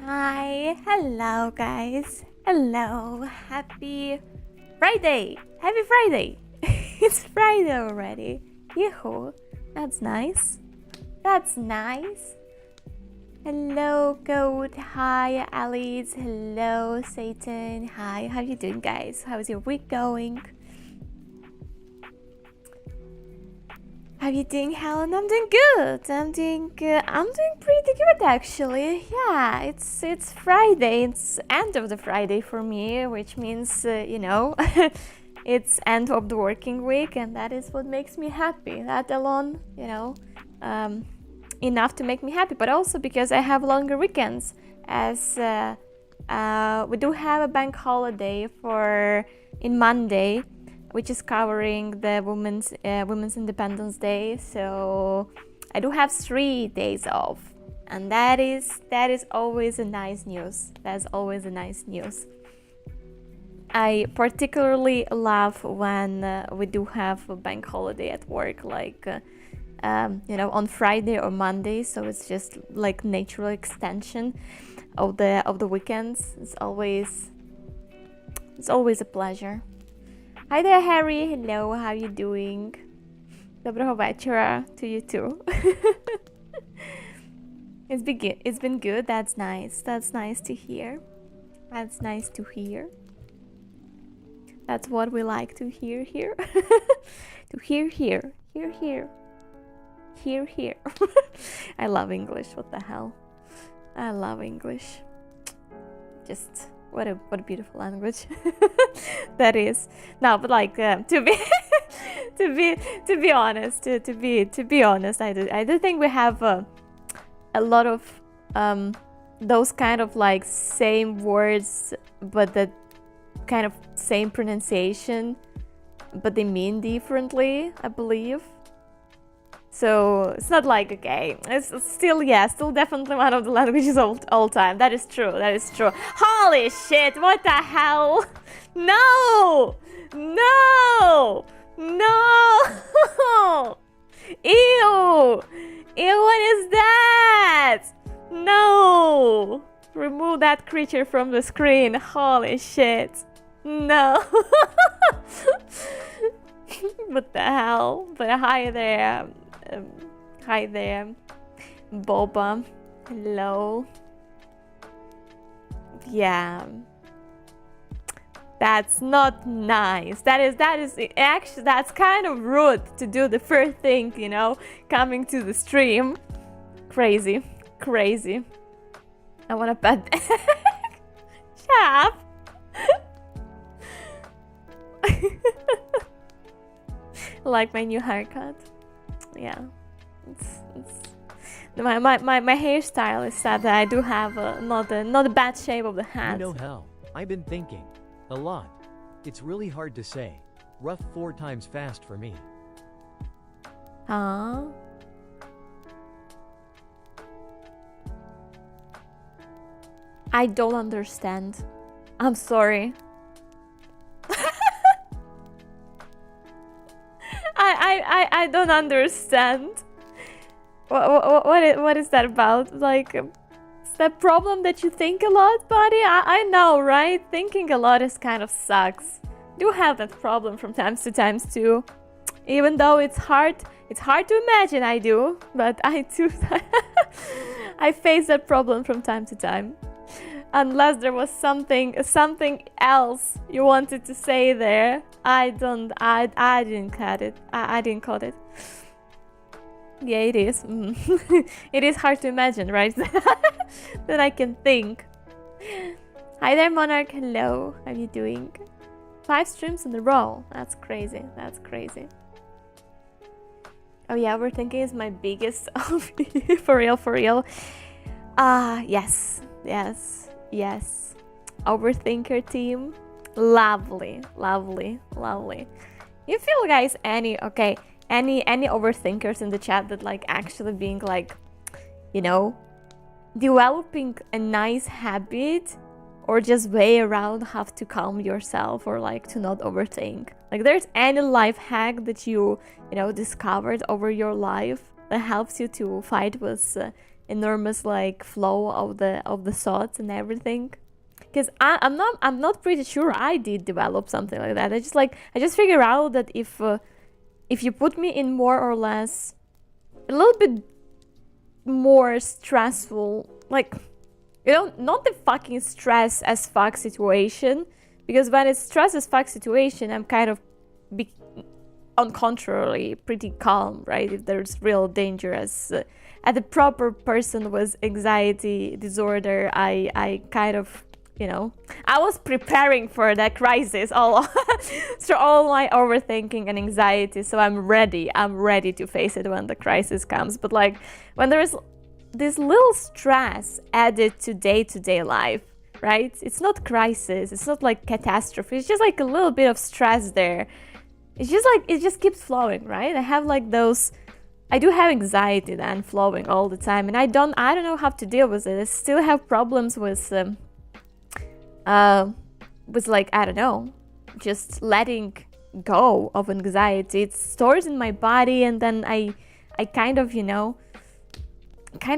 Hi, hello guys. Hello, happy Friday. Happy Friday. It's Friday already. Yahoo. That's nice. That's nice. Hello, Goat. Hi, Alice. Hello, Satan. Hi, how you doing, guys? How's your week going? How you doing, Helen? I'm doing good. I'm doing pretty good actually. Yeah, it's Friday. It's end of the Friday for me, which means it's end of the working week, and that is what makes me happy. That alone, enough to make me happy. But also because I have longer weekends, as we do have a bank holiday in Monday, which is covering the Women's Independence Day. So I do have 3 days off, and that is always a nice news. That's always a nice news. I particularly love when we do have a bank holiday at work, like on Friday or Monday. So it's just like natural extension of the weekends. It's always a pleasure. Hi there, Harry. Hello, how you doing? Доброго вечора to you too. It's been good. That's nice. That's nice to hear. That's nice to hear. That's what we like to hear here. To hear here. Hear here. Hear here. I love English. What the hell? I love English. Just what a beautiful language that is. No, but like to be honest, I do think we have a lot of those kind of like same words, but the kind of same pronunciation, but they mean differently, I believe. So it's not like, okay, it's still definitely one of the languages all time. That is true. Holy shit, what the hell? No! Ew, what is that? No! Remove that creature from the screen. Holy shit. No. What the hell? But hi there. Hi there, Boba. Hello. Yeah, that's not nice. That is actually, that's kind of rude to do the first thing, coming to the stream. Crazy. I want to pet. Shut up. Like my new haircut. Yeah, my hairstyle is sad that I do have not a bad shape of the hat. Hel, I've been thinking a lot. It's really hard to say. Rough 4 times fast for me. Huh? I don't understand. I'm sorry. I don't understand. What is that about? Like, is that problem that you think a lot, buddy? I know, right? Thinking a lot is kind of sucks. Do have that problem from time to time too. Even though it's hard to imagine I do, but I do. I face that problem from time to time. Unless there was something else you wanted to say there. I didn't cut it. I didn't cut it. Yeah, it is. It is hard to imagine, right? That I can think. Hi there, Monarch. Hello. How are you doing? 5 streams in a row. That's crazy. Oh yeah, overthinking is my biggest. For real. Yes. Overthinker team. Lovely. You feel, guys, any overthinkers in the chat that like actually being like, developing a nice habit, or just way around how to calm yourself, or like to not overthink? Like, there's any life hack that you discovered over your life that helps you to fight with enormous like flow of the thoughts and everything. Because I'm not pretty sure I did develop something like that. I just figure out that if you put me in more or less a little bit more stressful, like, you know, not the fucking stress as fuck situation, because when it's stress as fuck situation, I'm kind of on contrary pretty calm, right? If there's real danger, as the proper person with anxiety disorder, I kind of, you know, I was preparing for that crisis all through all my overthinking and anxiety, so I'm ready to face it when the crisis comes. But like when there is this little stress added to day-to-day life, right? It's not crisis, it's not like catastrophe, it's just like a little bit of stress there. It's just like it just keeps flowing, right? I do have anxiety then flowing all the time, and I don't know how to deal with it. I still have problems with like, I don't know, just letting go of anxiety. It stores in my body, and then I kind of, you know,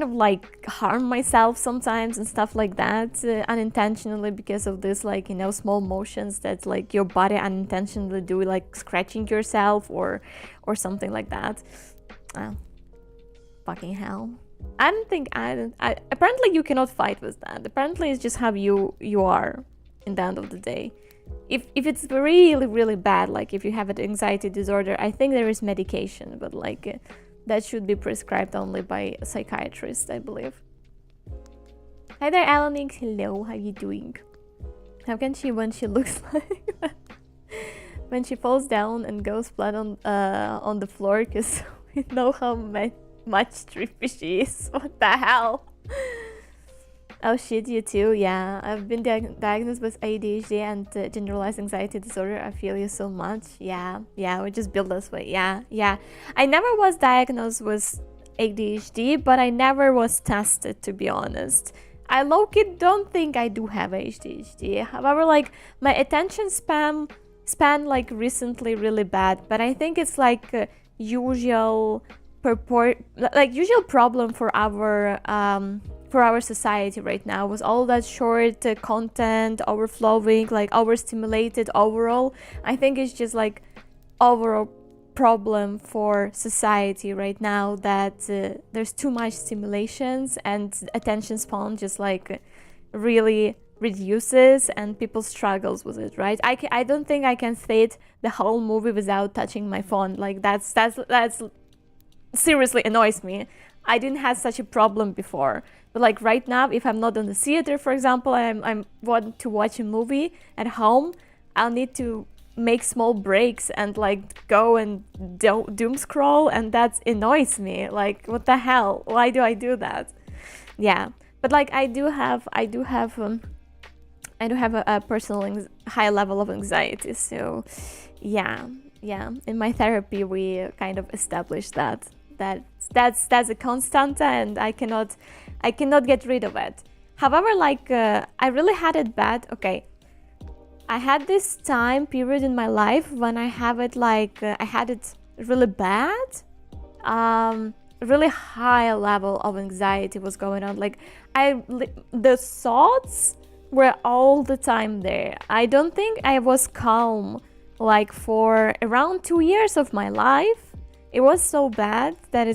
like harm myself sometimes and stuff like that, unintentionally, because of this, like, you know, small motions that like your body unintentionally do, like scratching yourself or something like that. Fucking hell. Apparently you cannot fight with that. Apparently it's just how you are in the end of the day. If it's really, really bad, like if you have an anxiety disorder, I think there is medication, but like that should be prescribed only by a psychiatrist, I believe. Hi there, Alanix. Hello, how you doing? How can she when she looks like when she falls down and goes flat on the floor, because we know how much trippy she is. What the hell? Oh shit, you too? Yeah, I've been diagnosed with ADHD and generalized anxiety disorder. I feel you so much. Yeah, we just build this way. Yeah. I never was diagnosed with ADHD, but I never was tested, to be honest. I low-key don't think I do have ADHD. However, like, my attention span like recently really bad, but I think it's like usual problem for our society right now, with all that short content overflowing, like overstimulated overall. I think it's just like overall problem for society right now, that there's too much stimulations and attention span just like really reduces, and people struggles with it, right? I don't think I can sit the whole movie without touching my phone. Like that's seriously annoys me. I didn't have such a problem before, but like right now, if I'm not in the theater, for example, I'm want to watch a movie at home, I'll need to make small breaks and like go and doom scroll, and that annoys me. Like, what the hell? Why do I do that? Yeah, but like I do have a personal high level of anxiety, so yeah. In my therapy, we kind of established that's a constant, and I cannot get rid of it. However, like I really had it bad. Okay, I had this time period in my life when I have it like I had it really bad. Really high level of anxiety was going on. Like the thoughts were all the time there. I don't think I was calm like for around 2 years of my life. It was so bad that I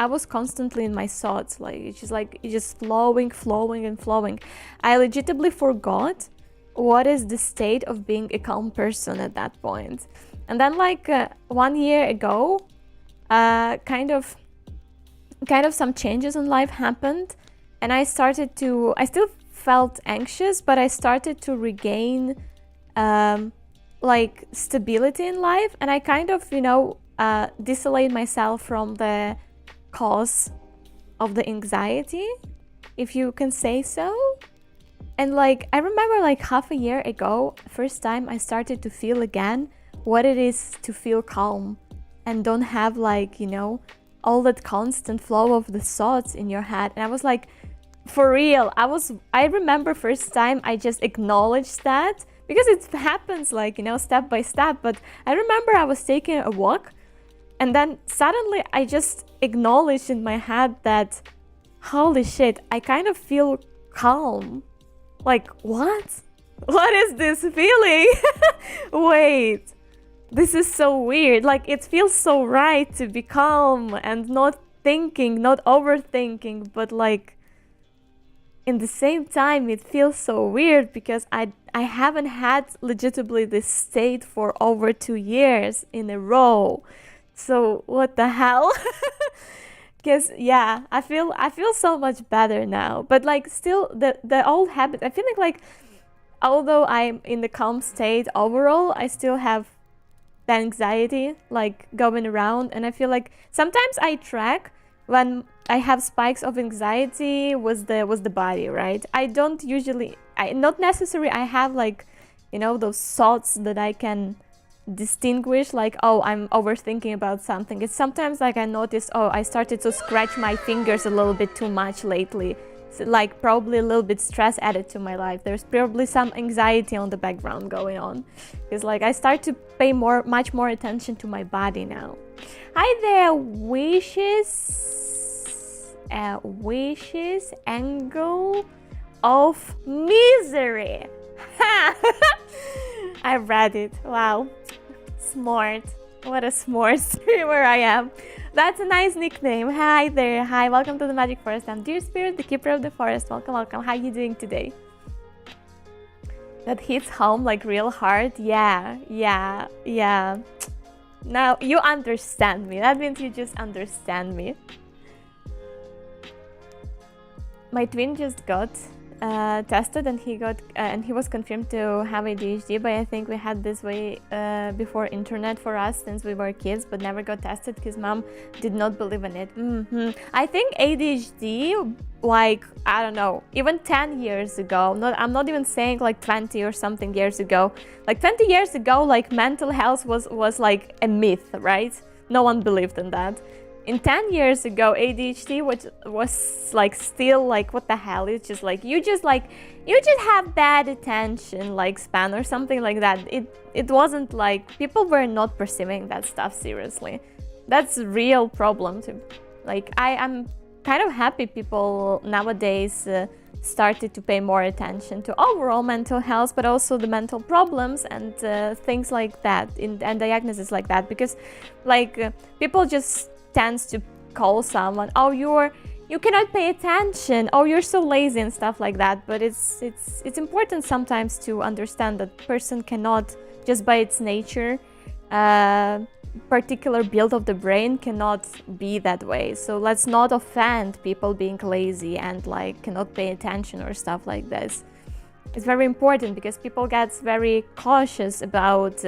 was constantly in my thoughts. Like it's just flowing. I legitimately forgot what is the state of being a calm person at that point. And then like 1 year ago, kind of some changes in life happened, and I still felt anxious, but I started to regain like stability in life, and I kind of, you know, dissociate myself from the cause of the anxiety, if you can say so. And like I remember like half a year ago, first time I started to feel again what it is to feel calm and don't have like, you know, all that constant flow of the thoughts in your head. And I was like, for real, I remember first time I just acknowledged that, because it happens like, you know, step by step. But I remember I was taking a walk, and then suddenly I just acknowledged in my head that Holy shit, I kind of feel calm. Like, what? What is this feeling? Wait, this is so weird. Like, it feels so right to be calm and not thinking, not overthinking, but like, in the same time, it feels so weird because I haven't had legitimately this state for over 2 years in a row. So what the hell? Because yeah, I feel so much better now. But like still the old habit, I feel like although I'm in the calm state overall, I still have the anxiety like going around, and I feel like sometimes I track when I have spikes of anxiety was the body, right? I don't usually, not necessarily I have like, you know, those thoughts that I can distinguish, like, oh, I'm overthinking about something. It's sometimes like I noticed, oh, I started to scratch my fingers a little bit too much lately. So, like, probably a little bit stress added to my life. There's probably some anxiety on the background going on. It's like I start to pay much more attention to my body now. Hi there, wishes angle of misery. I read it. Wow, smart. What a smart streamer I am. That's a nice nickname. Hi there. Hi, welcome to the Magic Forest. I'm Deer Spirit, the keeper of the forest. Welcome, welcome. How are you doing today? That hits home like real hard. Yeah. Now you understand me. That means you just understand me. My twin just got tested, and he was confirmed to have ADHD, but I think we had this way before internet for us since we were kids, but never got tested because mom did not believe in it. I think ADHD, like, I don't know, even 10 years ago, I'm not even saying like 20 or something years ago, like 20 years ago, like mental health was like a myth, right? No one believed in that. In 10 years ago, ADHD was like still like, what the hell? It's just like you just have bad attention like span or something like that. It wasn't like, people were not perceiving that stuff seriously. That's a real problem too. Like I'm kind of happy people nowadays started to pay more attention to overall mental health, but also the mental problems and things like that, and diagnoses like that, because like people just tends to call someone, oh, you cannot pay attention, oh, you're so lazy and stuff like that. But it's important sometimes to understand that person cannot, just by its nature, particular build of the brain cannot be that way. So let's not offend people being lazy and like cannot pay attention or stuff like this. It's very important because people get very cautious about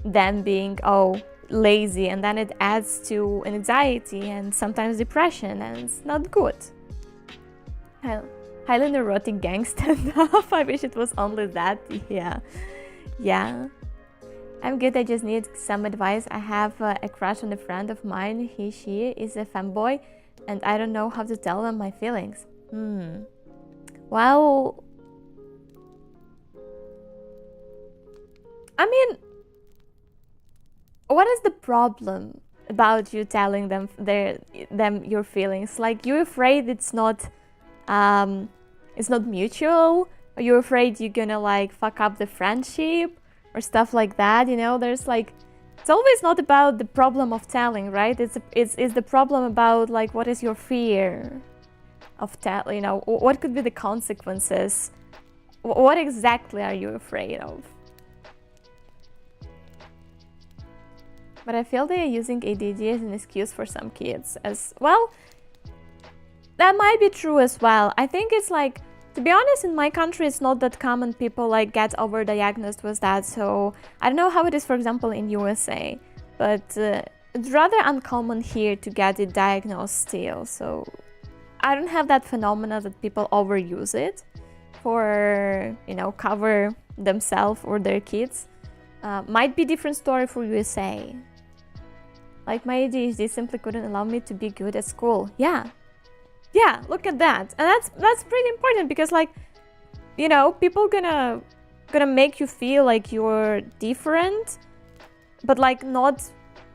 them being, oh, lazy, and then it adds to anxiety and sometimes depression, and it's not good. Highland erotic gang stand up. I wish it was only that. Yeah. I'm good. I just need some advice. I have a crush on a friend of mine. She is a femboy, and I don't know how to tell them my feelings. Well, I mean, what is the problem about you telling them your feelings? Like, you're afraid it's not mutual? Are you afraid you're gonna like fuck up the friendship or stuff like that? You know, there's like, it's always not about the problem of telling, right? It's the problem about like, what is your fear of you know, what could be the consequences? What exactly are you afraid of? But I feel they are using ADD as an excuse for some kids as well. That might be true as well. I think it's like, to be honest, in my country, it's not that common people like get overdiagnosed with that. So I don't know how it is, for example, in USA, but it's rather uncommon here to get it diagnosed still. So I don't have that phenomena that people overuse it for, you know, cover themselves or their kids. Might be different story for USA. Like, my ADHD simply couldn't allow me to be good at school. Yeah, look at that. And that's pretty important because, like, you know, people gonna make you feel like you're different, but like not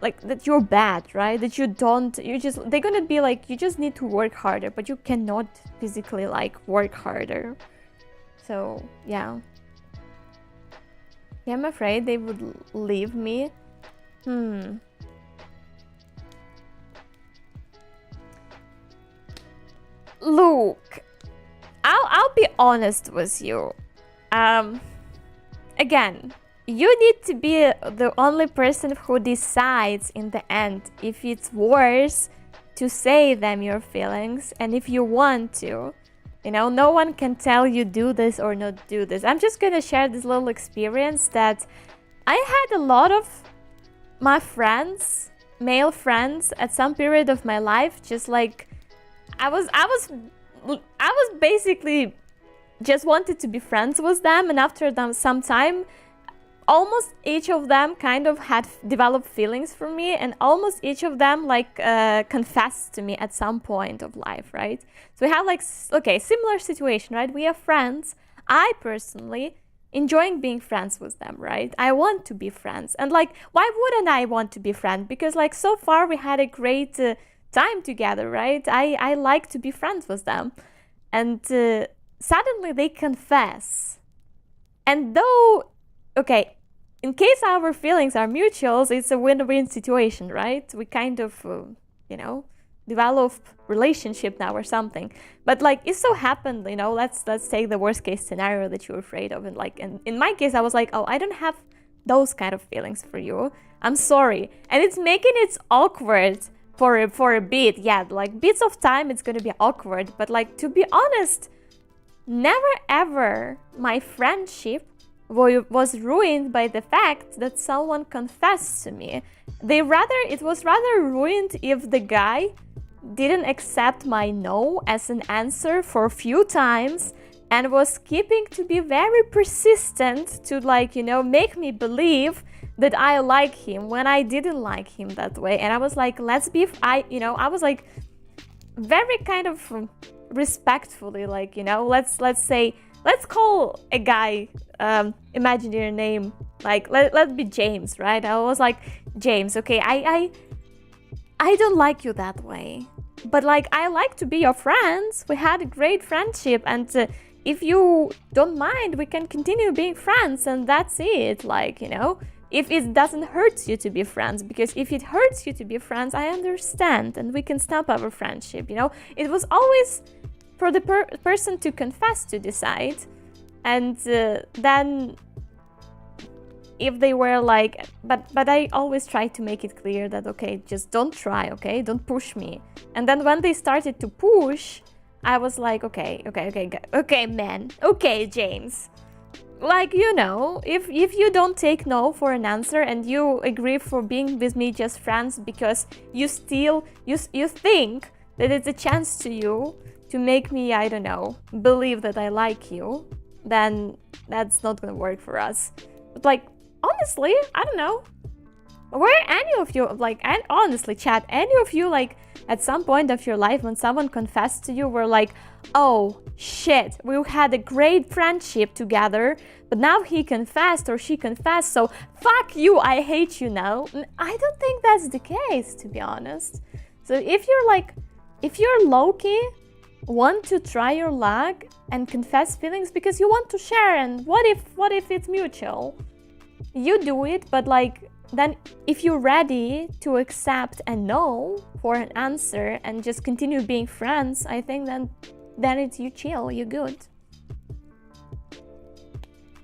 like that you're bad, right? That they're gonna be like, you just need to work harder, but you cannot physically like work harder. So yeah, I'm afraid they would leave me. Look, I'll be honest with you. Again, you need to be the only person who decides in the end if it's worse to say them your feelings, and if you want to. You know, no one can tell you do this or not do this. I'm just gonna share this little experience that I had a lot of my friends, male friends, at some period of my life, just like I was basically just wanted to be friends with them, and after some time, almost each of them kind of had developed feelings for me, and almost each of them like confessed to me at some point of life, right? So we have like, okay, similar situation, right? We are friends. I personally enjoying being friends with them, right? I want to be friends, and like, why wouldn't I want to be friends? Because like so far we had a great time together, right? I like to be friends with them, and suddenly they confess, and though, okay, in case our feelings are mutuals, it's a win-win situation, right? We kind of, you know, develop relationship now or something. But like, it so happened, you know, let's take the worst case scenario that you're afraid of, and like, in my case, I was like, oh, I don't have those kind of feelings for you. I'm sorry, and it's making it awkward for a bit. Yeah, like bits of time, it's gonna be awkward. But like, to be honest, never ever my friendship was ruined by the fact that someone confessed to me. It was rather ruined if the guy didn't accept my no as an answer for a few times and was keeping to be very persistent to, like, you know, make me believe that I like him when I didn't like him that way. And I was like, I was like very kind of respectfully, like, you know, let's call a guy imaginary name, like let's be James, right? I was like, James, okay, I don't like you that way, but like, I like to be your friends. We had a great friendship, and if you don't mind, we can continue being friends, and that's it. Like, you know, if it doesn't hurt you to be friends, because if it hurts you to be friends, I understand, and we can stop our friendship. You know, it was always for the person to confess, to decide, and then if they were like, but I always try to make it clear that, okay, just don't try, okay, don't push me. And then when they started to push, I was like, okay, man, okay, James, like, you know, if you don't take no for an answer and you agree for being with me just friends because you think that it's a chance to you to make me, I don't know, believe that I like you, then that's not gonna work for us. But like, honestly, I don't know, were any of you, like, and honestly, chat, any of you, like, at some point of your life when someone confessed to you, were like, oh shit, we had a great friendship together, but now he confessed or she confessed, so fuck you, I hate you now? I don't think that's the case, to be honest. So if you're low-key want to try your luck and confess feelings because you want to share, and what if it's mutual, you do it. But like, then if you're ready to accept a no for an answer and just continue being friends, I think then it's you chill, you good.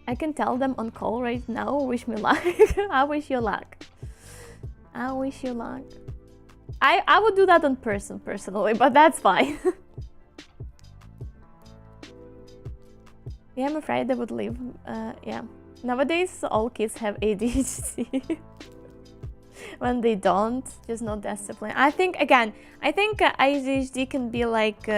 I can tell them on call right now, wish me luck. I wish you luck. I wish you luck. I would do that on personally, but that's fine. Yeah, I'm afraid they would leave. Yeah. Nowadays, all kids have ADHD. When they don't, just no discipline. I think ADHD can be like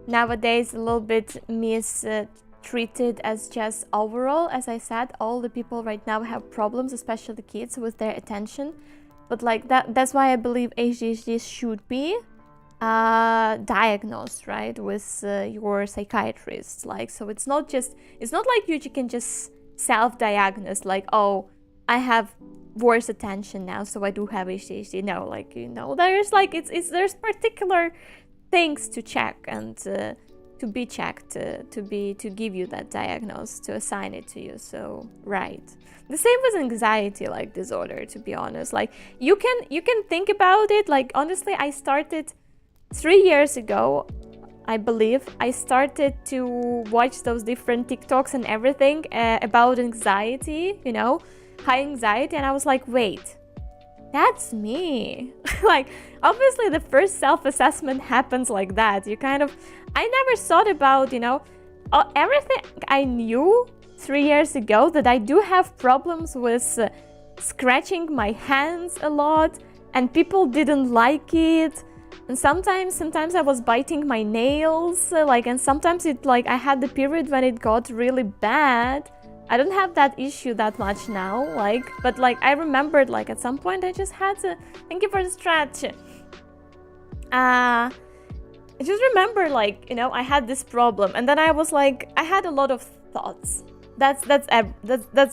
nowadays a little bit mistreated as just overall. As I said, all the people right now have problems, especially kids, with their attention. But like that's why I believe ADHD should be diagnosed, right, with your psychiatrist. Like, so it's not like you can just self-diagnose, like, oh, I have worse attention now, so I do have ADHD. No, like, you know, there's like there's particular things to check and to be checked to give you that diagnosis, to assign it to you. So right, the same with anxiety like disorder, to be honest. Like you can think about it. Like honestly, I started 3 years ago, I believe. I started to watch those different TikToks and everything about anxiety, you know, high anxiety, and I was like, wait, that's me. Like obviously the first self-assessment happens like that. You kind of, I never thought about, you know, everything I knew 3 years ago, that I do have problems with scratching my hands a lot, and people didn't like it. And sometimes I was biting my nails, like, and sometimes it, like, I had the period when it got really bad. I don't have that issue that much now, like, but like I remembered, like, at some point I just had to, thank you for the stretch. I just remember, like, you know, I had this problem, and then I was like, I had a lot of thoughts. That's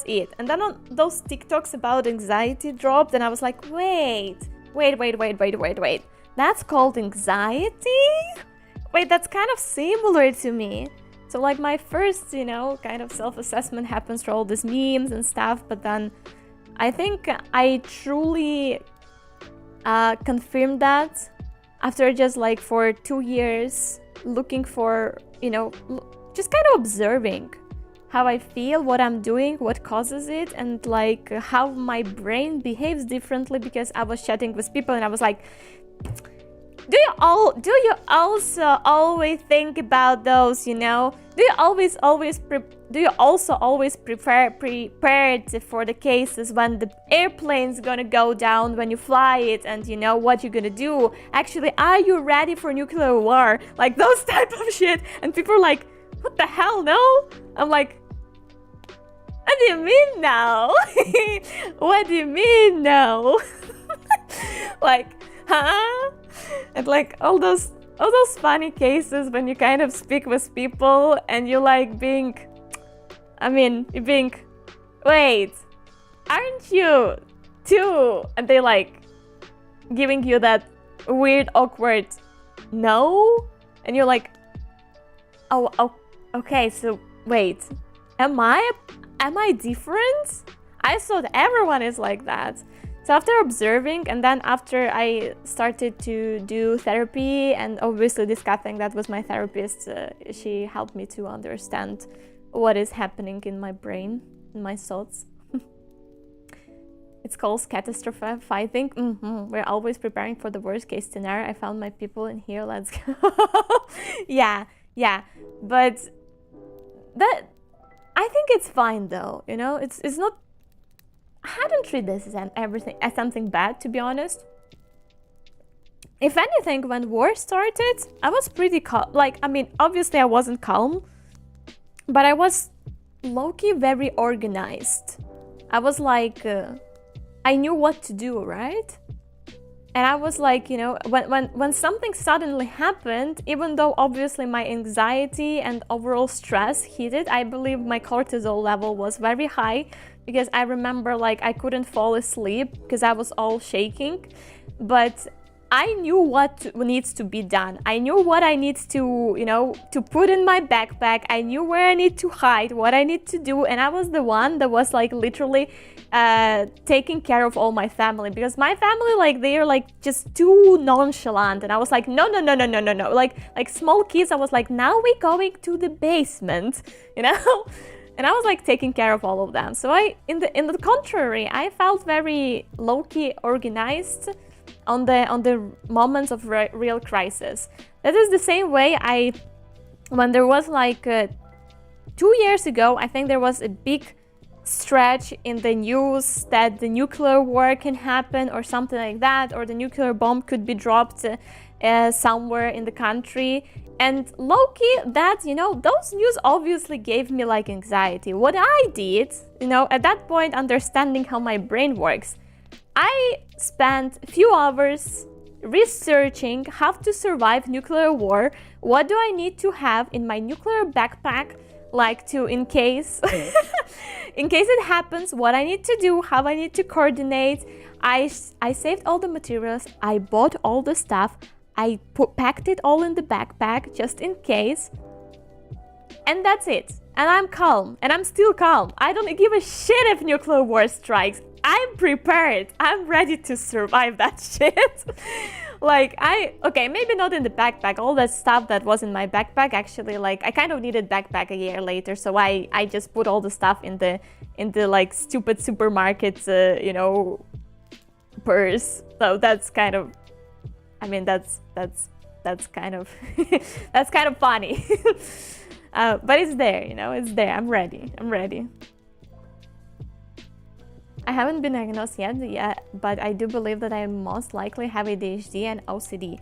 it. And then on those TikToks about anxiety dropped, and I was like, wait. That's called anxiety? Wait, that's kind of similar to me. So like my first, you know, kind of self-assessment happens through all these memes and stuff, but then I think I truly confirmed that after just like for 2 years looking for, you know, just kind of observing how I feel, what I'm doing, what causes it, and like how my brain behaves differently, because I was chatting with people and I was like, do you also always think about those, you know? Do you also always prepared for the cases when the airplane's gonna go down when you fly it, and you know what you're gonna do? Actually, are you ready for nuclear war? Like those type of shit. And people are like, what the hell, no? I'm like, what do you mean no? What do you mean no? Like, huh? And like all those funny cases when you kind of speak with people and you like you're being, wait, aren't you too? And they like giving you that weird, awkward no, and you're like, oh, okay, so wait, am I different? I thought everyone is like that. So after observing, and then after I started to do therapy and obviously discussing that with my therapist, she helped me to understand what is happening in my brain, in my thoughts. It's called catastrophizing. We're always preparing for the worst case scenario. I found my people in here, let's go. Yeah, but that, I think it's fine though, you know, it's not, I don't treat this as something bad, to be honest. If anything, when war started, I was pretty calm. Like, I mean, obviously I wasn't calm, but I was low-key very organized. I was like, I knew what to do, right? And I was like, you know, when something suddenly happened, even though obviously my anxiety and overall stress hit it, I believe my cortisol level was very high, because I remember like I couldn't fall asleep because I was all shaking. But I knew what needs to be done. I knew what I need to, you know, to put in my backpack. I knew where I need to hide, what I need to do. And I was the one that was like literally taking care of all my family, because my family, like, they are like just too nonchalant. And I was like, no. Like small kids, I was like, now we're going to the basement, you know? And I was like taking care of all of them. So in the contrary, I felt very low-key organized on the moments of real crisis. That is the same way when there was like 2 years ago, I think there was a big stretch in the news that the nuclear war can happen or something like that, or the nuclear bomb could be dropped somewhere in the country. And low-key, that, you know, those news obviously gave me like anxiety. What I did, you know, at that point, understanding how my brain works, I spent a few hours researching how to survive nuclear war. What do I need to have in my nuclear backpack, like to, in case in case it happens, what I need to do, how I need to coordinate. I saved all the materials, I bought all the stuff, I packed it all in the backpack just in case, and that's it. And I'm calm, and I'm still calm. I don't give a shit if nuclear war strikes. I'm prepared. I'm ready to survive that shit. Like, okay, maybe not in the backpack. All that stuff that was in my backpack, actually, like, I kind of needed backpack a year later, so I just put all the stuff in the like stupid supermarket, you know, purse. So that's kind of, I mean, that's kind of that's kind of funny. But it's there, you know, it's there. I'm ready. I haven't been diagnosed yet, but I do believe that I most likely have ADHD and OCD.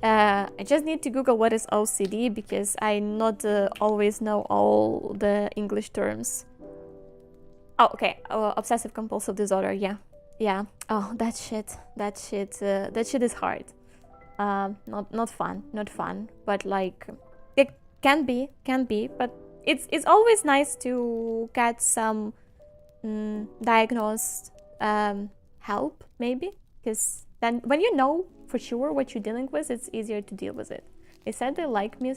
I just need to Google what is OCD because I not always know all the English terms. Oh, okay. Obsessive compulsive disorder. Yeah. Oh, that shit is hard. Not fun. But like, it can be. But it's always nice to get some diagnosed help, maybe, because then when you know for sure what you're dealing with, it's easier to deal with it. They said they like me.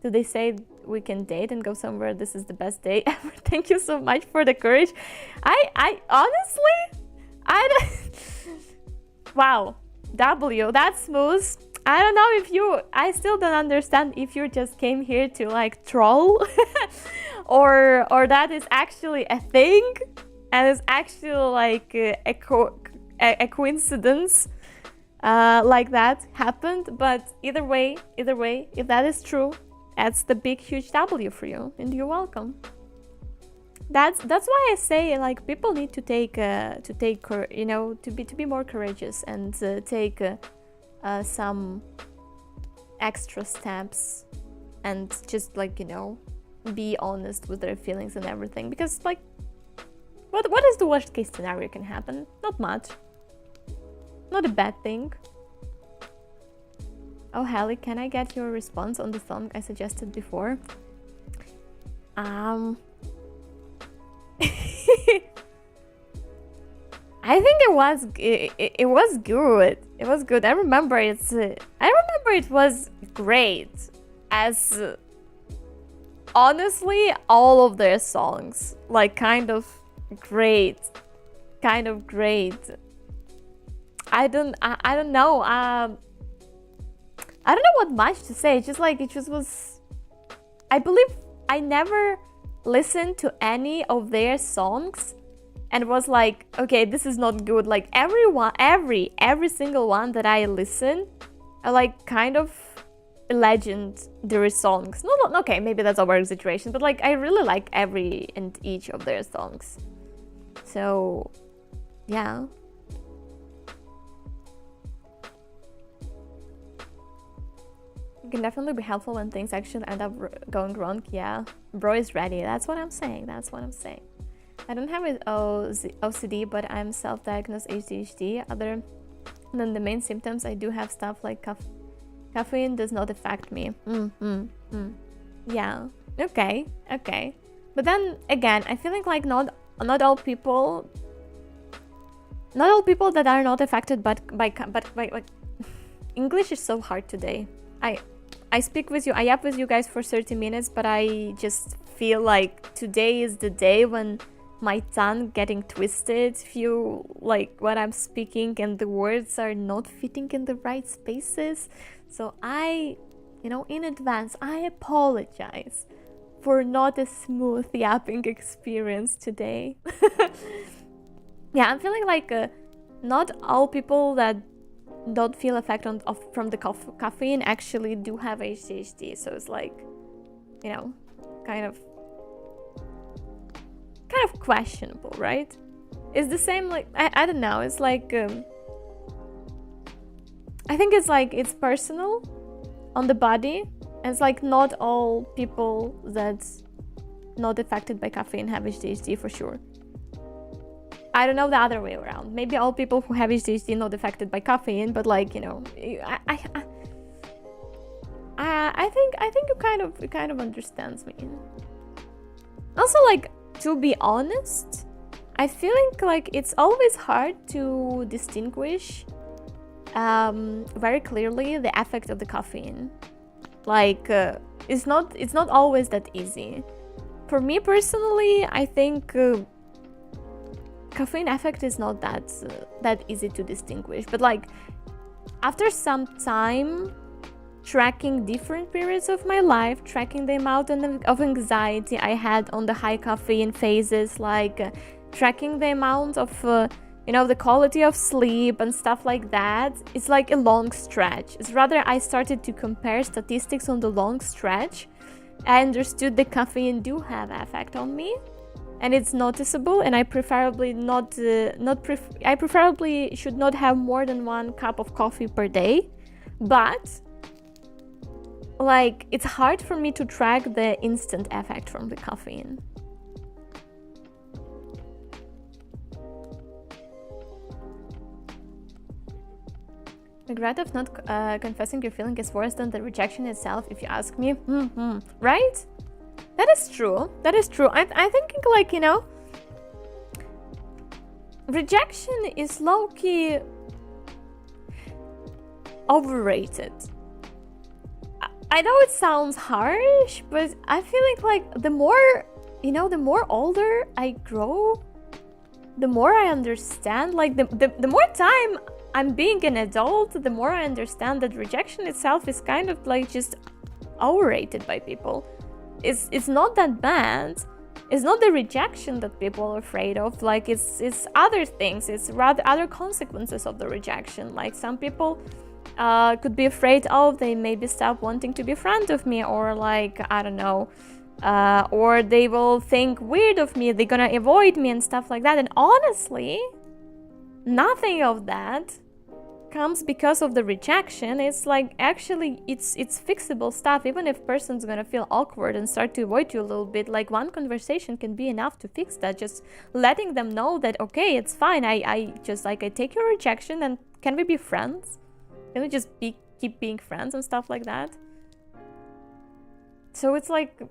Do they say we can date and go somewhere? This is the best day ever. Thank you so much for the courage. I honestly, wow, W, that's smooth. I don't know if I still don't understand if you just came here to like troll or that is actually a thing and it's actually like a coincidence like that happened. But either way, if that is true, that's the big huge W for you, and you're welcome. That's why I say like people need to take you know, to be more courageous and take some extra steps and just like, you know, be honest with their feelings and everything, because like what is the worst case scenario can happen? Not much, not a bad thing. Oh Hallie, can I get your response on the song I suggested before? I think it was good. It was good. I remember it was great. As honestly, all of their songs, like kind of great. I don't know. I don't know what much to say. It's just like it just was. I believe I never listened to any of their songs and was like, okay, this is not good. Like every single one that I listen, I like kind of legendary songs. No, okay, maybe that's our situation, but like I really like every and each of their songs. So, yeah. It can definitely be helpful when things actually end up going wrong. Yeah, bro is ready. That's what I'm saying. I don't have OCD, but I'm self-diagnosed ADHD. Other than the main symptoms, I do have stuff like caffeine does not affect me. Yeah. Okay. But then again, I feel like not all people that are not affected by English is so hard today. I speak with you, I yap with you guys for 30 minutes, but I just feel like today is the day when my tongue getting twisted, feel like what I'm speaking and the words are not fitting in the right spaces. So I, in advance, I apologize for not a smooth yapping experience today. Yeah, I'm feeling like not all people that don't feel effect from the caffeine actually do have ADHD. So it's like, kind of questionable, right? It's the same, like, I don't know, it's like I think it's like it's personal on the body, and it's like not all people that's not affected by caffeine have ADHD for sure. I don't know the other way around. Maybe all people who have ADHD not affected by caffeine, but like, I think you kind of understands me. Also, like, to be honest, I feel like it's always hard to distinguish very clearly the effect of the caffeine. Like it's not always that easy. For me personally, I think caffeine effect is not that easy to distinguish. But like after some time tracking different periods of my life, tracking the amount of anxiety I had on the high caffeine phases, like tracking the amount of the quality of sleep and stuff like that, it's like a long stretch. It's rather I started to compare statistics on the long stretch. I understood the caffeine do have an effect on me, and it's noticeable, and I preferably I preferably should not have more than 1 cup of coffee per day. But like it's hard for me to track the instant effect from the caffeine. The regret of not confessing your feeling is worse than the rejection itself, if you ask me. Right? That is true. That is true. I'm thinking like, rejection is low-key overrated. I know it sounds harsh, but I feel like the more, the more older I grow, the more I understand, like the more time I'm being an adult, the more I understand that rejection itself is kind of like just overrated by people. It's not that bad. It's not the rejection that people are afraid of. Like it's other things. It's rather other consequences of the rejection. Like some people could be afraid, they maybe stop wanting to be a friend of me, or like I don't know, or they will think weird of me. They're gonna avoid me and stuff like that. And honestly, nothing of that comes because of the rejection. It's like actually it's fixable stuff. Even if person's gonna feel awkward and start to avoid you a little bit, like one conversation can be enough to fix that. Just letting them know that okay, it's fine, I take your rejection, and can we be friends? Can we just keep being friends and stuff like that? So it's like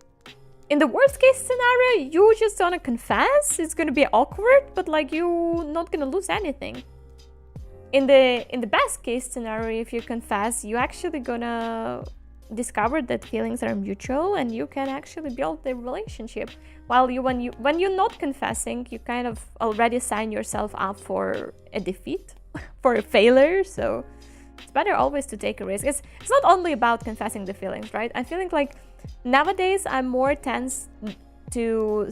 in the worst case scenario, you just gonna confess. It's gonna be awkward, but like you not gonna lose anything. In the best case scenario, if you confess, you actually gonna discover that feelings are mutual, and you can actually build the relationship. While when you're not confessing, you kind of already sign yourself up for a defeat, for a failure. So it's better always to take a risk. It's not only about confessing the feelings, right? I'm feeling like nowadays I'm more tense to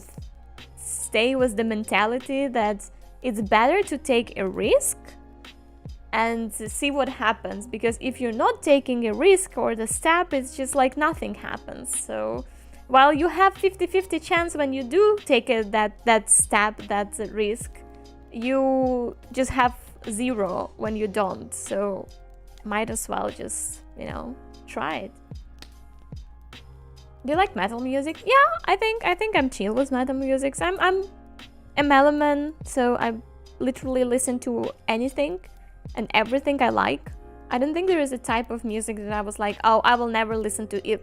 stay with the mentality that it's better to take a risk and see what happens, because if you're not taking a risk or the step, it's just like nothing happens. So while you have 50-50 chance when you do take that step, that risk, you just have 0 when you don't. So might as well just try it. Do you like metal music? Yeah, I think I'm chill with metal music. So I'm a meloman, so I literally listen to anything and everything I like. I don't think there is a type of music that I was like, I will never listen to it,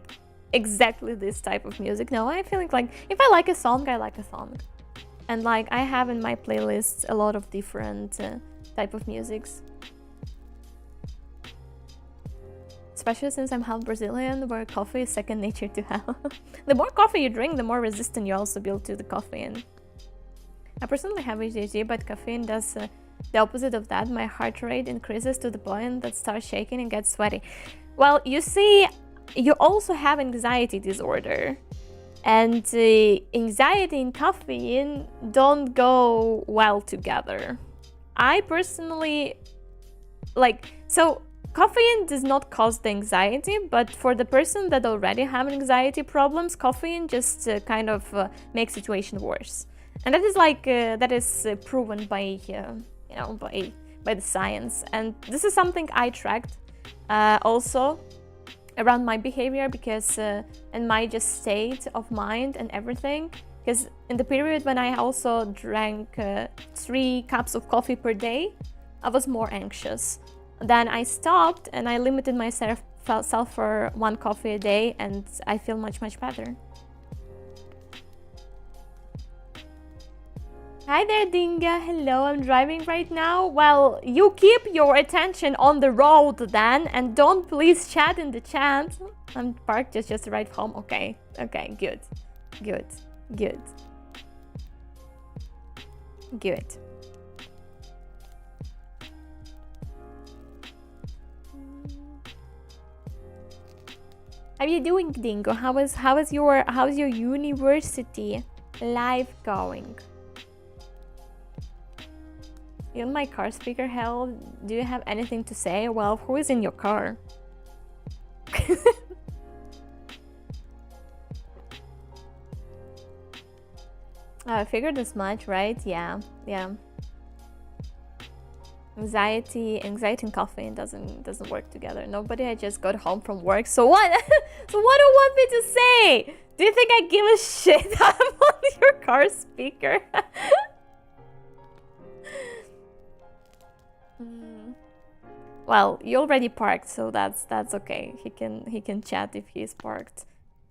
exactly this type of music. No, I feel like if I like a song, I like a song. And like I have in my playlists a lot of different type of musics. Especially since I'm half Brazilian, where coffee is second nature to have. The more coffee you drink, the more resistant you also build to the caffeine. I personally have ADHD, but caffeine does the opposite of that. My heart rate increases to the point that starts shaking and gets sweaty. Well, you see, you also have anxiety disorder, and anxiety and caffeine don't go well together. I personally caffeine does not cause the anxiety, but for the person that already have anxiety problems, caffeine just kind of makes situation worse. And that is proven by by the science. And this is something I tracked also around my behavior, because and my just state of mind and everything. Because in the period when I also drank 3 cups of coffee per day, I was more anxious. Then I stopped and I limited myself for 1 coffee a day, and I feel much better. Hi there, Dinga. Hello, I'm driving right now. Well, you keep your attention on the road then, and don't please chat in the chat. I'm parked, just arrived home. Okay, okay, good, good, good, good. How are you doing, Dingo? How's your university life going? In my car speaker, Hel, do you have anything to say? Well, who is in your car? I figured as much, right? Yeah, yeah. Anxiety and caffeine doesn't work together. Nobody. I just got home from work. So what? So what do you want me to say? Do you think I give a shit? I'm on your car speaker. Well, you already parked, so that's okay. He can chat if he's parked.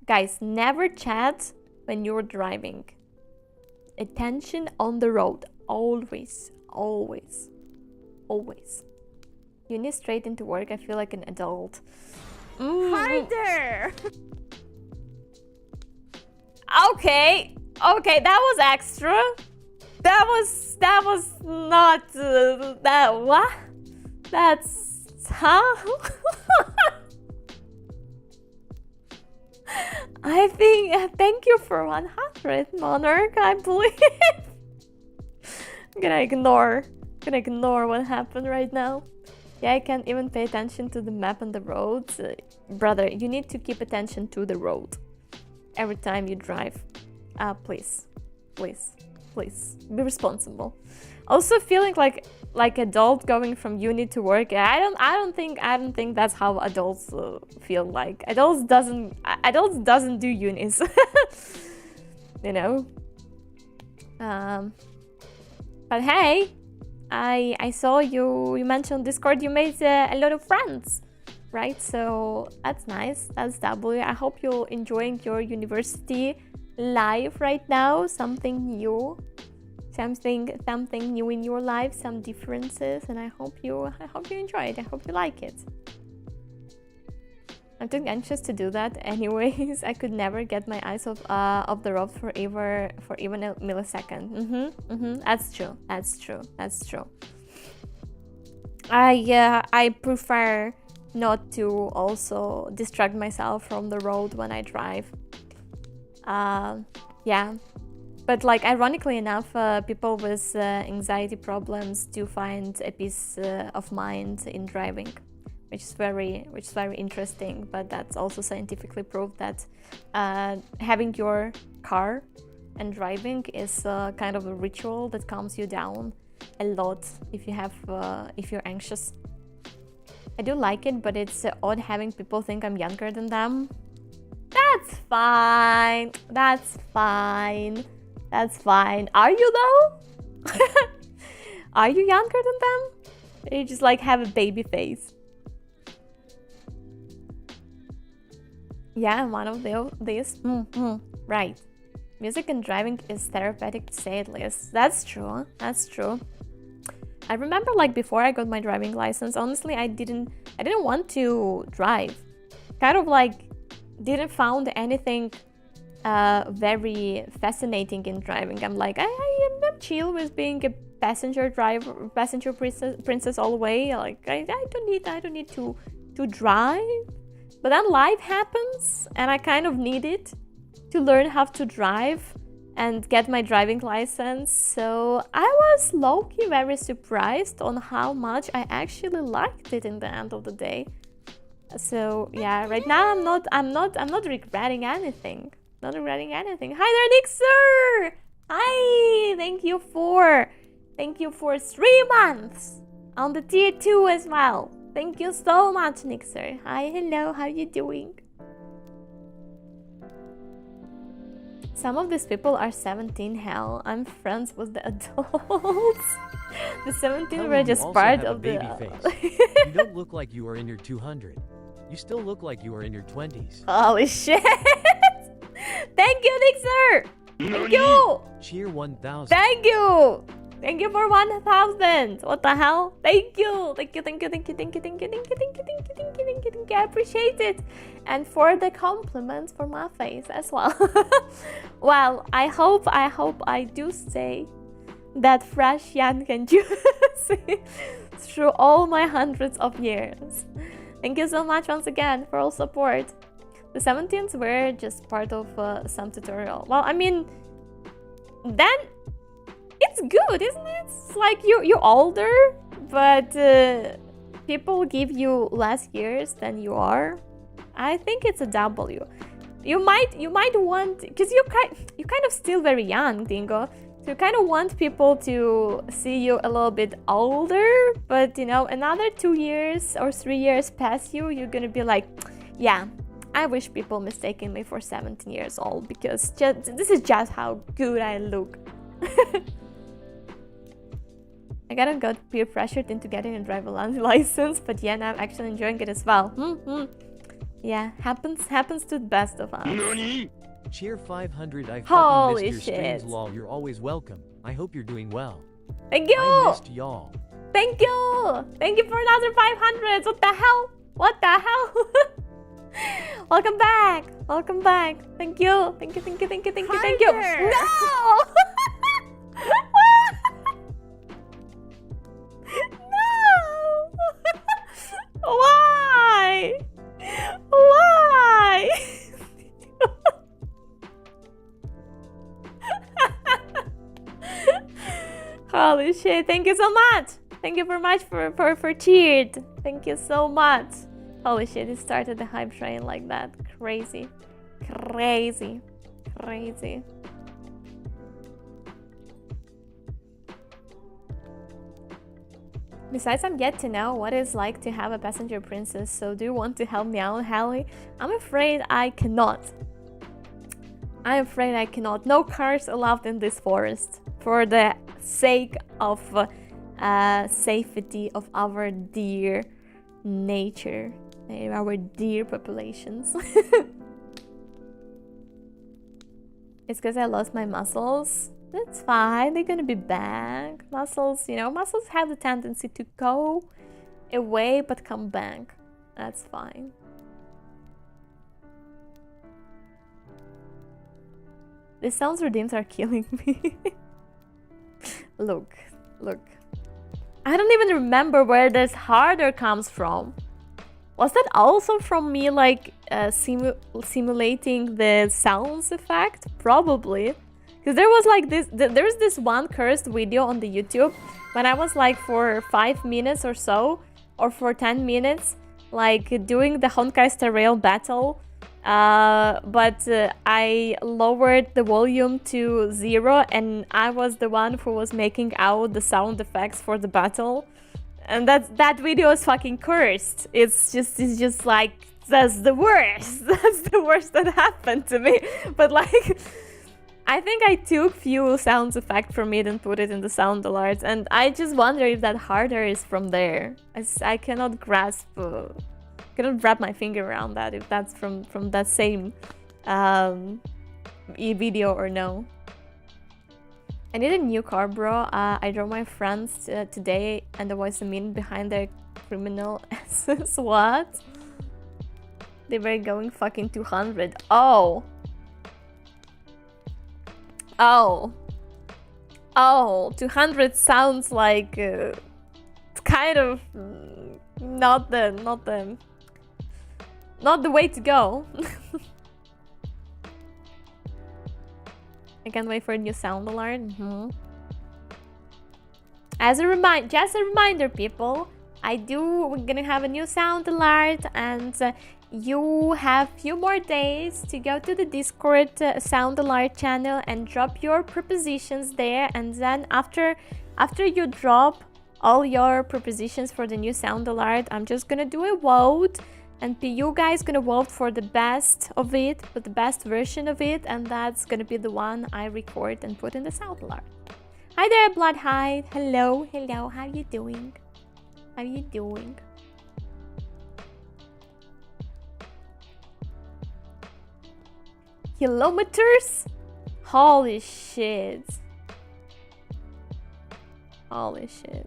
Guys, never chat when you're driving. Attention on the road, always, always, always. You need straight into work. I feel like an adult. Hi there. Okay, okay, that was extra. That was not that what? That's I think thank you for 100, Monarch. I believe. I'm gonna ignore what happened right now. Yeah, I can't even pay attention to the map and the roads. Brother, you need to keep attention to the road every time you drive. Please, please, please be responsible. Also feeling like adult going from uni to work. I don't think that's how adults feel like. Adults doesn't do unis. You know. But hey, I saw you mentioned Discord. You made a lot of friends, right? So that's nice. That's W. I hope you're enjoying your university life right now. Something new. Something new in your life, some differences, and I hope you enjoy it. I hope you like it. I'm too anxious to do that. Anyways, I could never get my eyes off the road for even a millisecond. That's true. That's true. That's true. I prefer not to also distract myself from the road when I drive. Yeah. But like, ironically enough, people with anxiety problems do find a peace of mind in driving, which is very interesting. But that's also scientifically proved that having your car and driving is kind of a ritual that calms you down a lot if you're anxious. I do like it, but it's odd having people think I'm younger than them. That's fine. That's fine. That's fine. Are you though? Are you younger than them? Or you just like have a baby face? Yeah, I'm one of these. Right. Music and driving is therapeutic, to say it least. That's true. That's true. I remember like before I got my driving license, honestly, I didn't want to drive. Kind of like didn't found anything very fascinating in driving. I'm like, I'm chill with being a passenger princess all the way. Like I don't need to drive. But then life happens, and I kind of needed to learn how to drive and get my driving license. So I was low-key very surprised on how much I actually liked it in the end of the day. So yeah, right now I'm not regretting anything. Not regretting anything. Hi there, Nixer! Hi! Thank you for 3 months on the tier 2 as well. Thank you so much, Nixer. Hi, hello, how are you doing? Some of these people are 17. Hell, I'm friends with the adults. The 17 were just part of the face. You don't look like you are in your 200. You still look like you are in your 20s. Holy shit! Thank you, Nixer! Thank you! Cheer 1000. Thank you! Thank you for 1000! What the hell? Thank you! Thank you, thank you, thank you, thank you, thank you, thank you, thank you, thank you, thank you, thank you, thank you. I appreciate it. And for the compliments for my face as well. Well, I hope I do stay that fresh young and juicy through all my hundreds of years. Thank you so much once again for all support. The 17s were just part of some tutorial. Well, I mean, then it's good, isn't it? It's like you're older, but people give you less years than you are. I think it's a W. You might want, because you kind of still very young, Dingo. So you kind of want people to see you a little bit older, but you know, another 2 years or 3 years past you, you're gonna be like, yeah, I wish people mistaken me for 17 years old, because this is just how good I look. I kind of got peer pressured into getting a driver license, but yeah, now I'm actually enjoying it as well. Yeah, happens to the best of us. Nani? Cheer 500. I Holy fucking missed your shit. streams, lol. You're always welcome. I hope you're doing well. Thank you! I missed y'all. Thank you! Thank you for another 500! What the hell? What the hell? Welcome back! Welcome back! Thank you! Thank you, thank you, thank you, thank you, thank you! No! No! Why? Why? Holy shit, thank you so much! Thank you very much for cheered. Thank you so much. Holy shit, it started the hype train like that. Crazy. Crazy. Crazy. Besides, I'm yet to know what it's like to have a passenger princess, so do you want to help me out, Hallie? I'm afraid I cannot. I'm afraid I cannot. No cars allowed in this forest, for the sake of safety of our deer nature, our deer populations. It's because I lost my muscles. That's fine, they're gonna be back. Muscles, you know, muscles have the tendency to go away but come back. That's fine. The sounds redeems are killing me. Look. I don't even remember where this harder comes from. Was that also from me like simulating the sounds effect? Probably. Because there was like this, there's this one cursed video on the YouTube when I was like for 5 minutes or so, or for 10 minutes, like doing the Honkai Star Rail battle. But I lowered the volume to 0 and I was the one who was making out the sound effects for the battle. And that video is fucking cursed. It's just like, that's the worst. That's the worst that happened to me. But like, I think I took few sound effects from it and put it in the sound alerts, and I just wonder if that harder is from there. I cannot grasp, cannot wrap my finger around that, if that's from that same video or no. I need a new car, bro. I drove my friends today, and there was a minute behind their criminal essence. What? They were going fucking 200. Oh. 200 sounds like kind of not the way to go. I can't wait for a new sound alert. Just a reminder, people. We're gonna have a new sound alert, and you have few more days to go to the Discord sound alert channel and drop your propositions there, and then after you drop all your propositions for the new sound alert, I'm just gonna do a vote, and you guys gonna vote for the best of it, for the best version of it, and that's gonna be the one I record and put in the sound alert. Hi there, Bloodhide. Hello, how you doing? Kilometers? Holy shit. Holy shit.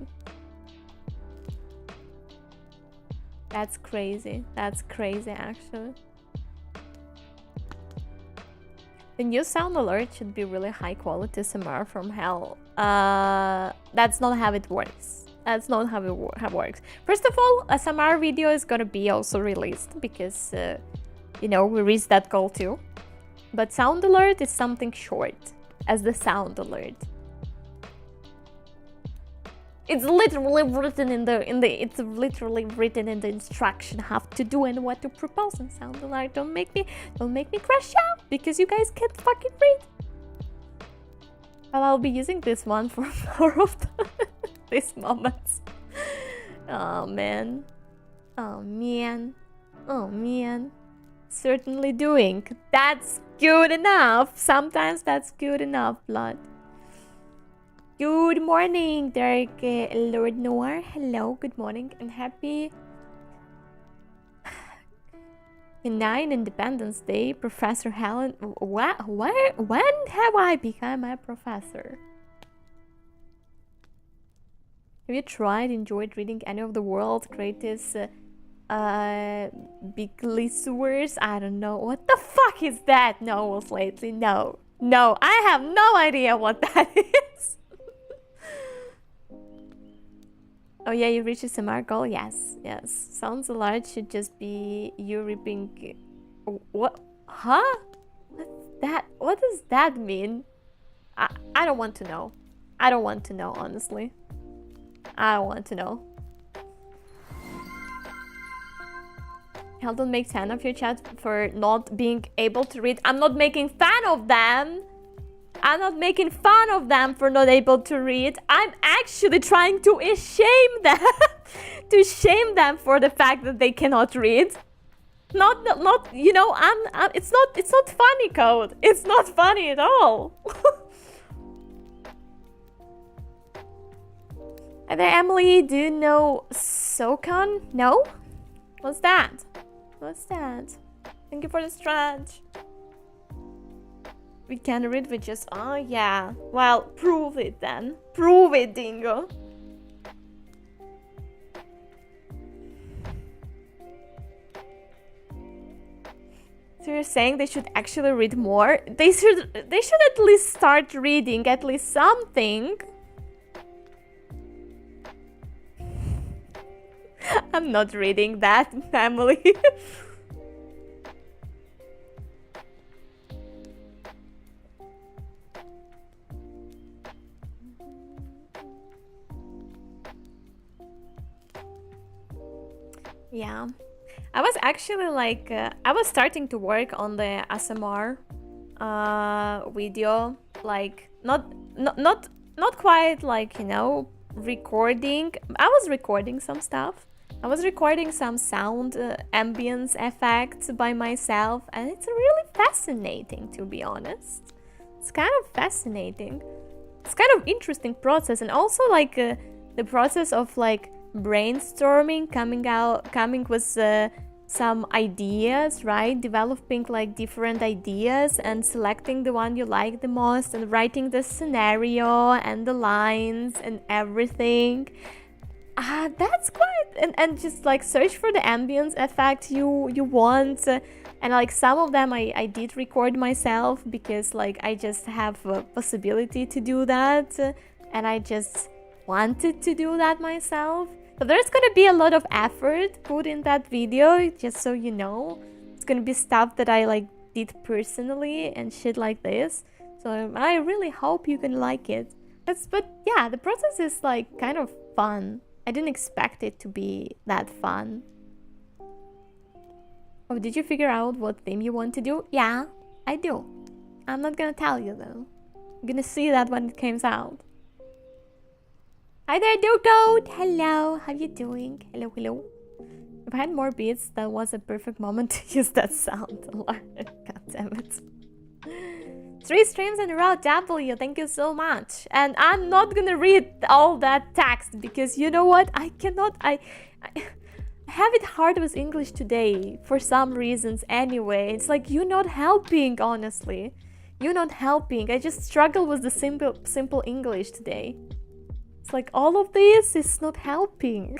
That's crazy. That's crazy, actually. The new sound alert should be really high quality SMR from HEL. That's not how it works. That's not how it works. First of all, a SMR video is gonna be also released because, you know, we reached that goal too. But sound alert is something short as the sound alert. It's literally written in the instruction how to do and what to propose in sound alert. Don't make me crash out because you guys can't fucking read. Well, I'll be using this one for more of these moments. Oh man. Oh man. Oh man. Certainly doing. That's good enough. Sometimes that's good enough, blood. Good morning, Derek, Lord Noir. Hello, good morning, and happy 9 Independence Day, Professor Helen. What? When have I become a professor? Have you enjoyed reading any of the world's greatest big listeners? I don't know. What the fuck is that novels lately? No, I have no idea what that is. Oh yeah, you reached a SMR goal? Yes. Sounds alert should just be you ripping... What? Huh? What's that? What does that mean? I don't want to know. I don't want to know, honestly. I don't want to know. Hell, don't make fun of your chat for not being able to read. I'm not making fun of them. I'm not making fun of them for not able to read. I'm actually trying to shame them, to shame them for the fact that they cannot read. Not, you know, it's not funny, Code. It's not funny at all. Hi there, Emily. Do you know SoCon? No? What's that? What's that? Thank you for the stretch. We can read with just... Oh, yeah. Well, prove it then. Prove it, Dingo. So you're saying they should actually read more? They should at least start reading at least something. I'm not reading that, Emily. Yeah, I was actually like, I was starting to work on the ASMR video, like not quite like, you know, recording. I was recording some stuff. I was recording some sound ambience effects by myself, and it's really fascinating, to be honest. It's kind of fascinating. It's kind of interesting process, and also like the process of like brainstorming, coming with some ideas, right? Developing like different ideas and selecting the one you like the most and writing the scenario and the lines and everything. That's quite... And just like search for the ambience effect you want. And like some of them I did record myself because like I just have a possibility to do that. And I just wanted to do that myself. So there's gonna be a lot of effort put in that video, just so you know. It's gonna be stuff that I like did personally and shit like this. So I really hope you can like it. But yeah, the process is like kind of fun. I didn't expect it to be that fun. Oh, did you figure out what theme you want to do? Yeah, I do. I'm not gonna tell you though. You're gonna see that when it comes out. Hi there, Code. Hello, how you doing? Hello. If I had more beats, that was a perfect moment to use that sound. God damn it. 3 streams in a row, W, thank you so much. And I'm not gonna read all that text because you know what? I cannot, I have it hard with English today for some reasons anyway. It's like you're not helping, honestly. You're not helping. I just struggle with the simple English today. It's like all of this is not helping.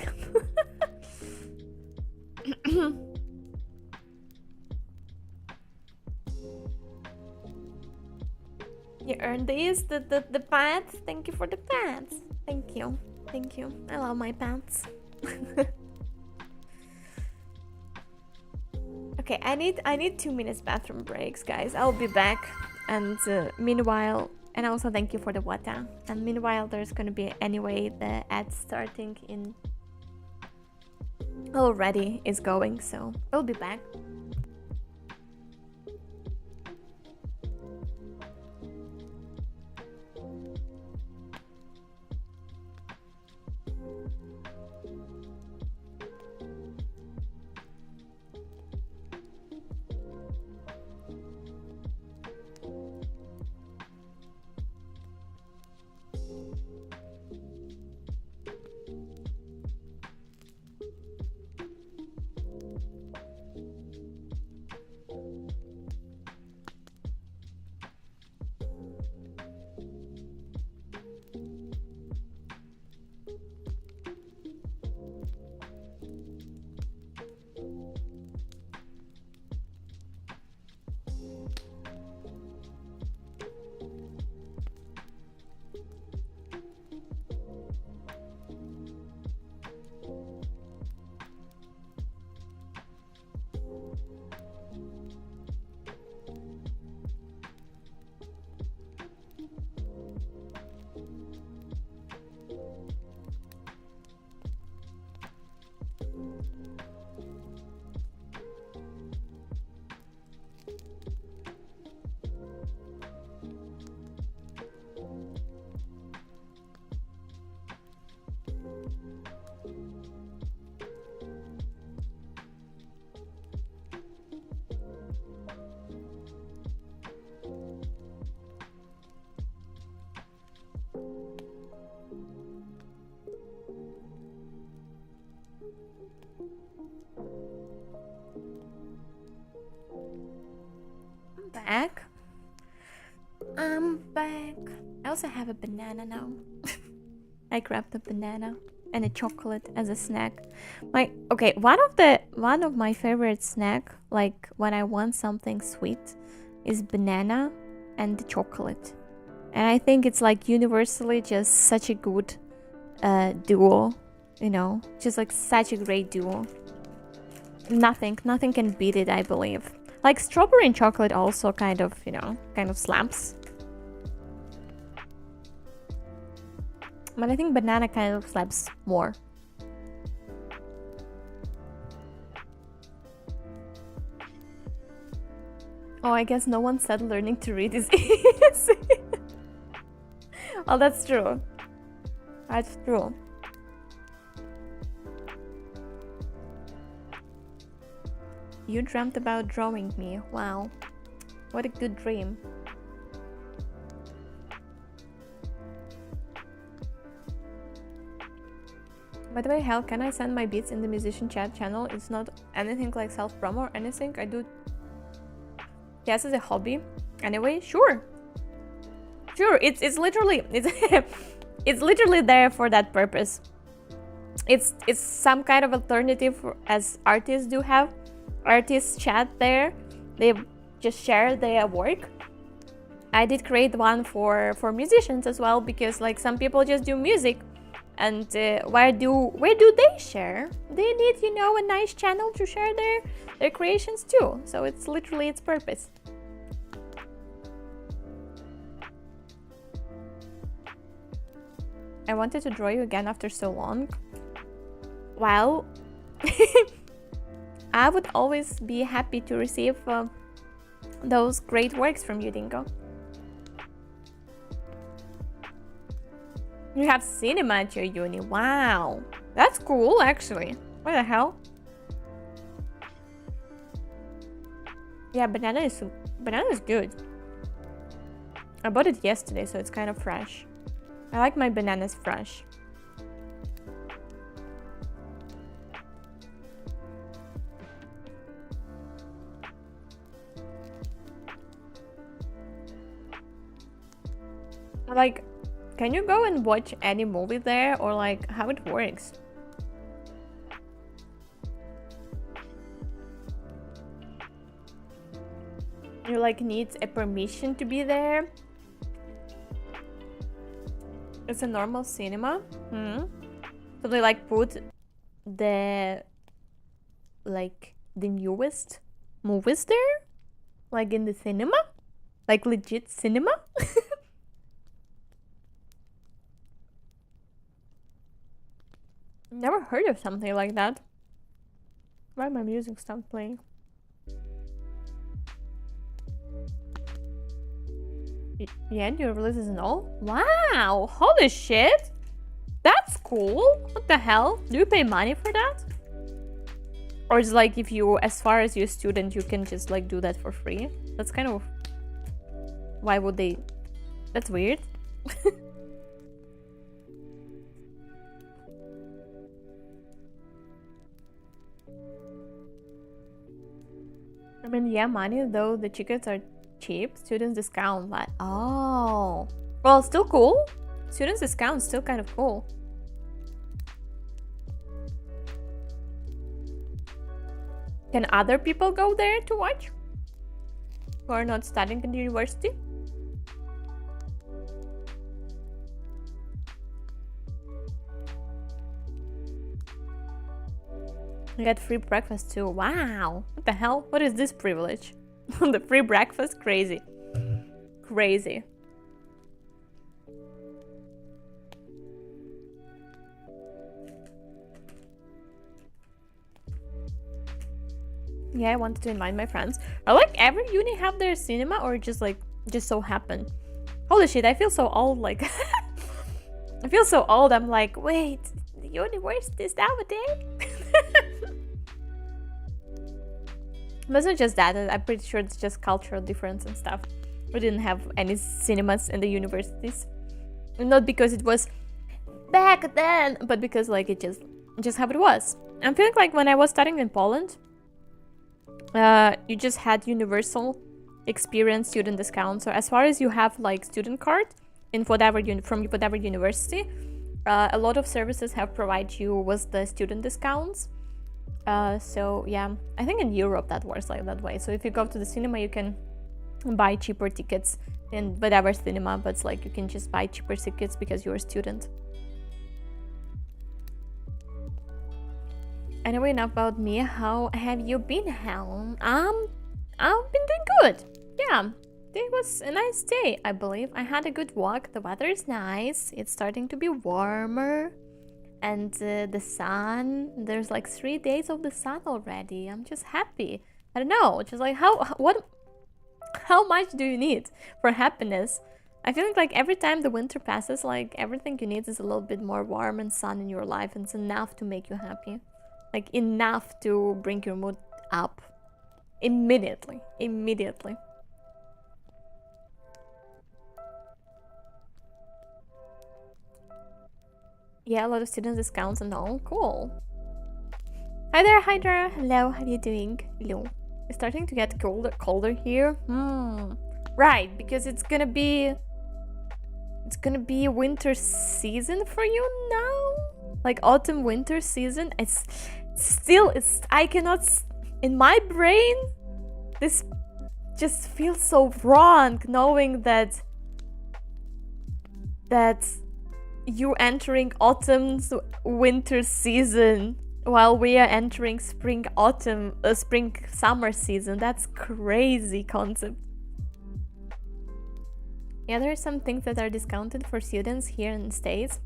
You earned this, the pants. Thank you for the pants. Thank you. Thank you. I love my pants. Okay, I need 2 minutes bathroom breaks, guys. I'll be back. And meanwhile, and also thank you for the water. And meanwhile, there's gonna be anyway the ad starting in already is going, so I'll be back. Back. I'm back. I also have a banana now. I grabbed a banana and a chocolate as a snack. One of my favorite snack, like when I want something sweet, is banana and chocolate. And I think it's like universally just such a good duo, you know, just like such a great duo. Nothing can beat it, I believe. Like strawberry and chocolate also kind of, you know, kind of slaps. But I think banana kind of slaps more. Oh, I guess no one said learning to read is easy. Well, that's true. That's true. You dreamt about drawing me. Wow. What a good dream. By the way, Hel, can I send my beats in the musician chat channel? It's not anything like self-promo or anything. I do yes as a hobby. Anyway, sure. Sure, it's literally it's literally there for that purpose. It's some kind of alternative for, as artists do have. Artists chat there, they just share their work. I did create one for musicians as well, because like some people just do music, and where do they share? They need, you know, a nice channel to share their creations too. So it's literally its purpose. I wanted to draw you again after so long. Well, I would always be happy to receive those great works from you, Dingo. You have cinema at your uni. Wow, that's cool, actually. What the hell? Yeah, banana is good. I bought it yesterday, so it's kind of fresh. I like my bananas fresh. Like, can you go and watch any movie there, or like how it works? You like need a permission to be there? It's a normal cinema. So they like put the newest movies there, like in the cinema, like legit cinema. Never heard of something like that. Why my music stopped playing? Yeah, new releases and all. Wow, holy shit, that's cool. What the hell? Do you pay money for that? Or it's like if you, as far as you're a student, you can just like do that for free? That's kind of... Why would they? That's weird. I mean, yeah, money though, the tickets are cheap. Students discount, like, oh, well, still cool. Students discount, still kind of cool. Can other people go there to watch who are not studying in the university? You get free breakfast too. Wow, what the hell? What is this privilege? The free breakfast? Crazy. Crazy. Yeah, I wanted to invite my friends. Are like every uni have their cinema, or just so happen? Holy shit, I feel so old, like I feel so old. I'm like, wait, the university is nowadays? But it's not just that, I'm pretty sure it's just cultural difference and stuff. We didn't have any cinemas in the universities. Not because it was back then, but because like it just how it was. I'm feeling like when I was studying in Poland, you just had universal experience student discount. So as far as you have like student card in whatever from whatever university, a lot of services have provided you with the student discounts. So yeah, I think in Europe that works like that way. So if you go to the cinema, you can buy cheaper tickets in whatever cinema, but it's like you can just buy cheaper tickets because you're a student. Anyway, enough about me. How have you been, Helen? I've been doing good. Yeah, it was a nice day, I believe. I had a good walk. The weather is nice. It's starting to be warmer. And the sun, there's like 3 days of the sun already. I'm just happy. I don't know, just like how much do you need for happiness? I feel like every time the winter passes, like everything you need is a little bit more warm and sun in your life, and it's enough to make you happy. Like enough to bring your mood up immediately. Yeah, a lot of student discounts and all. Cool. Hi there, Hydra. Hello, how are you doing? Hello. It's starting to get colder here. Right, because it's gonna be winter season for you now. Like autumn winter season. It's I cannot, in my brain, this just feels so wrong knowing that you entering autumn's winter season while we are entering spring summer season. That's crazy concept. Yeah, there are some things that are discounted for students here in the States.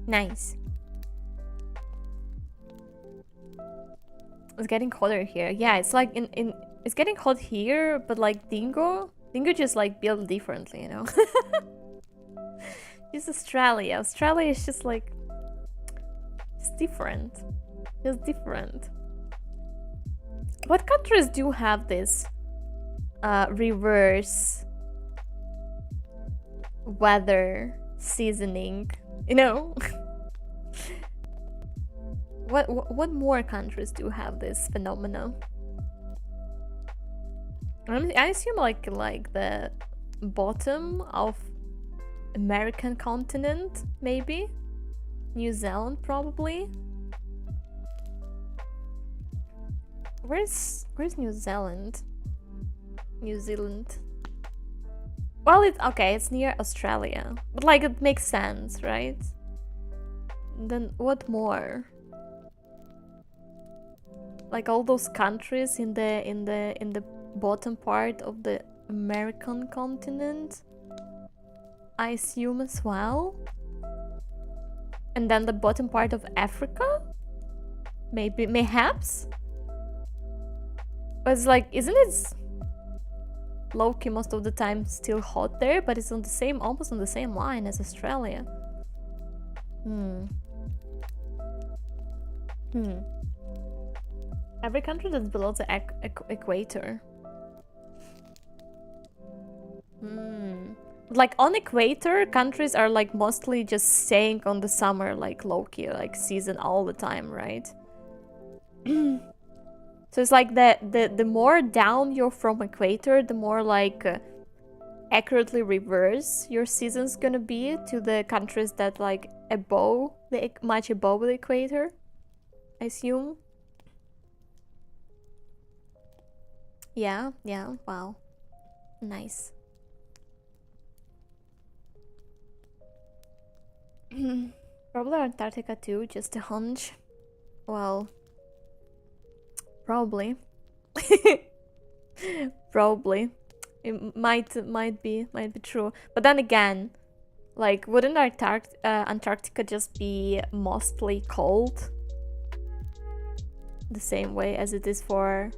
Nice. It's getting colder here. Yeah, it's like it's getting hot here, but like Dingo just like built differently, you know. It's Australia. Australia is just like, it's different. It's different. What countries do have this reverse weather seasoning? You know, what more countries do have this phenomenon? I assume like the bottom of American continent, maybe? New Zealand, probably? Where's New Zealand? New Zealand. Well, it's near Australia. But like it makes sense, right? Then what more? Like all those countries in the bottom part of the American continent, I assume as well. And then the bottom part of Africa? Maybe, mayhaps? But it's like, isn't it low-key most of the time still hot there? But it's on the same, almost on the same line as Australia. Every country that's below the equator. Like on equator, countries are like mostly just staying on the summer, like low-key, like season all the time, right? So it's like the more down you're from equator, the more like accurately reverse your season's gonna be to the countries that like above much above the equator, I assume. Yeah, wow. Nice. Probably Antarctica too, just a hunch. Well, probably. Probably. It might be true. But then again, like wouldn't Antarctica just be mostly cold? The same way as it is for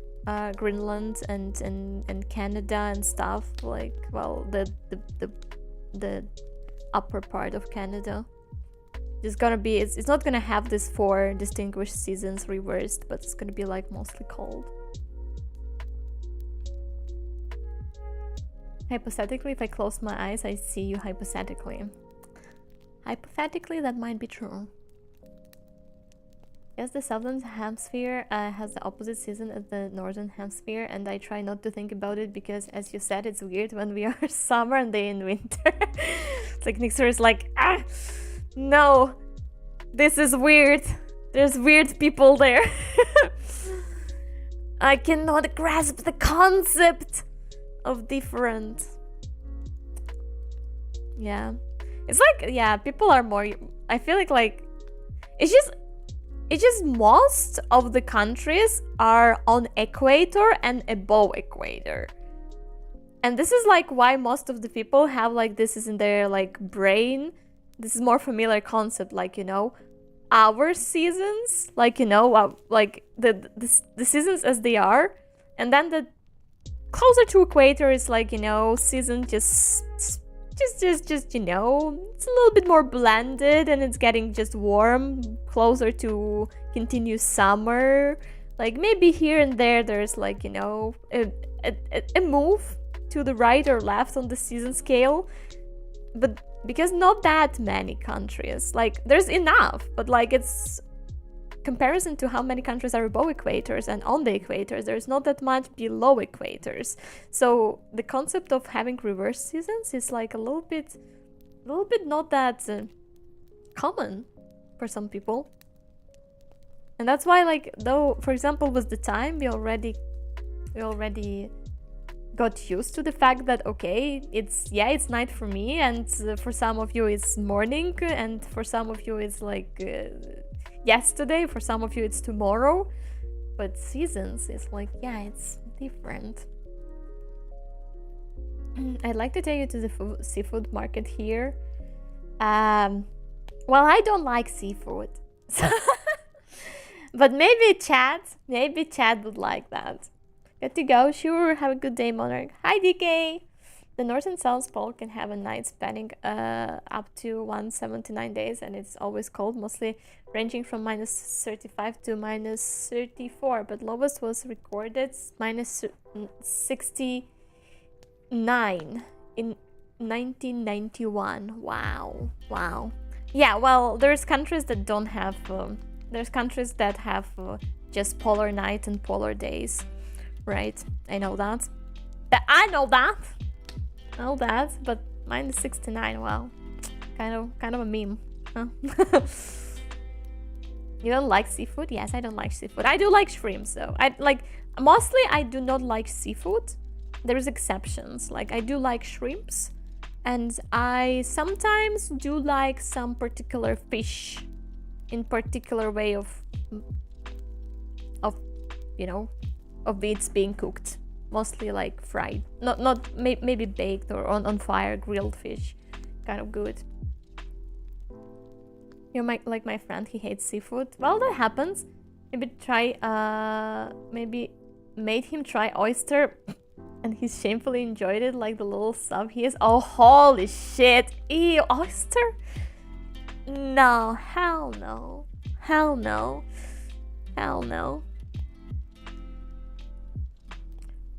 Greenland and Canada and stuff, like, well, the upper part of Canada. It's gonna be, it's not gonna have this 4 distinguished seasons reversed, but it's gonna be like mostly cold. Hypothetically, if I close my eyes, I see you hypothetically. Hypothetically, that might be true. Yes, the southern hemisphere has the opposite season as the northern hemisphere, and I try not to think about it because, as you said, it's weird when we are summer and they in winter. It's like Nixer is like, no, this is weird. There's weird people there. I cannot grasp the concept of different. Yeah, it's like, yeah, people are more, I feel like it's just most of the countries are on equator and above equator. And this is like why most of the people have like this is in their like brain. This is more familiar concept, like, you know, our seasons, like, you know, like the seasons as they are, and then the closer to equator is like, you know, season just you know, it's a little bit more blended and it's getting just warm, closer to continuous summer. Like maybe here and there's like, you know, a move to the right or left on the season scale, but because not that many countries, like there's enough, but like it's comparison to how many countries are above equators and on the equators, there's not that much below equators. So the concept of having reverse seasons is like a little bit not that common for some people. And that's why, like, though, for example, with the time, we already got used to the fact that, okay, it's night for me, and for some of you it's morning, and for some of you it's like yesterday, for some of you it's tomorrow. But seasons is like, yeah, it's different. I'd like to take you to the seafood market here. Well, I don't like seafood. But maybe Chad would like that. Good to go. Sure. Have a good day, Monarch. Hi, DK. The North and South Pole can have a night spanning up to 179 days, and it's always cold, mostly ranging from -35 to -34. But lowest was recorded -69 in 1991. Wow. Yeah. Well, there's countries that don't have. There's countries that have just polar night and polar days, right? I know that. But -69, wow. Kind of a meme, huh? You don't like seafood? Yes, I don't like seafood. I do like shrimps though. Mostly I do not like seafood. There's exceptions. Like I do like shrimps, and I sometimes do like some particular fish in particular way of you know, of it's being cooked. Mostly like fried, not maybe baked or on fire, grilled fish, kind of good. You're like my friend, he hates seafood. Well, that happens. Maybe made him try oyster, and he shamefully enjoyed it, like the little sub he is. Oh, holy shit! Ew, oyster? No, hell no, hell no, hell no.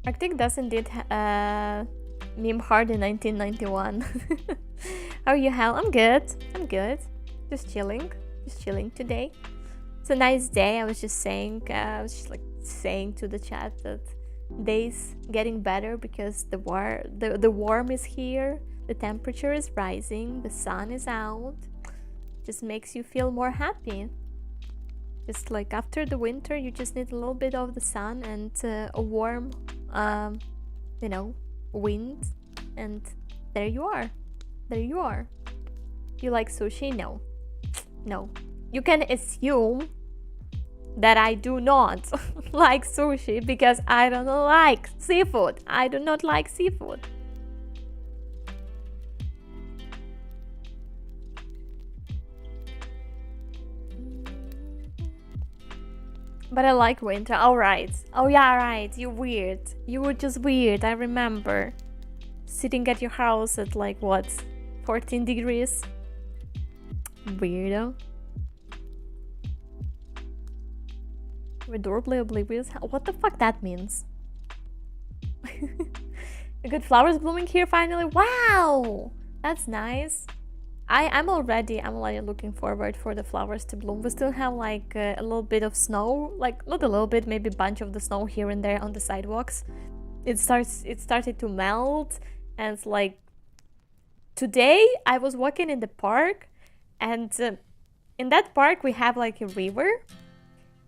Arctic does indeed meme hard in 1991. How are you, Hel? I'm good. I'm good. Just chilling today. It's a nice day. I was just saying to the chat that days getting better because the warm is here, the temperature is rising, the sun is out. Just makes you feel more happy. Just like after the winter, you just need a little bit of the sun and a warm, you know, wind, and there you are. There you are. You like sushi? No. No. You can assume that I do not like sushi because I don't like seafood. I do not like seafood. But I like winter. All right. Oh yeah, right. You weird. You were just weird. I remember sitting at your house at like what, 14 degrees. Weirdo. Adorably oblivious. What the fuck that means? Good flowers blooming here finally. Wow, that's nice. I'm already looking forward for the flowers to bloom. We still have like a little bit of snow, like not a little bit, maybe a bunch of the snow here and there on the sidewalks. It started to melt, and it's like today I was walking in the park, and in that park we have like a river,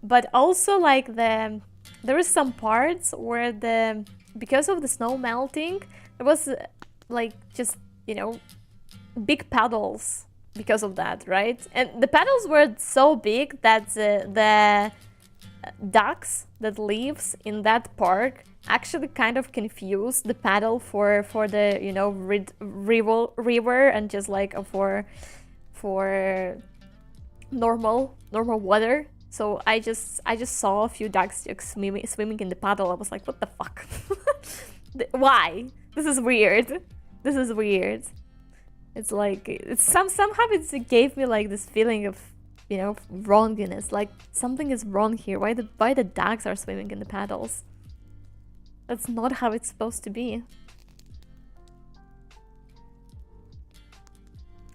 but also like there is some parts where because of the snow melting, there was like just, you know, big puddles because of that, right? And the puddles were so big that the ducks that lives in that park actually kind of confused the paddle for the, you know, river and just like for normal water. So I just saw a few ducks swimming in the puddle. I was like, what the fuck? Why? This is weird. This is weird. It's like somehow it gave me like this feeling of, you know, wrongness. Like something is wrong here. Why the ducks are swimming in the paddles? That's not how it's supposed to be.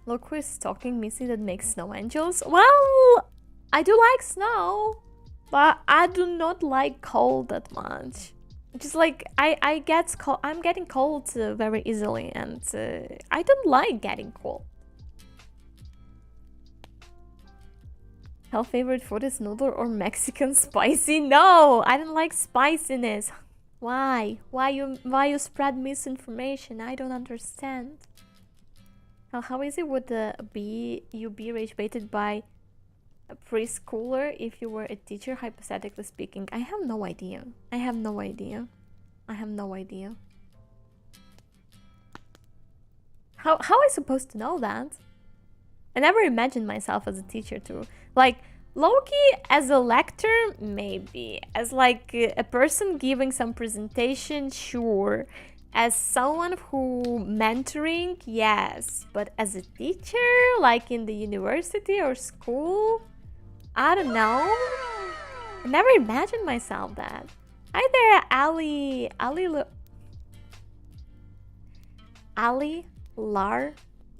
Look who is stalking Missy that makes snow angels. Well, I do like snow, but I do not like cold that much. Just like I'm getting cold very easily, and I don't like getting cold. Her favorite food is noodle or Mexican spicy? No, I don't like spiciness. Why you spread misinformation? I don't understand. How easy would you be rage baited by a preschooler if you were a teacher, hypothetically speaking? I have no idea. I have no idea. How am I supposed to know that? I never imagined myself as a teacher too. Like, low-key as a lecturer, maybe. As like a person giving some presentation, sure. As someone who mentoring, yes. But as a teacher, like in the university or school, I don't know. I never imagined myself that. Hi there, Ali Lar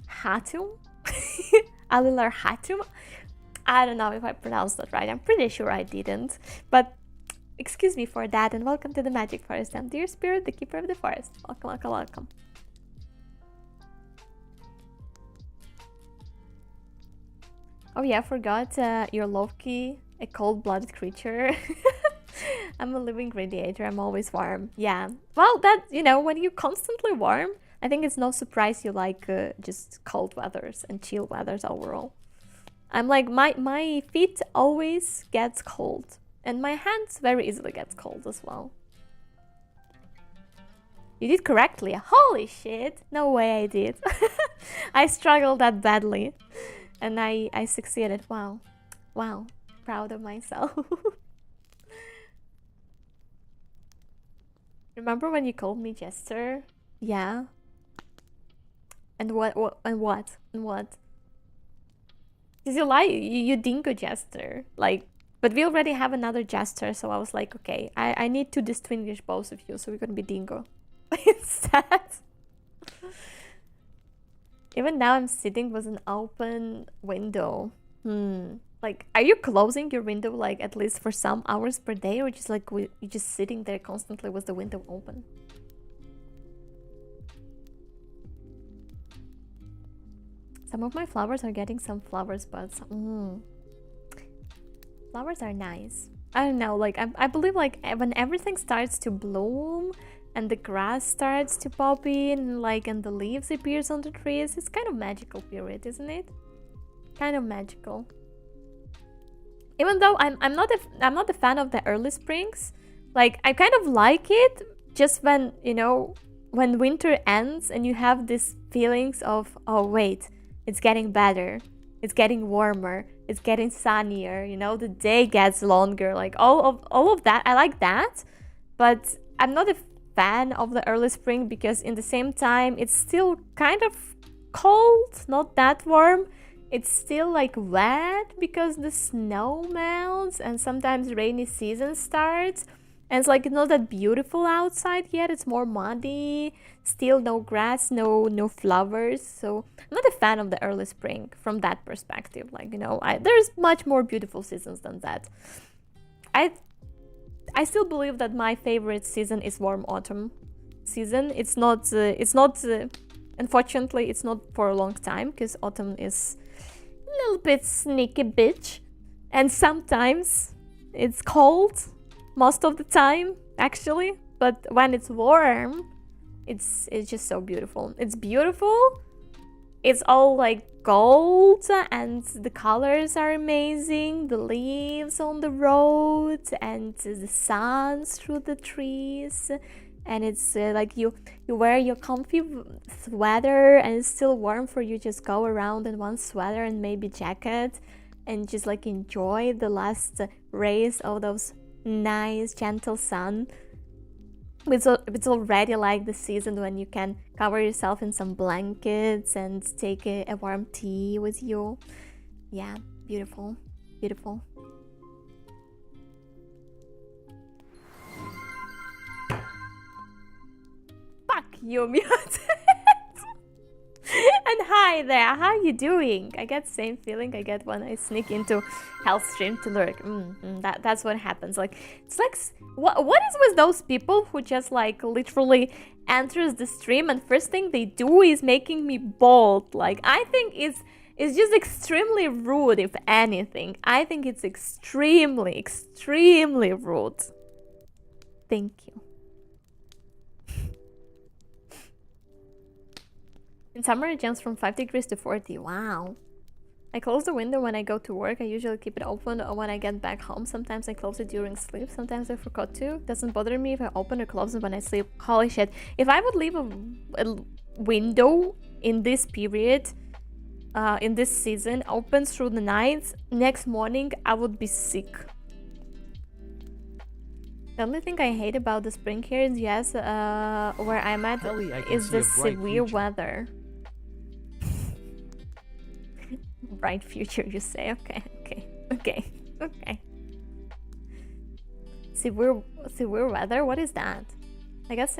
Hatum? Ali Lar Hatum? I don't know if I pronounced that right. I'm pretty sure I didn't. But excuse me for that, and welcome to the Magic Forest. I'm Deer Spirit, the keeper of the forest. Welcome. Oh yeah, I forgot. You're low-key a cold-blooded creature. I'm a living radiator. I'm always warm. Yeah. Well, that, you know, when you're constantly warm, I think it's no surprise you like just cold weathers and chill weathers overall. I'm like, my feet always gets cold. And my hands very easily gets cold as well. You did correctly. Holy shit. No way I did. I struggled that badly. And I succeeded. Wow. Wow. Proud of myself. Remember when you called me Jester? Yeah. And what? Because you dingo Jester. Like, but we already have another Jester, so I was like, okay, I need to distinguish both of you, so we're gonna be dingo. Instead. Even now I'm sitting with an open window. Like, are you closing your window like at least for some hours per day, or just like you're just sitting there constantly with the window open? Some of my flowers are getting some flowers, but flowers are nice. I don't know, like I believe like when everything starts to bloom and the grass starts to pop in, like, and the leaves appears on the trees, it's kind of magical period, isn't it? Kind of magical. Even though I'm not a fan of the early springs, like I kind of like it just when, you know, when winter ends and you have these feelings of, oh wait, it's getting better, it's getting warmer, it's getting sunnier, you know, the day gets longer, like all of that. I like that, but I'm not a fan of the early spring because in the same time it's still kind of cold, not that warm. It's still like wet because the snow melts and sometimes rainy season starts. And it's like not that beautiful outside yet. It's more muddy, still no grass, no flowers. So I'm not a fan of the early spring from that perspective. Like, you know, there's much more beautiful seasons than that. I still believe that my favorite season is warm autumn season. It's not unfortunately, it's not for a long time because autumn is a little bit sneaky bitch. And sometimes it's cold. Most of the time, actually, but when it's warm, it's just so beautiful. It's beautiful. It's all like gold and the colors are amazing. The leaves on the road and the sun through the trees. And it's like you wear your comfy sweater and it's still warm for you. Just go around in one sweater and maybe jacket and just like enjoy the last rays of those nice gentle sun. It's already like the season when you can cover yourself in some blankets and take a warm tea with you. Yeah, beautiful, beautiful. Fuck you, mutant. And hi there, how you doing? I get the same feeling I get when I sneak into health stream to lurk. That's what happens. Like, it's like, what is with those people who just like literally enters the stream and first thing they do is making me bold? Like, I think it's just extremely rude, if anything. I think it's extremely rude. Thank you. In summer, it jumps from 5 degrees to 40. Wow. I close the window when I go to work. I usually keep it open when I get back home. Sometimes I close it during sleep. Sometimes I forgot to. Doesn't bother me if I open or close it when I sleep. Holy shit. If I would leave a window in this period, in this season, open through the nights, next morning I would be sick. The only thing I hate about the spring here is, yes, where I'm at, is the severe weather. Bright future, you say? Okay. Severe weather? What is that? I guess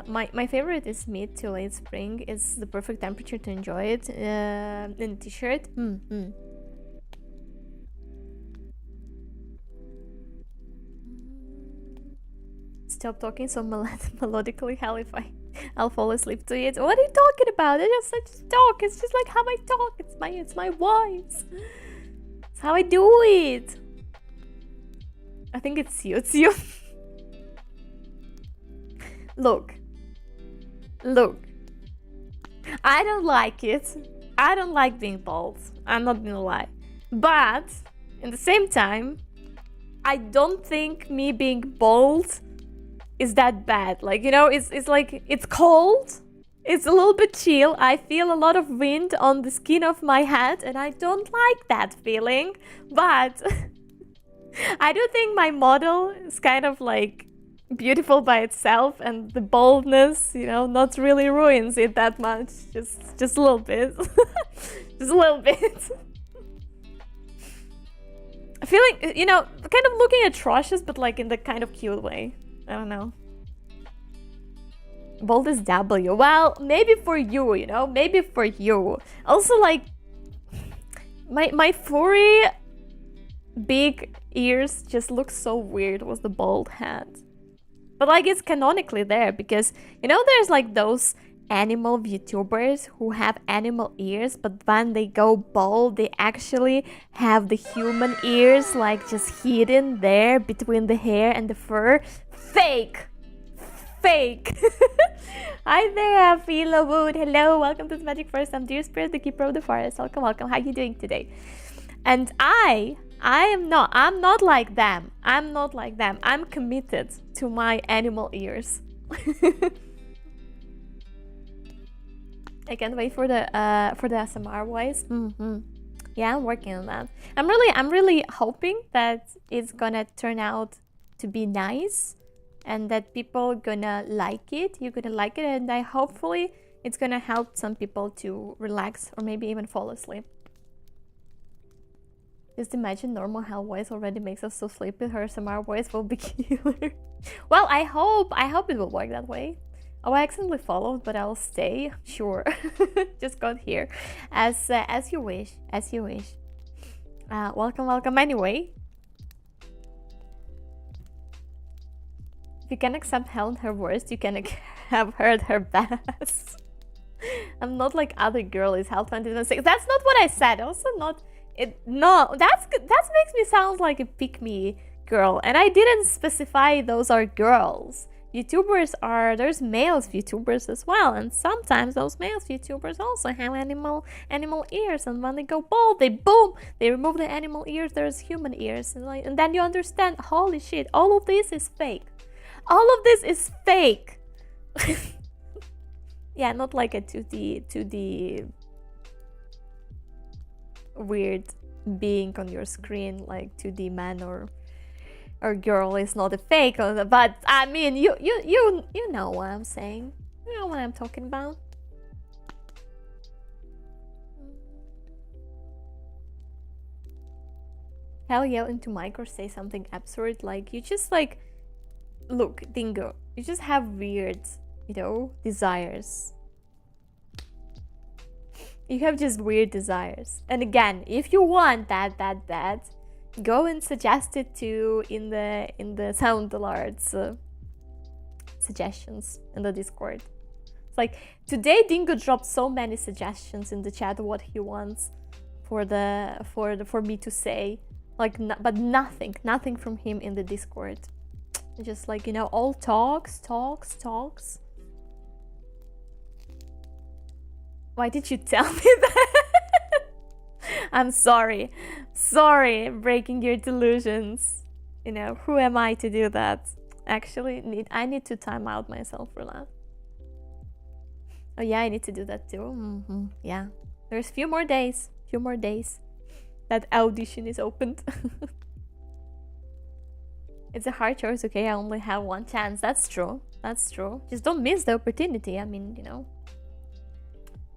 my favorite is mid to late spring. It's the perfect temperature to enjoy it in a t-shirt. Stop talking so melodically, hell, if I'll fall asleep to it. What are you talking about? I just talk. It's just like how I talk. It's my voice. how I do it. I think it suits you. Look. I don't like it. I don't like being bald. I'm not gonna lie. But at the same time, I don't think me being bald is that bad. Like, you know, it's like, it's cold. It's a little bit chill. I feel a lot of wind on the skin of my head, and I don't like that feeling. But I do think my model is kind of like beautiful by itself, and the baldness, you know, not really ruins it that much. Just a little bit. Just a little bit. Feeling, you know, kind of looking atrocious, but like in the kind of cute way. I don't know. Bald is W. Well, maybe for you, you know, maybe for you. Also, like, my furry big ears just look so weird with the bald head. But like, it's canonically there because, you know, there's like those animal VTubers who have animal ears, but when they go bald, they actually have the human ears like just hidden there between the hair and the fur. Fake! Hi there, Philo Wood. Hello, welcome to the Magic First. I'm Dear Spirit, the Keeper of the Forest. Welcome. How are you doing today? And I'm not like them. I'm committed to my animal ears. I can't wait for the ASMR voice. Yeah, I'm working on that. I'm really hoping that it's gonna turn out to be nice and that people gonna like it. You're gonna like it, and hopefully it's gonna help some people to relax or maybe even fall asleep. Just imagine normal Hel voice already makes us so sleepy. Her ASMR voice will be killer. Well, I hope it will work that way. Oh, I accidentally followed, but I'll stay. Sure. Just got here. As you wish. Welcome anyway. If you can accept Hel and her worst, you can have heard her best. I'm not like other girlies. Hel 2026. That's not what I said. Also not it. No, that makes me sound like a pick-me girl, and I didn't specify those are girls. YouTubers there's males VTubers as well, and sometimes those males VTubers also have animal ears, and when they go bald, they remove the animal ears, there's human ears, and then you understand, holy shit, all of this is fake. Yeah, not like a 2D weird being on your screen, like 2D man or girl is not a fake, but I mean, you know what I'm saying. You know what I'm talking about. Hell yell into mic or say something absurd, like you just like, look, Dingo, you just have weird, you know, desires. You have just weird desires, and again, if you want that, go and suggest it to in the sound alerts suggestions in the Discord. It's like today Dingo dropped so many suggestions in the chat what he wants for me to say, like but nothing from him in the Discord. Just like, you know, all talks. Why did you tell me that? I'm sorry, breaking your delusions. You know, who am I to do that? Actually, I need to time out myself for that. Oh yeah, I need to do that too. Yeah, there's few more days. That audition is opened. It's a hard choice, okay? I only have one chance. That's true. Just don't miss the opportunity. I mean, you know,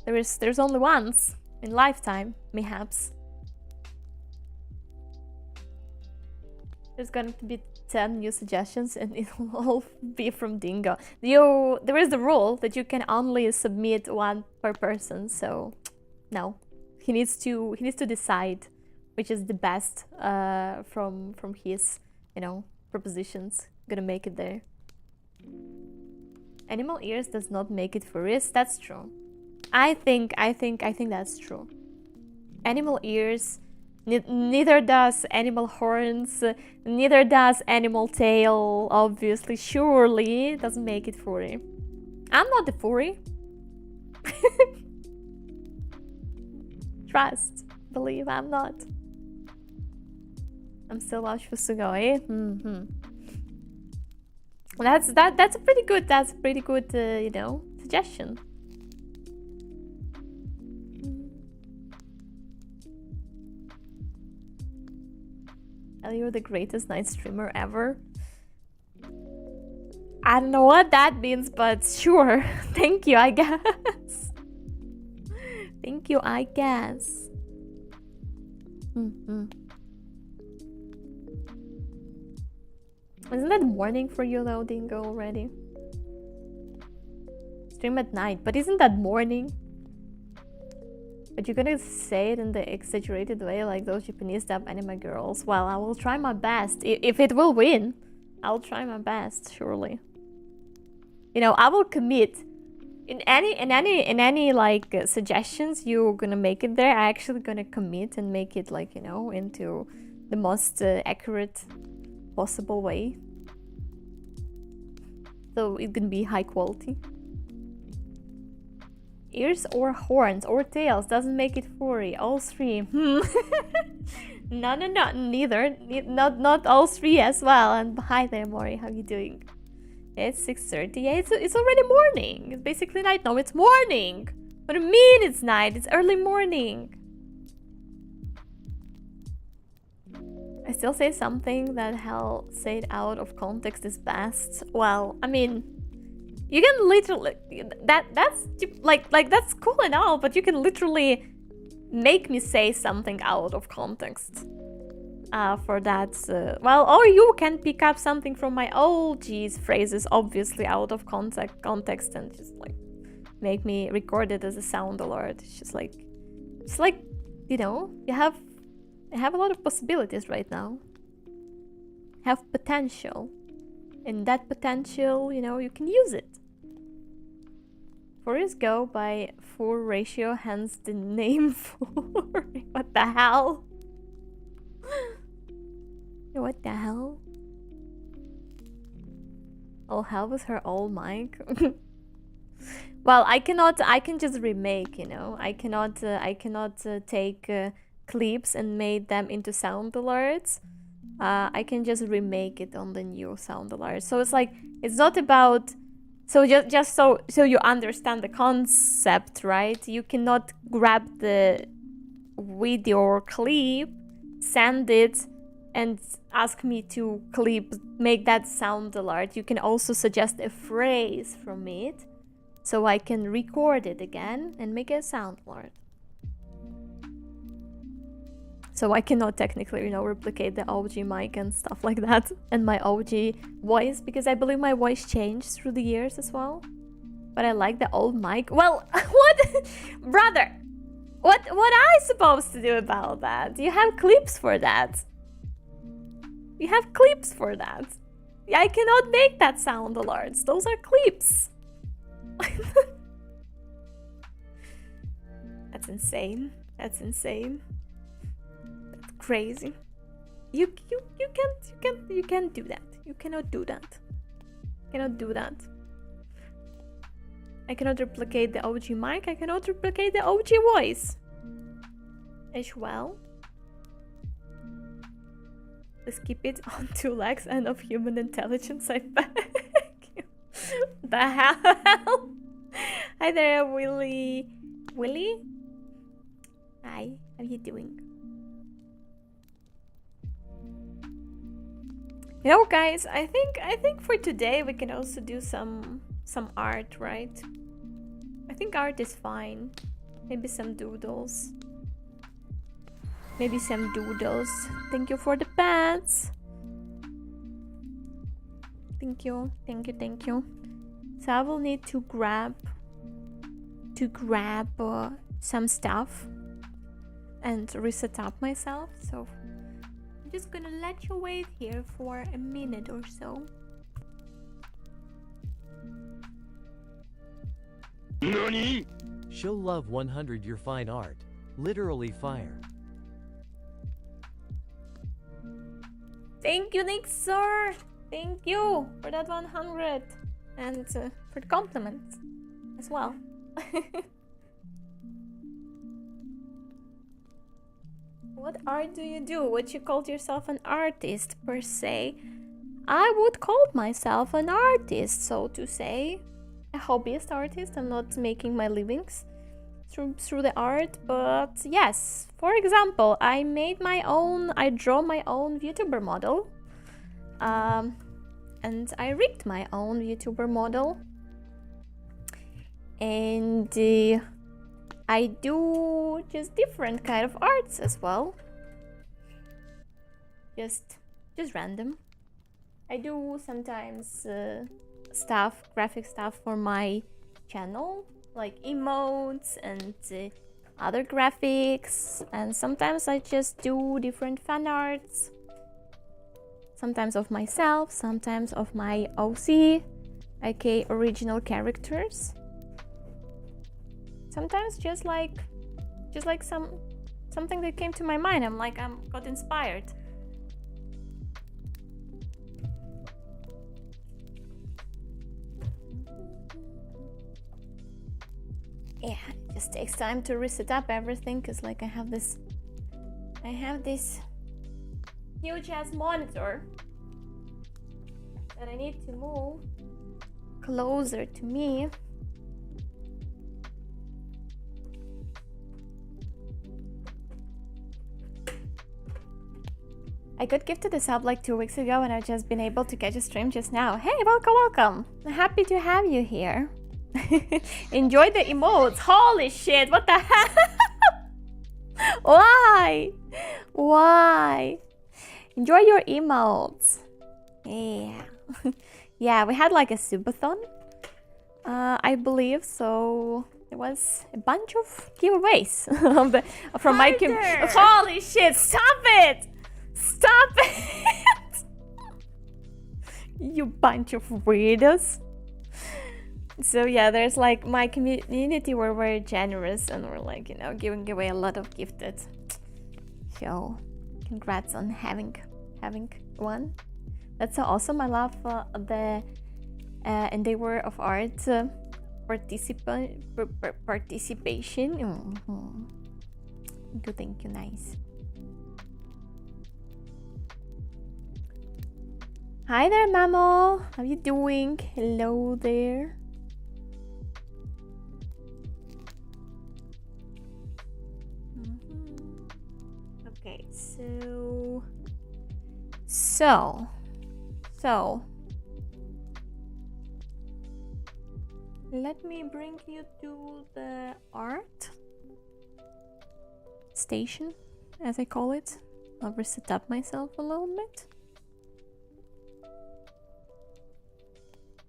there's only once in lifetime, mayhaps. There's going to be 10 new suggestions, and it will all be from Dingo. There is the rule that you can only submit one per person, so no, he needs to decide which is the best from his, you know, propositions. Gonna make it there. Animal ears does not make it furries. That's true. I think that's true. Animal ears Neither does animal horns, neither does animal tail, obviously, surely. Doesn't make it furry. I'm not the furry. Trust, believe I'm not. I'm still Auschwitz, That's a pretty good, you know, suggestion. You're the greatest night streamer ever. I don't know what that means, but sure. Thank you, I guess. Thank you, I guess. Isn't that morning for you though, Dingo, already? Stream at night, but isn't that morning? But you're gonna say it in the exaggerated way, like those Japanese dub anime girls. Well, I will try my best. If it will win, I'll try my best, surely. You know, I will commit. In any like suggestions you're gonna make it there, I actually gonna commit and make it, like, you know, into the most accurate possible way. So it can be high quality. Ears or horns or tails doesn't make it furry. All three. No, neither. Not all three as well. And hi there, Mori. How you doing? It's 6:30. Yeah, it's already morning. It's basically night. No, it's morning. What do you mean it's night? It's early morning. I still say something that HEL said out of context is best. Well, I mean, you can literally that's like that's cool and all, but you can literally make me say something out of context. For that, well, or you can pick up something from my OG's phrases, obviously out of context, and just like make me record it as a sound alert. It's just like, you know, you have a lot of possibilities right now. Have potential, and that potential, you know, you can use it. Furries go by fur ratio, hence the name furry. What the hell? What the hell? All hell with her old mic. Well, I can just remake, you know. I cannot take clips and make them into sound alerts. I can just remake it on the new sound alert. So it's like, it's not about, so just so you understand the concept, right? You cannot grab the video or clip, send it, and ask me to make that sound alert. You can also suggest a phrase from it, so I can record it again and make a sound alert. So I cannot technically, you know, replicate the OG mic and stuff like that, and my OG voice, because I believe my voice changed through the years as well. But I like the old mic. Well, what, brother? What I supposed to do about that? You have clips for that. You have clips for that. I cannot make that sound alerts. Those are clips. That's insane. That's insane. That's crazy. You can't do that. You cannot do that. You cannot do that. I cannot replicate the OG mic. I cannot replicate the OG voice. As well. Let's keep it on 2 legs and of human intelligence, I beg you. The hell? Hi there, Willie. Willie? Hi, how you doing? You know, guys, I think for today we can also do some art, right? I think art is fine. Maybe some doodles. Maybe some doodles. Thank you for the pets. Thank you. So I will need to grab some stuff and reset up myself. So I'm just gonna let you wait here for a minute or so. Show love 100 your fine art. Literally fire. Thank you, Nick, sir. Thank you for that 100 and for the compliment as well. What art do you do? Would you call yourself an artist per se? I would call myself an artist, so to say. A hobbyist artist. I'm not making my livings through the art, but yes. For example, I draw my own VTuber model. And I rigged my own VTuber model. And I do just different kind of arts as well. Just random. I do sometimes graphic stuff for my channel, like emotes and other graphics, and sometimes I just do different fan arts. Sometimes of myself, sometimes of my OC, aka original characters. Sometimes just like something that came to my mind. I'm got inspired. Yeah, it just takes time to reset up everything, because like I have this huge ass monitor that I need to move closer to me. I got gifted a sub like 2 weeks ago and I've just been able to catch a stream just now. Hey, welcome! I'm happy to have you here. Enjoy the emotes. Holy shit, what the hell? Why? Enjoy your emotes. Yeah. Yeah, we had like a subathon, I believe, so there was a bunch of giveaways from my community. Holy shit, stop it! Stop it! You bunch of weirdos. So yeah, there's like my community were very generous and we're like, you know, giving away a lot of gifted. So congrats on having one. That's so awesome. I love the endeavor of art participation. Thank you, nice. Hi there, Mamo. How you doing? Hello there. Okay, so let me bring you to the art station, as I call it. I'll reset up myself a little bit.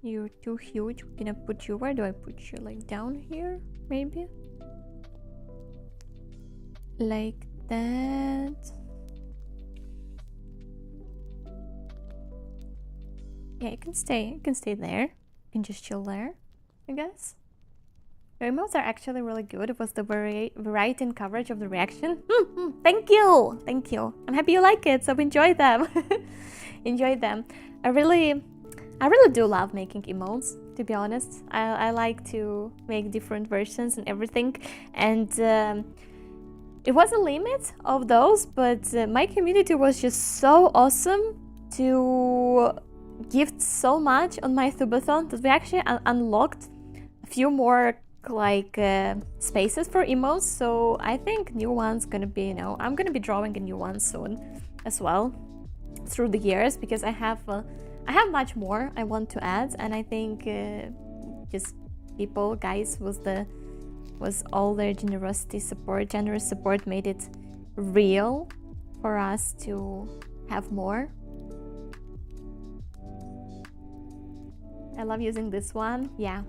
You're too huge. We're gonna put you, where do I put you? Like down here, maybe? Like that. Yeah, you can stay there. You can just chill there, I guess. The emotes are actually really good. It was the variety and coverage of the reaction. Thank you! Thank you. I'm happy you like it, so enjoy them. Enjoy them. I really do love making emotes, to be honest. I like to make different versions and everything. And it was a limit of those, but my community was just so awesome to gift so much on my Thubathon that we actually unlocked a few more like spaces for emotes. So I think new ones gonna be, you know, I'm gonna be drawing a new one soon as well through the years, because I have much more I want to add, and I think just people, guys, was all their generous support made it real for us to have more. I love using this one. Yeah.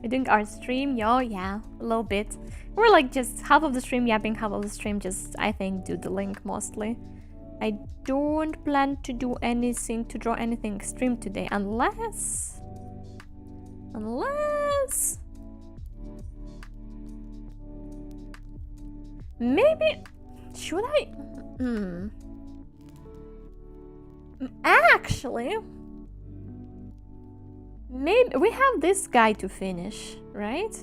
We're doing our stream, yo, yeah, a little bit. We're like just half of the stream yapping, half of the stream just, I think, doodling mostly. I don't plan to do anything, to draw anything extreme today, unless maybe Should I? Actually, maybe we have this guy to finish, right?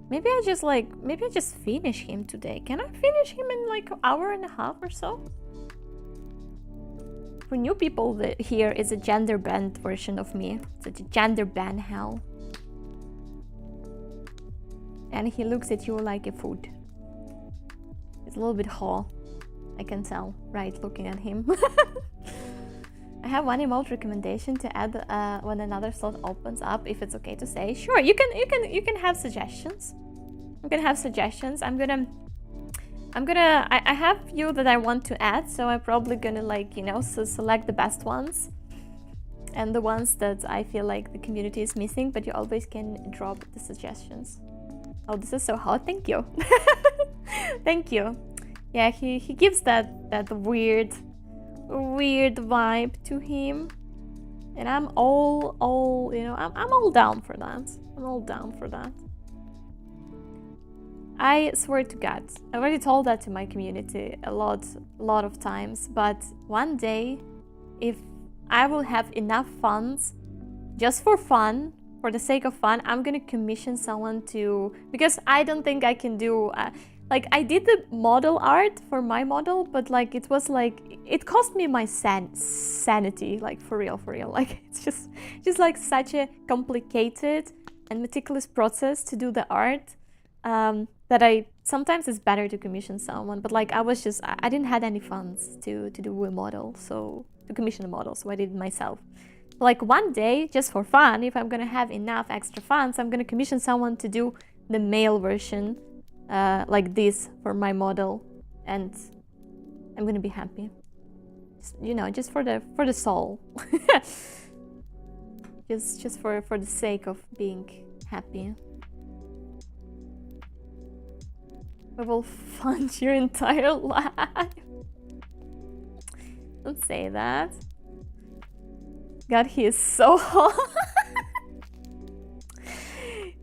Maybe I just finish him today. Can I finish him in like an hour and a half or so? For new people, here is a gender banned version of me. It's a gender ban HEL. And he looks at you like a food. It's a little bit hot. I can tell, right, looking at him. I have one emote recommendation to add when another slot opens up, if it's okay to say. Sure, you can have suggestions. You can have suggestions. I have few that I want to add, so I'm probably gonna like, you know, select the best ones and the ones that I feel like the community is missing, but you always can drop the suggestions. Oh, this is so hot. Thank you. Thank you. Yeah, he gives that weird vibe to him, and I'm all you know, I'm all down for that. I'm all down for that. I swear to God, I already told that to my community a lot of times, but one day, if I will have enough funds, just for fun, for the sake of fun, I'm gonna commission someone to, because I don't think I can do, like I did the model art for my model, but like it was like, it cost me my sanity, like for real, like it's just like such a complicated and meticulous process to do the art, that sometimes it's better to commission someone, but like I didn't have any funds to do a model, so to commission a model, so I did it myself. Like one day, just for fun, if I'm gonna have enough extra funds, I'm gonna commission someone to do the male version, like this for my model, and I'm gonna be happy. You know, just for the soul, just for the sake of being happy. We will fund your entire life. Don't say that. God, he is so hot.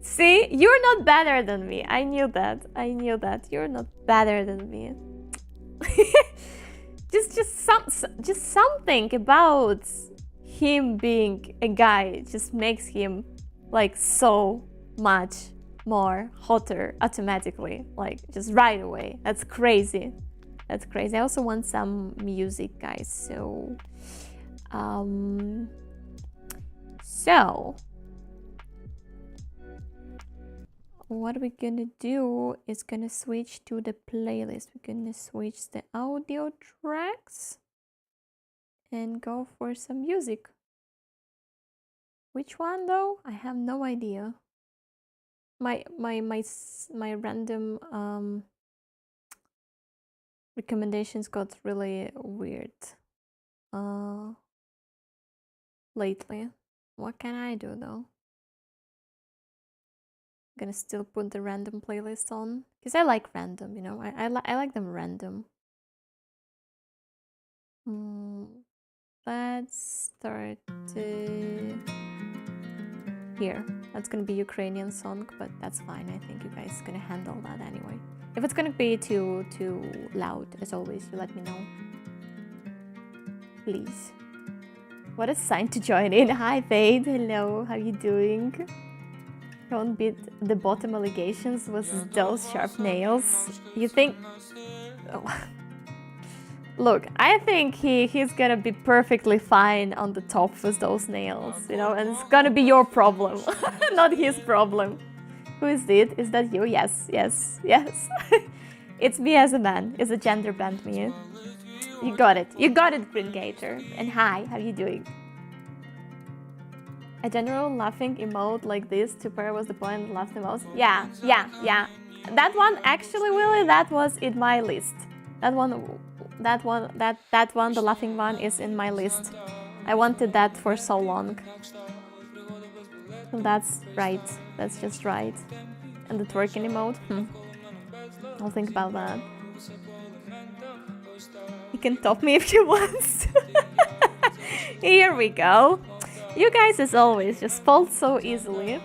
See, you're not better than me. I knew that. You're not better than me. just something about him being a guy just makes him like so much more hotter automatically, like just right away. That's crazy. I also want some music, guys, so what we're gonna do is gonna switch to the playlist. We're gonna switch the audio tracks and go for some music. Which one though? I have no idea. My random recommendations got really weird lately. What can I do though? I'm gonna still put the random playlist on because I like random, you know. I like them random. Let's start here. That's gonna be Ukrainian song, but that's fine. I think you guys gonna handle that anyway. If it's gonna be too loud, as always, you let me know, please. What a sign to join in. Hi Fade, hello, how you doing? Don't beat the bottom allegations with those sharp nails. You think? Oh. Look, I think he's gonna be perfectly fine on the top with those nails, you know, and it's gonna be your problem, not his problem. Who is it? Is that you? Yes. It's me as a man. It's a gender band me. You got it, Green Gator. And hi, how you doing? A general laughing emote like this to pair was the point laughed the most. Yeah. That one, actually, Willie, that was in my list. That one, the laughing one is in my list. I wanted that for so long. That's right. That's just right. And the twerking emote? I'll think about that. He can top me if he wants. Here we go. You guys, as always, just fall so easily.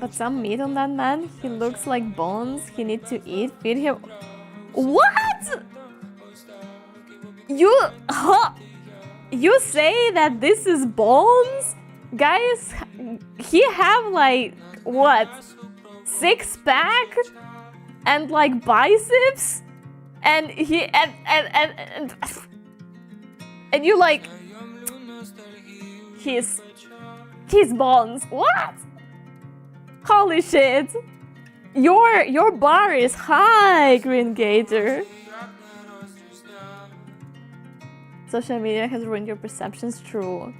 But some meat on that man. He looks like bones. He needs to eat. Feed him. What? You say that this is bones? Guys, he have like, what? 6-pack? And like biceps? And he, and you like, he's bones. What? Holy shit. Your bar is high, Green Gator. Social media has ruined your perceptions. True.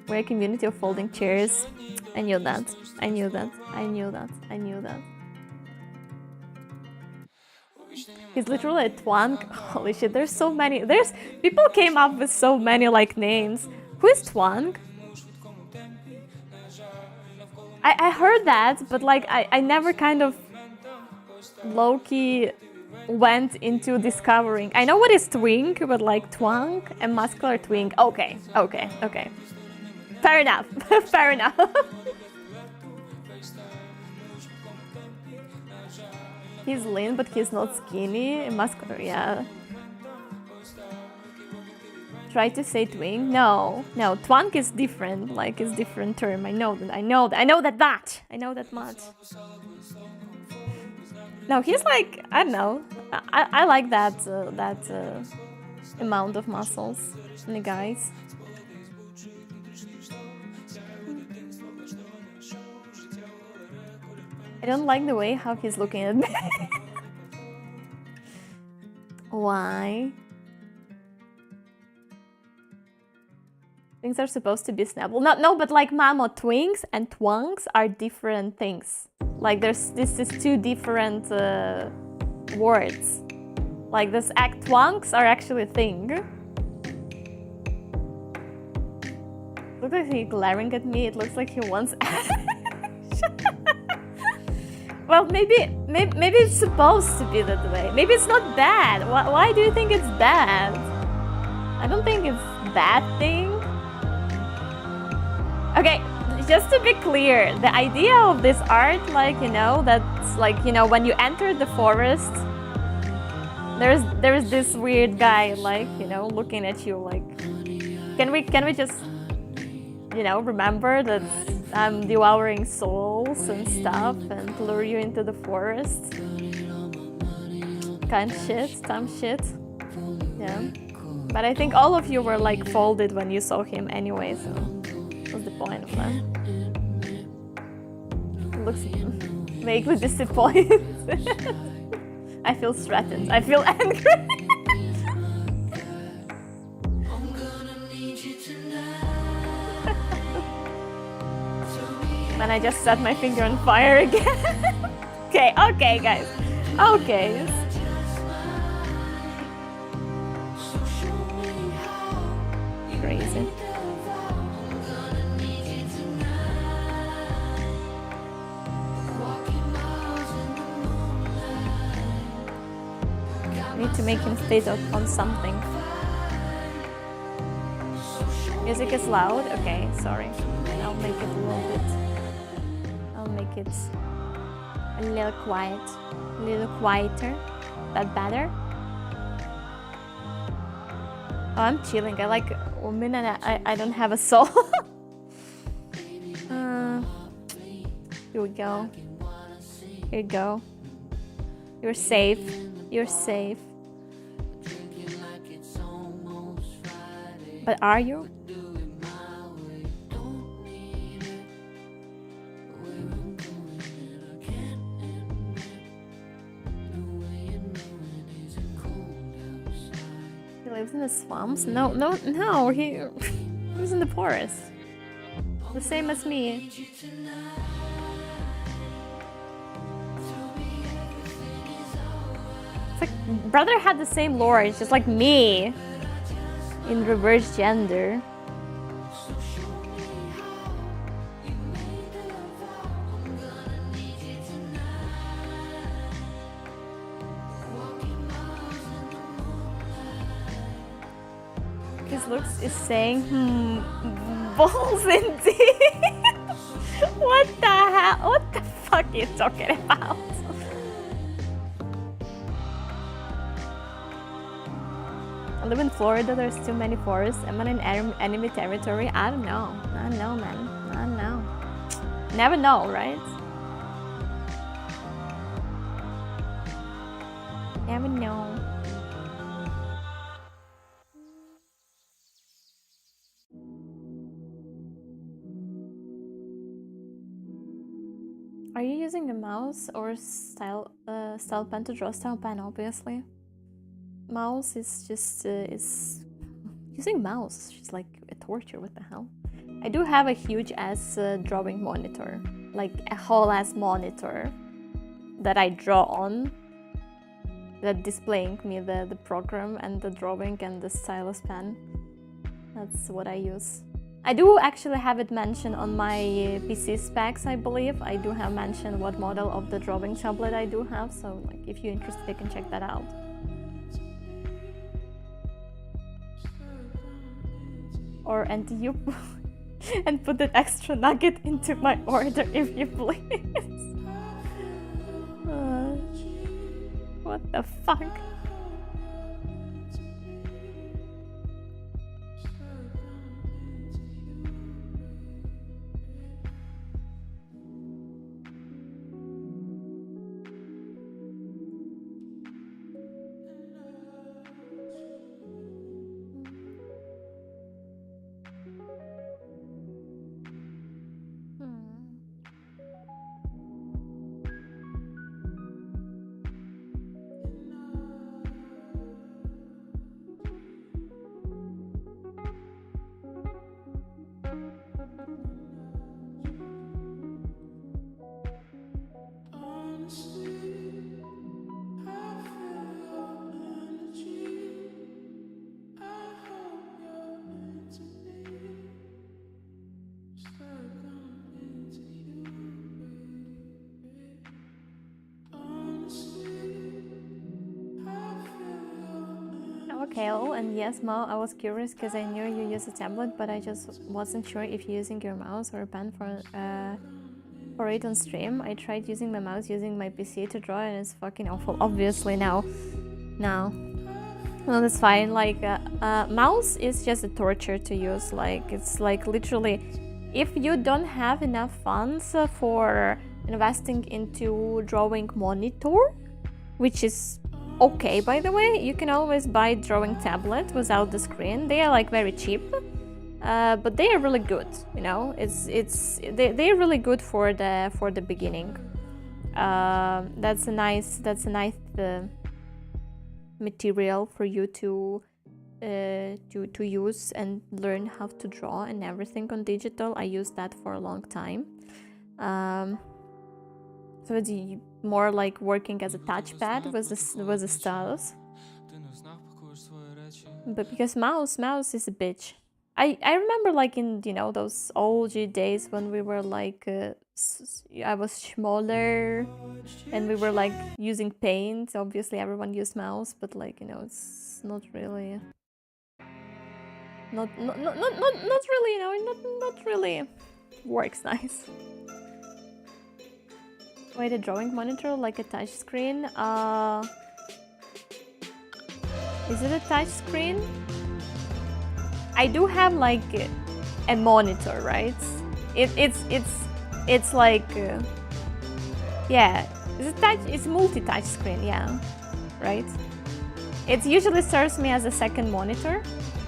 We're a community of folding chairs. I knew that. He's literally a twunk. Holy shit, there's so many. People came up with so many like names. Who is twunk? I heard that, but like I never kind of low-key went into discovering. I know what is twink, but like twunk and muscular twink. Okay. Fair enough. Fair enough. He's lean, but he's not skinny. Muscular, yeah. Try to say twink. No, twunk is different. Like it's different term. I know that much. No, he's like, I don't know. I like that amount of muscles in the guys. I don't like the way how he's looking at me. Why? Things are supposed to be snappable. No, but like Mamo, twinks and twunks are different things. Like this is two different words. Like this act twunks are actually a thing. Looks like he's glaring at me. It looks like he wants. Well, maybe it's supposed to be that way. Maybe it's not bad. Why do you think it's bad? I don't think it's a bad thing. Okay, just to be clear, the idea of this art, like, you know, that's like, you know, when you enter the forest, there's this weird guy, like, you know, looking at you, like, can we just, you know, remember that I'm devouring souls and stuff and lure you into the forest? Kind shit, dumb shit. Yeah. But I think all of you were like folded when you saw him anyway, so what's the point of that? It looks vaguely disappointed. I feel threatened. I feel angry. And I just set my finger on fire again. Okay, guys. Okay. Crazy. Need to make him stay on something. Music is loud. Okay, sorry. I'll make it a little bit. I'll make it a little quiet, a little quieter. That better? Oh, I'm chilling. I like women and I don't have a soul. Here we go. Here you go. You're safe. You're safe. But are you? He lives in the swamps? No, he lives in the forest. The same as me. It's like brother had the same lore, it's just like me in reverse gender. His looks is saying, balls indeed. What the hell? What the fuck are you talking about? I live in Florida, there's too many forests. Am I in enemy territory? I don't know. I don't know, man. I don't know. Never know, right? Never know. Are you using a mouse or style pen to draw? Style pen, obviously. Mouse is just is using mouse. It's like a torture. What the hell? I do have a huge ass drawing monitor, like a whole ass monitor that I draw on. That displaying me the program and the drawing and the stylus pen. That's what I use. I do actually have it mentioned on my PC specs, I believe. I do have mentioned what model of the drawing tablet I do have, so like if you're interested, you can check that out. Or anti-you and put an extra nugget into my order if you please. What the fuck? Okay, and yes, Mo, I was curious because I knew you use a tablet, but I just wasn't sure if you're using your mouse or a pen for it on stream. I tried using my mouse using my PC to draw and it's fucking awful. Obviously now. No, that's fine. Like, mouse is just a torture to use. Like, it's like literally, if you don't have enough funds for investing into drawing monitor, which is okay, by the way, you can always buy drawing tablet without the screen. They are like very cheap, but they are really good. You know, they're really good for the beginning. That's a nice material for you to use and learn how to draw and everything on digital. I used that for a long time. So it's more like working as a touchpad with the stylus. But because mouse is a bitch. I remember like in, you know, those old days when we were like I was smaller and we were like using paint. Obviously everyone used mouse, but like, you know, it's not really not really, you know, not really works nice. Wait, a drawing monitor like a touch screen? Is it a touch screen? I do have like a monitor, right? It's like yeah, it's multi-touch screen, yeah, right? It usually serves me as a second monitor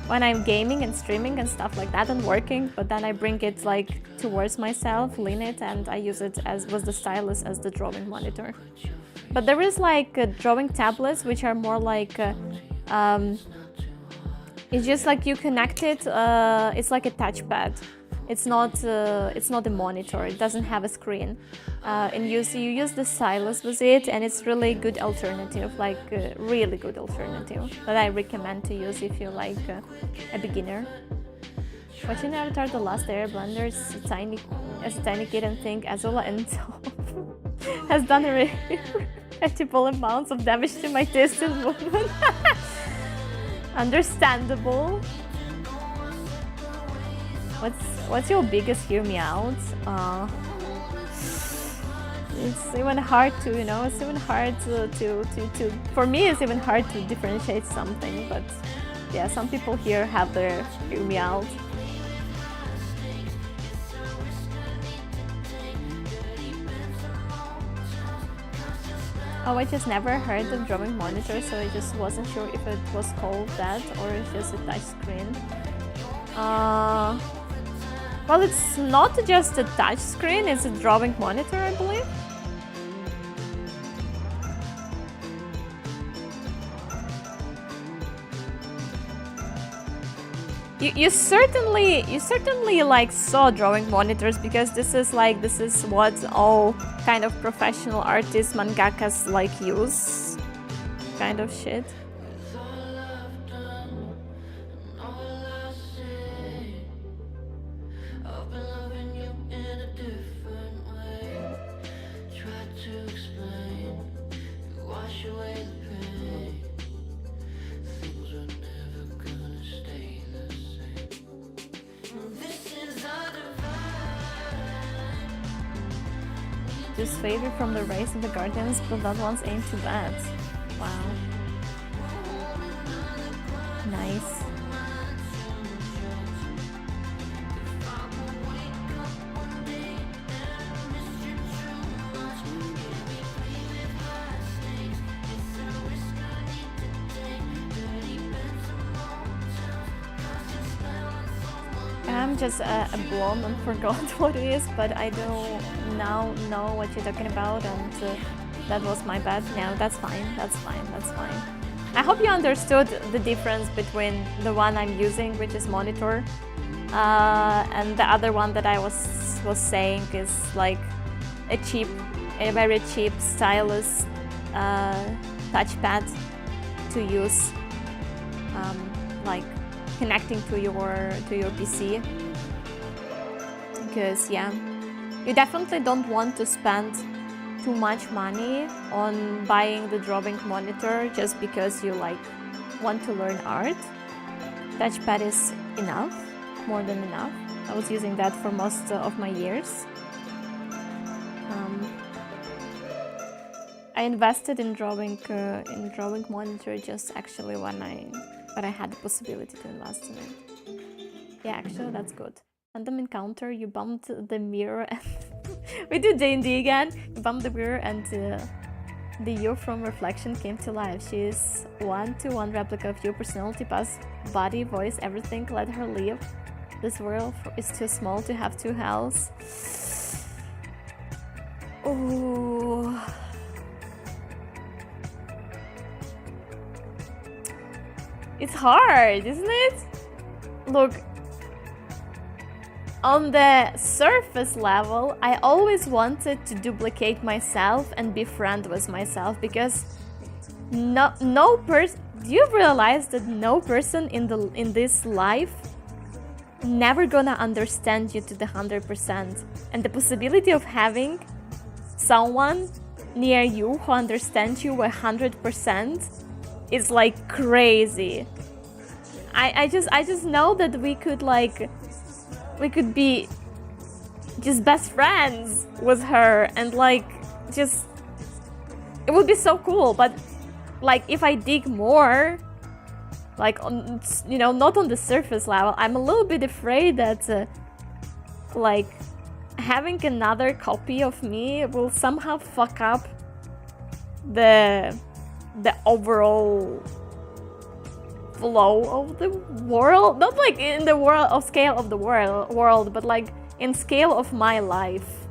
when I'm gaming and streaming and stuff like that and working, but then I bring it like towards myself, lean it, and I use it as with the stylus as the drawing monitor. But there is like drawing tablets which are more like it's just like you connect it. It's like a touchpad. It's not a monitor. It doesn't have a screen, and you use the stylus with it, and it's really good alternative, like really good alternative that I recommend to use if you're like a beginner. Watching Avatar: The Last Airbender as a tiny kid and think Azula and Toph has done a reputable amounts of damage to my taste and movement. Understandable. What's your biggest hear me out? It's even hard to, you know, it's even hard to for me it's even hard to differentiate something, but yeah, some people here have their hear me out. Oh, I just never heard of drawing monitor, so I just wasn't sure if it was called that or it's just a touch screen. Well, it's not just a touch screen, it's a drawing monitor, I believe. You certainly like saw drawing monitors, because this is what all kind of professional artists, mangakas like use, kind of shit. Just favorite from the race of the Guardians, but that one's ain't too bad. Wow. Nice. I'm just a blonde and forgot what it is, but I don't now know what you're talking about, and that was my bad. No, that's fine, that's fine, that's fine. I hope you understood the difference between the one I'm using, which is monitor, and the other one that I was saying is like a very cheap stylus touchpad to use, like connecting to your PC, because yeah, you definitely don't want to spend too much money on buying the drawing monitor just because you like want to learn art. Touchpad is enough, more than enough. I was using that for most of my years. I invested in drawing monitor just actually when I had the possibility to invest in it. Yeah, actually that's good. Random encounter, you bumped the mirror and we do D&D again. You bumped the mirror and the you from reflection came to life. She is 1-to-1 replica of your personality, past, body, voice, everything. Let her live. This world is too small to have two hells. Ooh. It's hard, isn't it? Look, on the surface level, I always wanted to duplicate myself and be friends with myself, because no person. Do you realize that no person in this life never gonna understand you to the 100%, and the possibility of having someone near you who understands you 100% is like crazy. I just know that we could be just best friends with her, and like just it would be so cool. But like if I dig more, like on, you know, not on the surface level, I'm a little bit afraid that like having another copy of me will somehow fuck up the overall flow of the world, not like in the world of scale of the world, but like in scale of my life,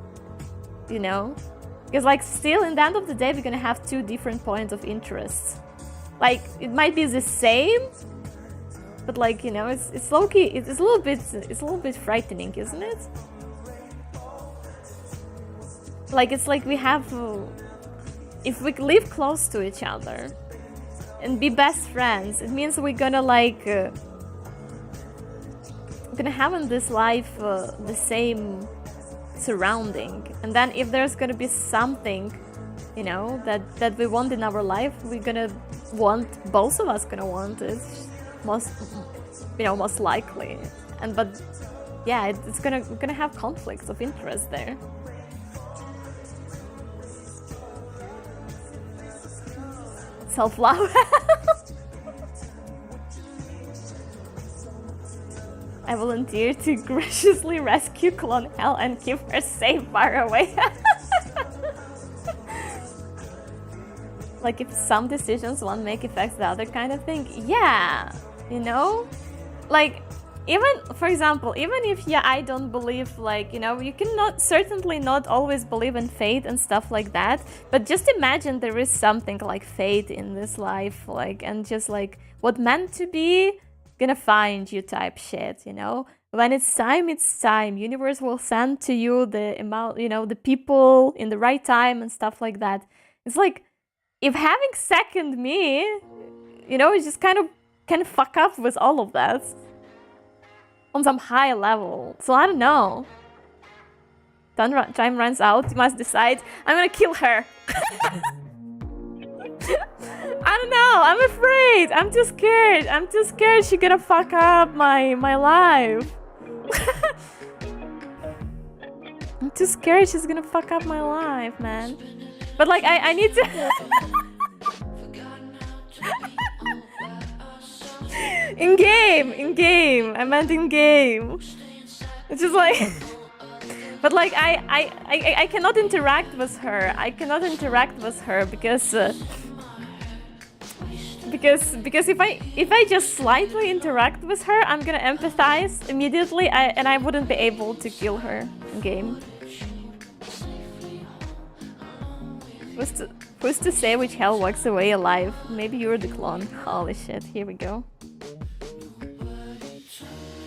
you know, because like still in the end of the day we're gonna have two different points of interest. Like it might be the same, but like, you know, it's low-key, it's a little bit frightening, isn't it? Like it's like we have if we live close to each other and be best friends, it means we're gonna like gonna have in this life the same surrounding, and then if there's gonna be something, you know, that we want in our life, we're gonna want, both of us gonna want it most likely. And but yeah, it's gonna have conflicts of interest there. Self-love. I volunteer to graciously rescue Clone Hell and keep her safe far away. Like if some decisions one make affects the other kind of thing. Yeah, you know? Like, even, for example, even if, yeah, I don't believe, like, you know, you cannot, certainly not always believe in fate and stuff like that, but just imagine there is something like fate in this life, like, and just like, what meant to be, gonna find you type shit, you know? When it's time, universe will send to you the amount, you know, the people in the right time and stuff like that. It's like, if having second me, you know, it just kind of can fuck up with all of that on some high level. So I don't know. Time runs out. You must decide. I'm gonna kill her. I don't know. I'm afraid. I'm too scared. I'm too scared she's gonna fuck up my life. I'm too scared she's gonna fuck up my life, man. But like, I need to... In game. I meant in game. It's just like... But like, I cannot interact with her. I cannot interact with her because if I just slightly interact with her, I'm gonna empathize immediately, and I wouldn't be able to kill her in game. Who's to say which hell walks away alive? Maybe you're the clone. Holy shit, here we go.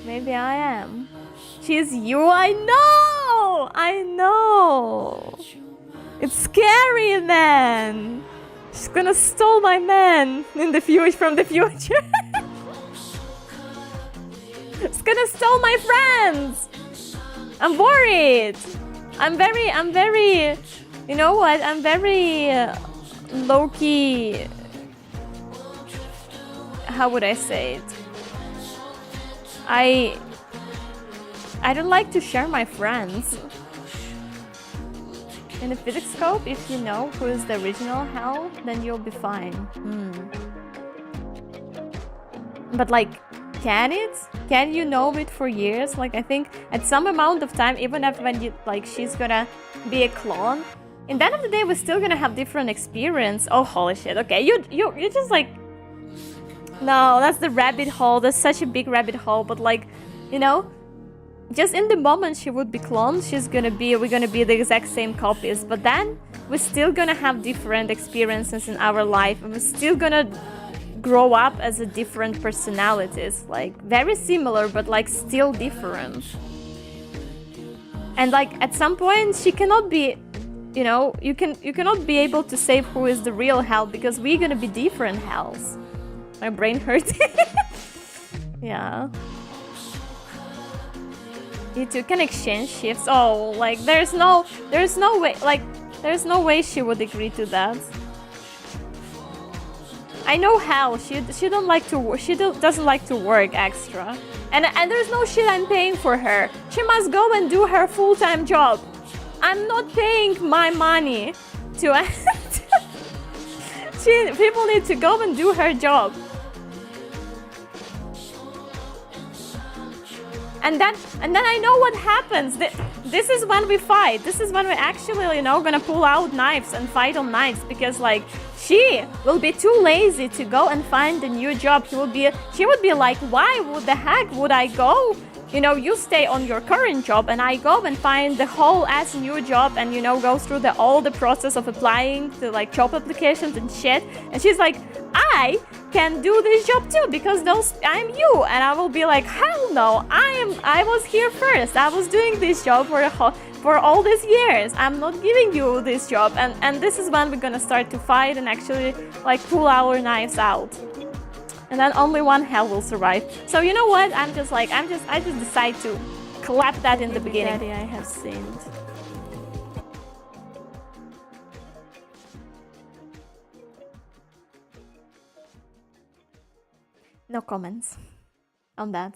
Maybe I am. She's you, I know! It's scary, man! She's gonna steal my man in the from the future. She's gonna steal my friends! I'm worried! I'm very... You know what? I'm very low-key... How would I say it? I don't like to share my friends. In the physics scope, if you know who is the original hell, then you'll be fine. But like, can it? Can you know it for years? Like, I think at some amount of time, even if when you like she's gonna be a clone, in the end of the day, we're still gonna have different experience. Oh, holy shit! Okay, you just like, no, that's the rabbit hole. That's such a big rabbit hole. But like, you know, just in the moment she would be cloned, we're gonna be the exact same copies. But then we're still gonna have different experiences in our life, and we're still gonna grow up as a different personalities, like very similar, but like still different. And like at some point, she cannot be. You know, you cannot be able to say who is the real hell because we're gonna be different hells. My brain hurts. Yeah. You two can exchange shifts. Oh, like there's no way. Like there's no way she would agree to that. I know Hell. She doesn't like to work extra, and there's no shit I'm paying for her. She must go and do her full-time job. I'm not paying my money to people need to go and do her job. And then I know what happens. This is when we fight. This is when we actually, you know, gonna pull out knives and fight on knives, because like she will be too lazy to go and find a new job. She would be like, why would the heck would I go? You know, you stay on your current job and I go and find the whole ass new job and, you know, go through all the process of applying to like job applications and shit. And she's like, I can do this job too because I'm you. And I will be like, hell no, I was here first. I was doing this job for all these years. I'm not giving you this job. And this is when we're gonna start to fight and actually like pull our knives out. And then only one hell will survive. So you know what? I just decide to clap that in the beginning. Daddy, I have sinned. No comments on that.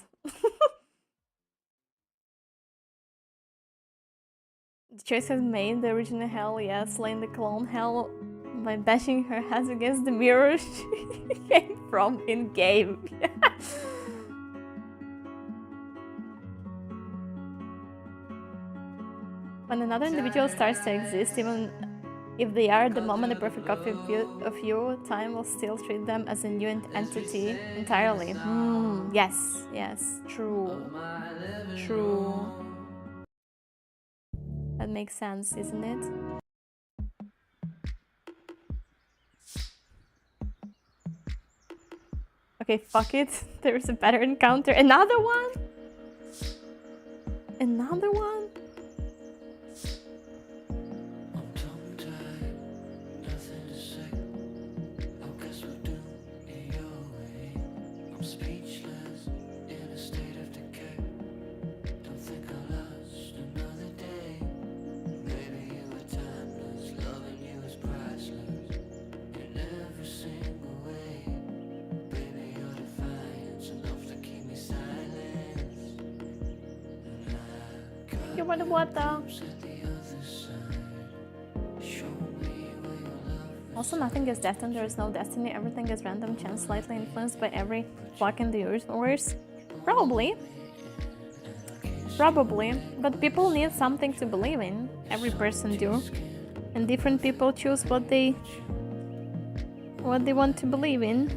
choice has made the original Hel, yeah, slaying the clone Hel by bashing her head against the mirror she came from in game. When another individual starts to exist, even if they are at the moment a perfect copy of you, time will still treat them as a new entity entirely. Yes, yes, true. True. That makes sense, isn't it? Okay, fuck it. There's a better encounter. Another one? Another one? You want what though? Also, nothing is destined, there is no destiny, everything is random chance, slightly influenced by every clock in the universe. Probably. Probably. But people need something to believe in. Every person do. And different people choose what they want to believe in.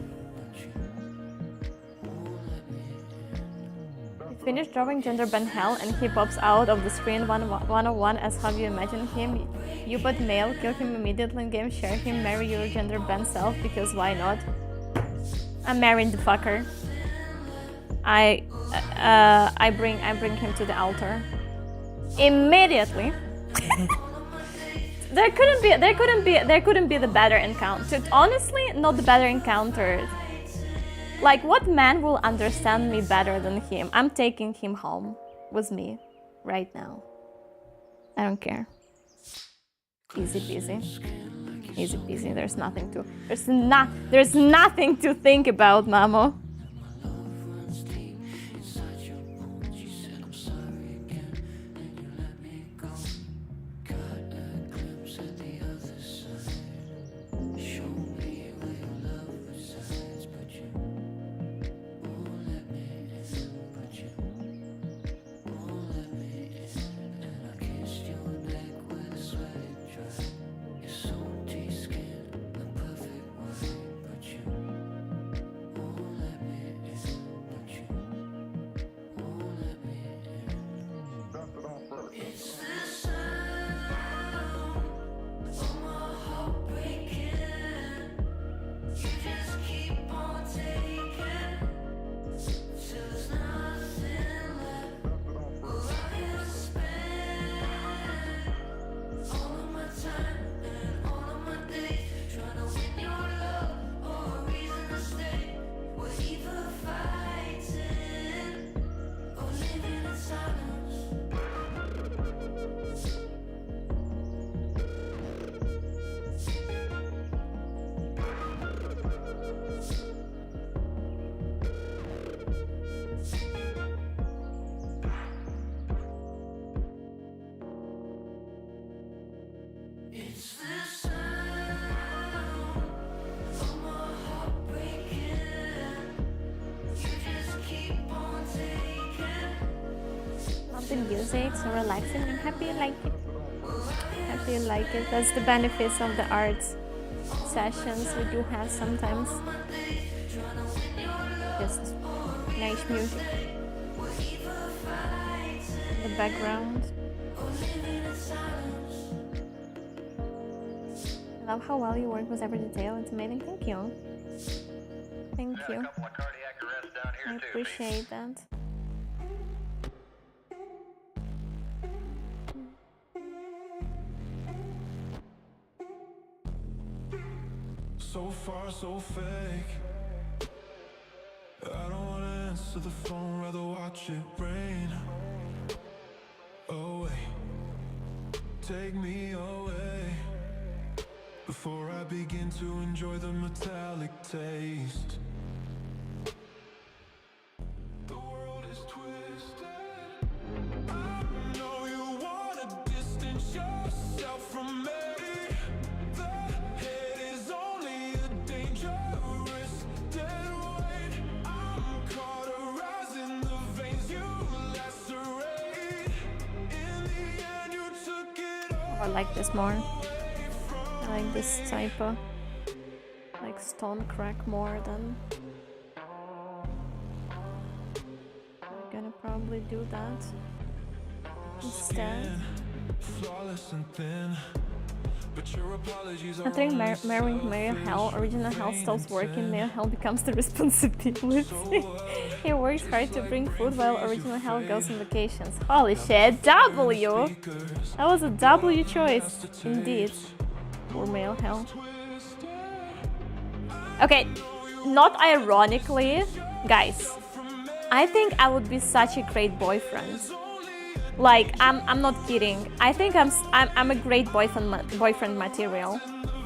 Finish drawing gender bent Hel and he pops out of the screen 101 as how you imagine him. You but male, kill him immediately in game, share him, marry your gender bent self, because why not? I'm marrying the fucker. I bring him to the altar. Immediately. There couldn't be the better encounter. Honestly, not the better encounter. Like, what man will understand me better than him? I'm taking him home with me right now. I don't care. Easy peasy. Easy peasy. There's nothing to think about, Mamo. The music so relaxing. I'm happy you like it. Happy you like it. That's the benefits of the arts sessions we do have sometimes. Just nice music. The background. I love how well you work with every detail. It's amazing. Thank you. Thank you. I appreciate that. So far, so fake. I don't wanna answer the phone, rather watch it rain. Away, take me away, before I begin to enjoy the metallic taste. The world is twisted. I know you want a distant shot. I like this more. I like this type of like stone crack more than. I'm gonna probably do that instead. I think marrying male HEL, original HEL stops working, male HEL becomes the responsibility. He works hard to bring food while original HEL goes on vacations. Holy shit, W! That was a W choice, indeed. Or male HEL. Okay, not ironically, guys, I think I would be such a great boyfriend. Like, I'm not kidding. I think I'm a great boyfriend material.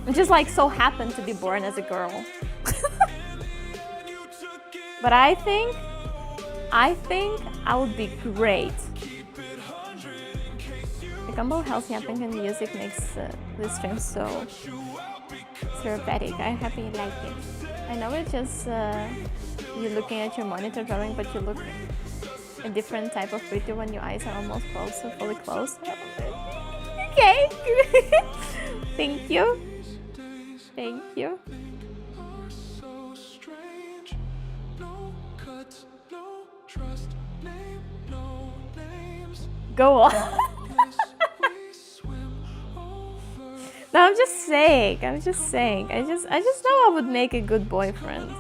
I just like so happen to be born as a girl. But I think I would be great. The combo of health, yapping and music makes this stream so therapeutic. I'm happy you like it. I know it's just you're looking at your monitor drawing, but you look a different type of pretty when your eyes are almost closed, so fully closed. Okay. Thank you. Thank you. Go on. No, I'm just saying. I just know I would make a good boyfriend.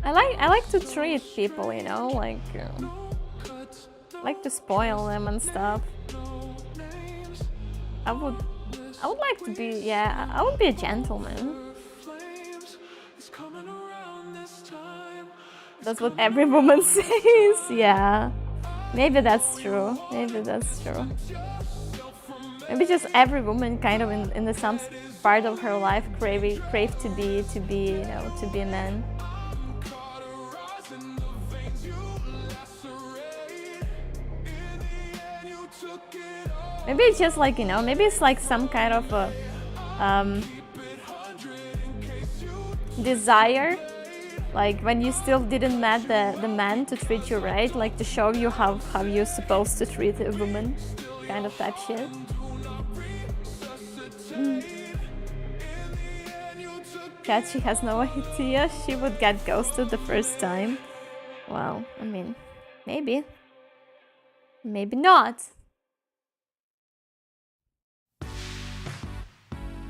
I like to treat people, you know, like to spoil them and stuff. I would like to be, yeah, I would be a gentleman. That's what every woman says. Yeah, maybe that's true. Maybe that's true. Maybe just every woman kind of in the some part of her life crave to be you know, to be a man. Maybe it's just like, you know, maybe it's like some kind of a desire, like when you still didn't met the man to treat you right, like to show you how you're supposed to treat a woman, kind of type shit. Cat, she has no idea she would get ghosted the first time. Well, I mean, maybe not.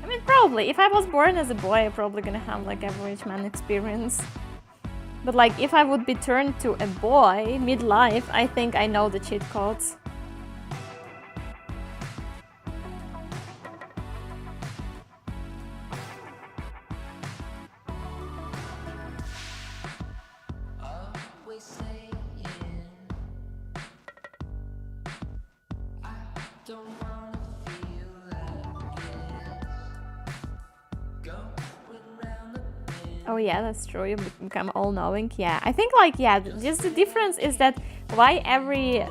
I mean, probably. If I was born as a boy, I'm probably gonna have like average man experience. But like, if I would be turned to a boy midlife, I think I know the cheat codes. Oh yeah, that's true. You become all-knowing. Yeah, I think like, yeah, just the difference is that why every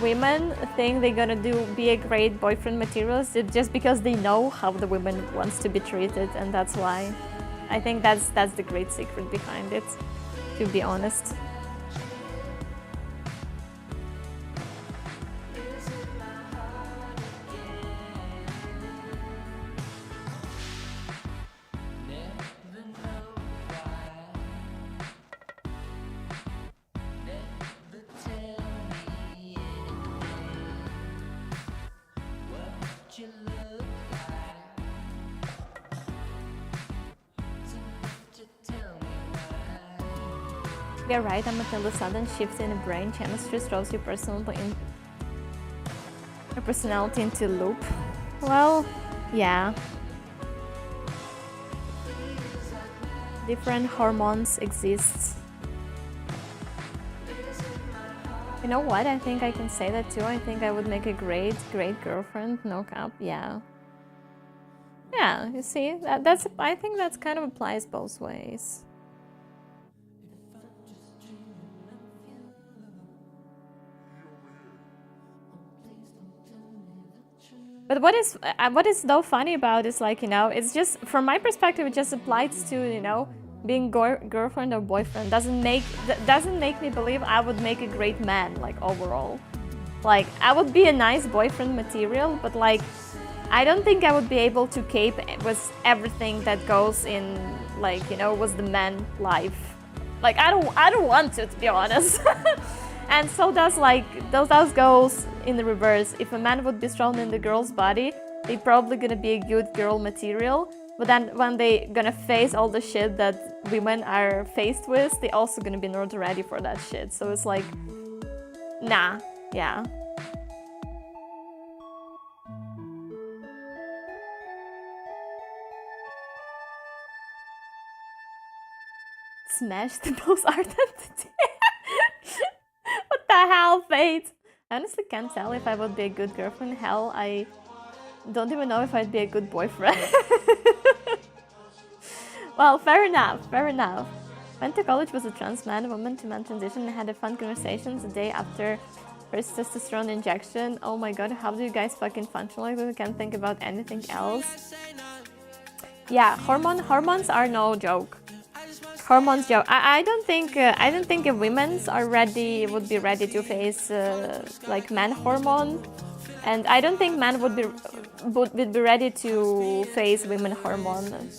women think they're gonna be a great boyfriend material is just because they know how the woman wants to be treated, and that's why. I think that's the great secret behind it, to be honest. You're right, until the sudden shift in the brain chemistry throws your personality into loop. Well, yeah. Different hormones exist. You know what? I think I can say that too. I think I would make a great girlfriend. No cap. Yeah. Yeah. You see, that's. I think that's kind of applies both ways. But what is though funny about is, like, you know, it's just from my perspective, it just applies to, you know, being girlfriend or boyfriend doesn't make me believe I would make a great man, like, overall. Like, I would be a nice boyfriend material, but like, I don't think I would be able to cope with everything that goes in, like, you know, with the man life. Like, I don't want to be honest. And so does, like, those goes in the reverse. If a man would be thrown in the girl's body, they probably gonna be a good girl material. But then when they gonna face all the shit that women are faced with, they also gonna be not ready for that shit. So it's like, nah, yeah. Smash the most identity. What the hell, Fate? I honestly can't tell if I would be a good girlfriend. Hell, I don't even know if I'd be a good boyfriend. Well, fair enough, fair enough. Went to college with a trans man, woman to man transition, and had a fun conversations the day after first testosterone injection. Oh my god, how do you guys fucking function like this? I can't think about anything else. Yeah, hormones are no joke. Hormones joke. I don't think if women's would be ready to face like man hormone, and I don't think men would be ready to face women hormone.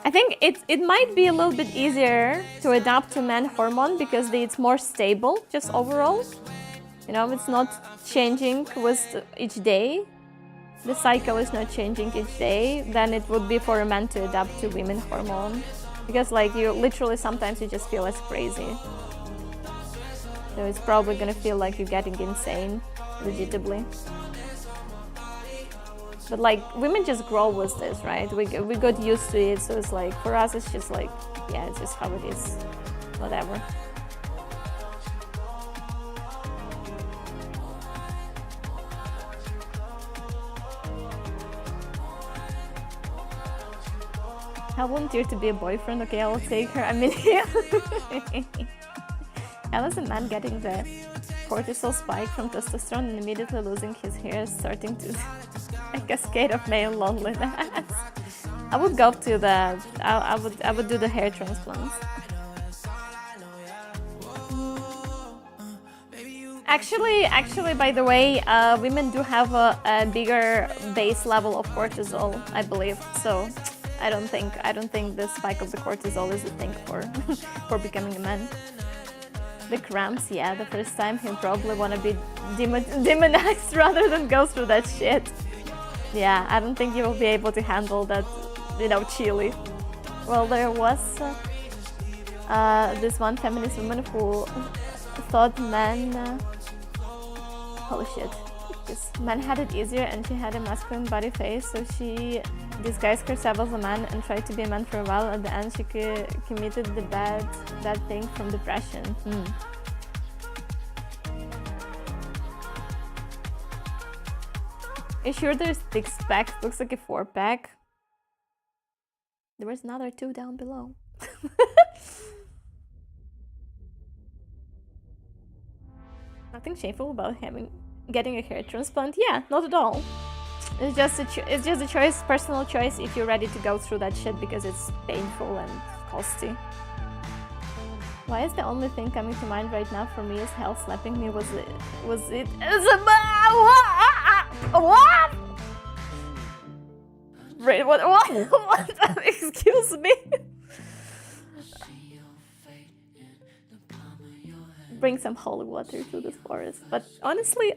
I think it might be a little bit easier to adapt to man hormone because it's more stable just overall. You know, it's not changing with each day. The cycle is not changing each day, then it would be for a man to adapt to women hormone. Because like you literally sometimes you just feel less crazy. So it's probably gonna feel like you're getting insane, legitimately. But like women just grow with this, right? We got used to it, so it's like for us it's just like, yeah, it's just how it is. Whatever. I volunteer to be a boyfriend. Okay, I will take her. I mean, I was a man getting the cortisol spike from testosterone and immediately losing his hair, starting to a cascade of male loneliness. I would go to the. I would do the hair transplants. Actually, by the way, women do have a bigger base level of cortisol, I believe. So. I don't think the spike of the cortisol is a thing for becoming a man. The cramps, yeah, the first time he'll probably want to be demonized rather than go through that shit. Yeah, I don't think he will be able to handle that, you know, chili. Well, there was this one feminist woman who thought men... holy shit. Men had it easier and she had a masculine body face, so she disguised herself as a man and tried to be a man for a while. At the end, she committed the bad thing from depression. Are you sure there's 6-pack? Looks like a 4-pack. There was another 2 down below. Nothing shameful about getting a hair transplant. Yeah, not at all. It's just a choice, personal choice, if you're ready to go through that shit because it's painful and costly. Why is the only thing coming to mind right now for me is HEL slapping me? Was it as a what? Wait, what? Excuse me. Bring some holy water to this forest. But honestly,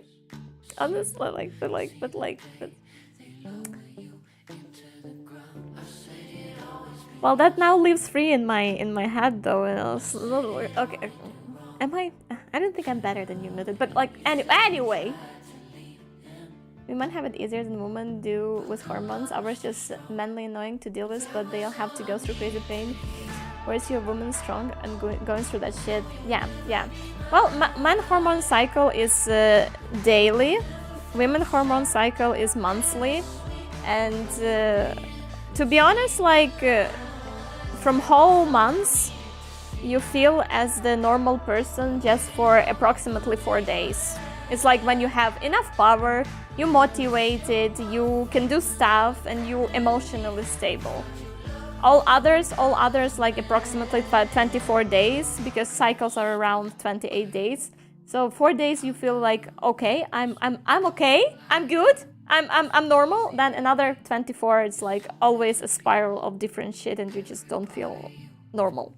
well, that now lives free in my head though. Okay, am I? I don't think I'm better than you, Noted. But like, anyway, women have it easier than women do with hormones. Ours just manly annoying to deal with, but they all have to go through crazy pain. Whereas your woman strong and going through that shit. Yeah. Well, man hormone cycle is daily. Women hormone cycle is monthly. And to be honest, like from whole months, you feel as the normal person just for approximately 4 days. It's like when you have enough power, you're motivated, you can do stuff, and you're emotionally stable. All others like approximately 24 days, because cycles are around 28 days. So 4 days you feel like, okay, I'm okay, I'm good, I'm normal. Then another 24, it's like always a spiral of different shit, and you just don't feel normal.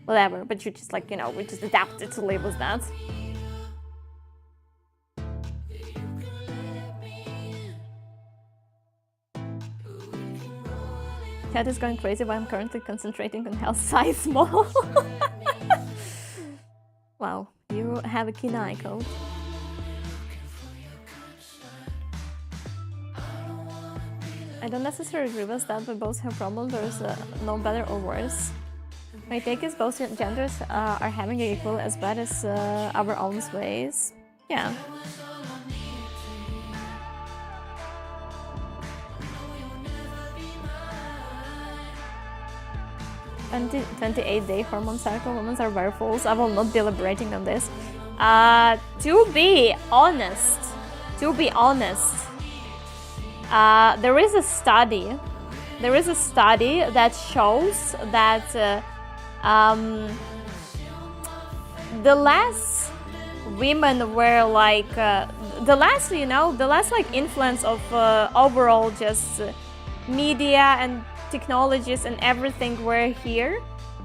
Whatever, but you just like, you know, we just adapted to live with that. Cat is going crazy, but I'm currently concentrating on health size small. Wow, you have a keen eye, Code. I don't necessarily agree with that, but both have problems. There is no better or worse. My take is both genders are having it equal as bad as our own ways. Yeah. 28-day hormone cycle. Women are werewolves. I will not be elaborating on this. To be honest, there is a study. That shows that the less women were like the less like influence of overall just media and technologies and everything were here.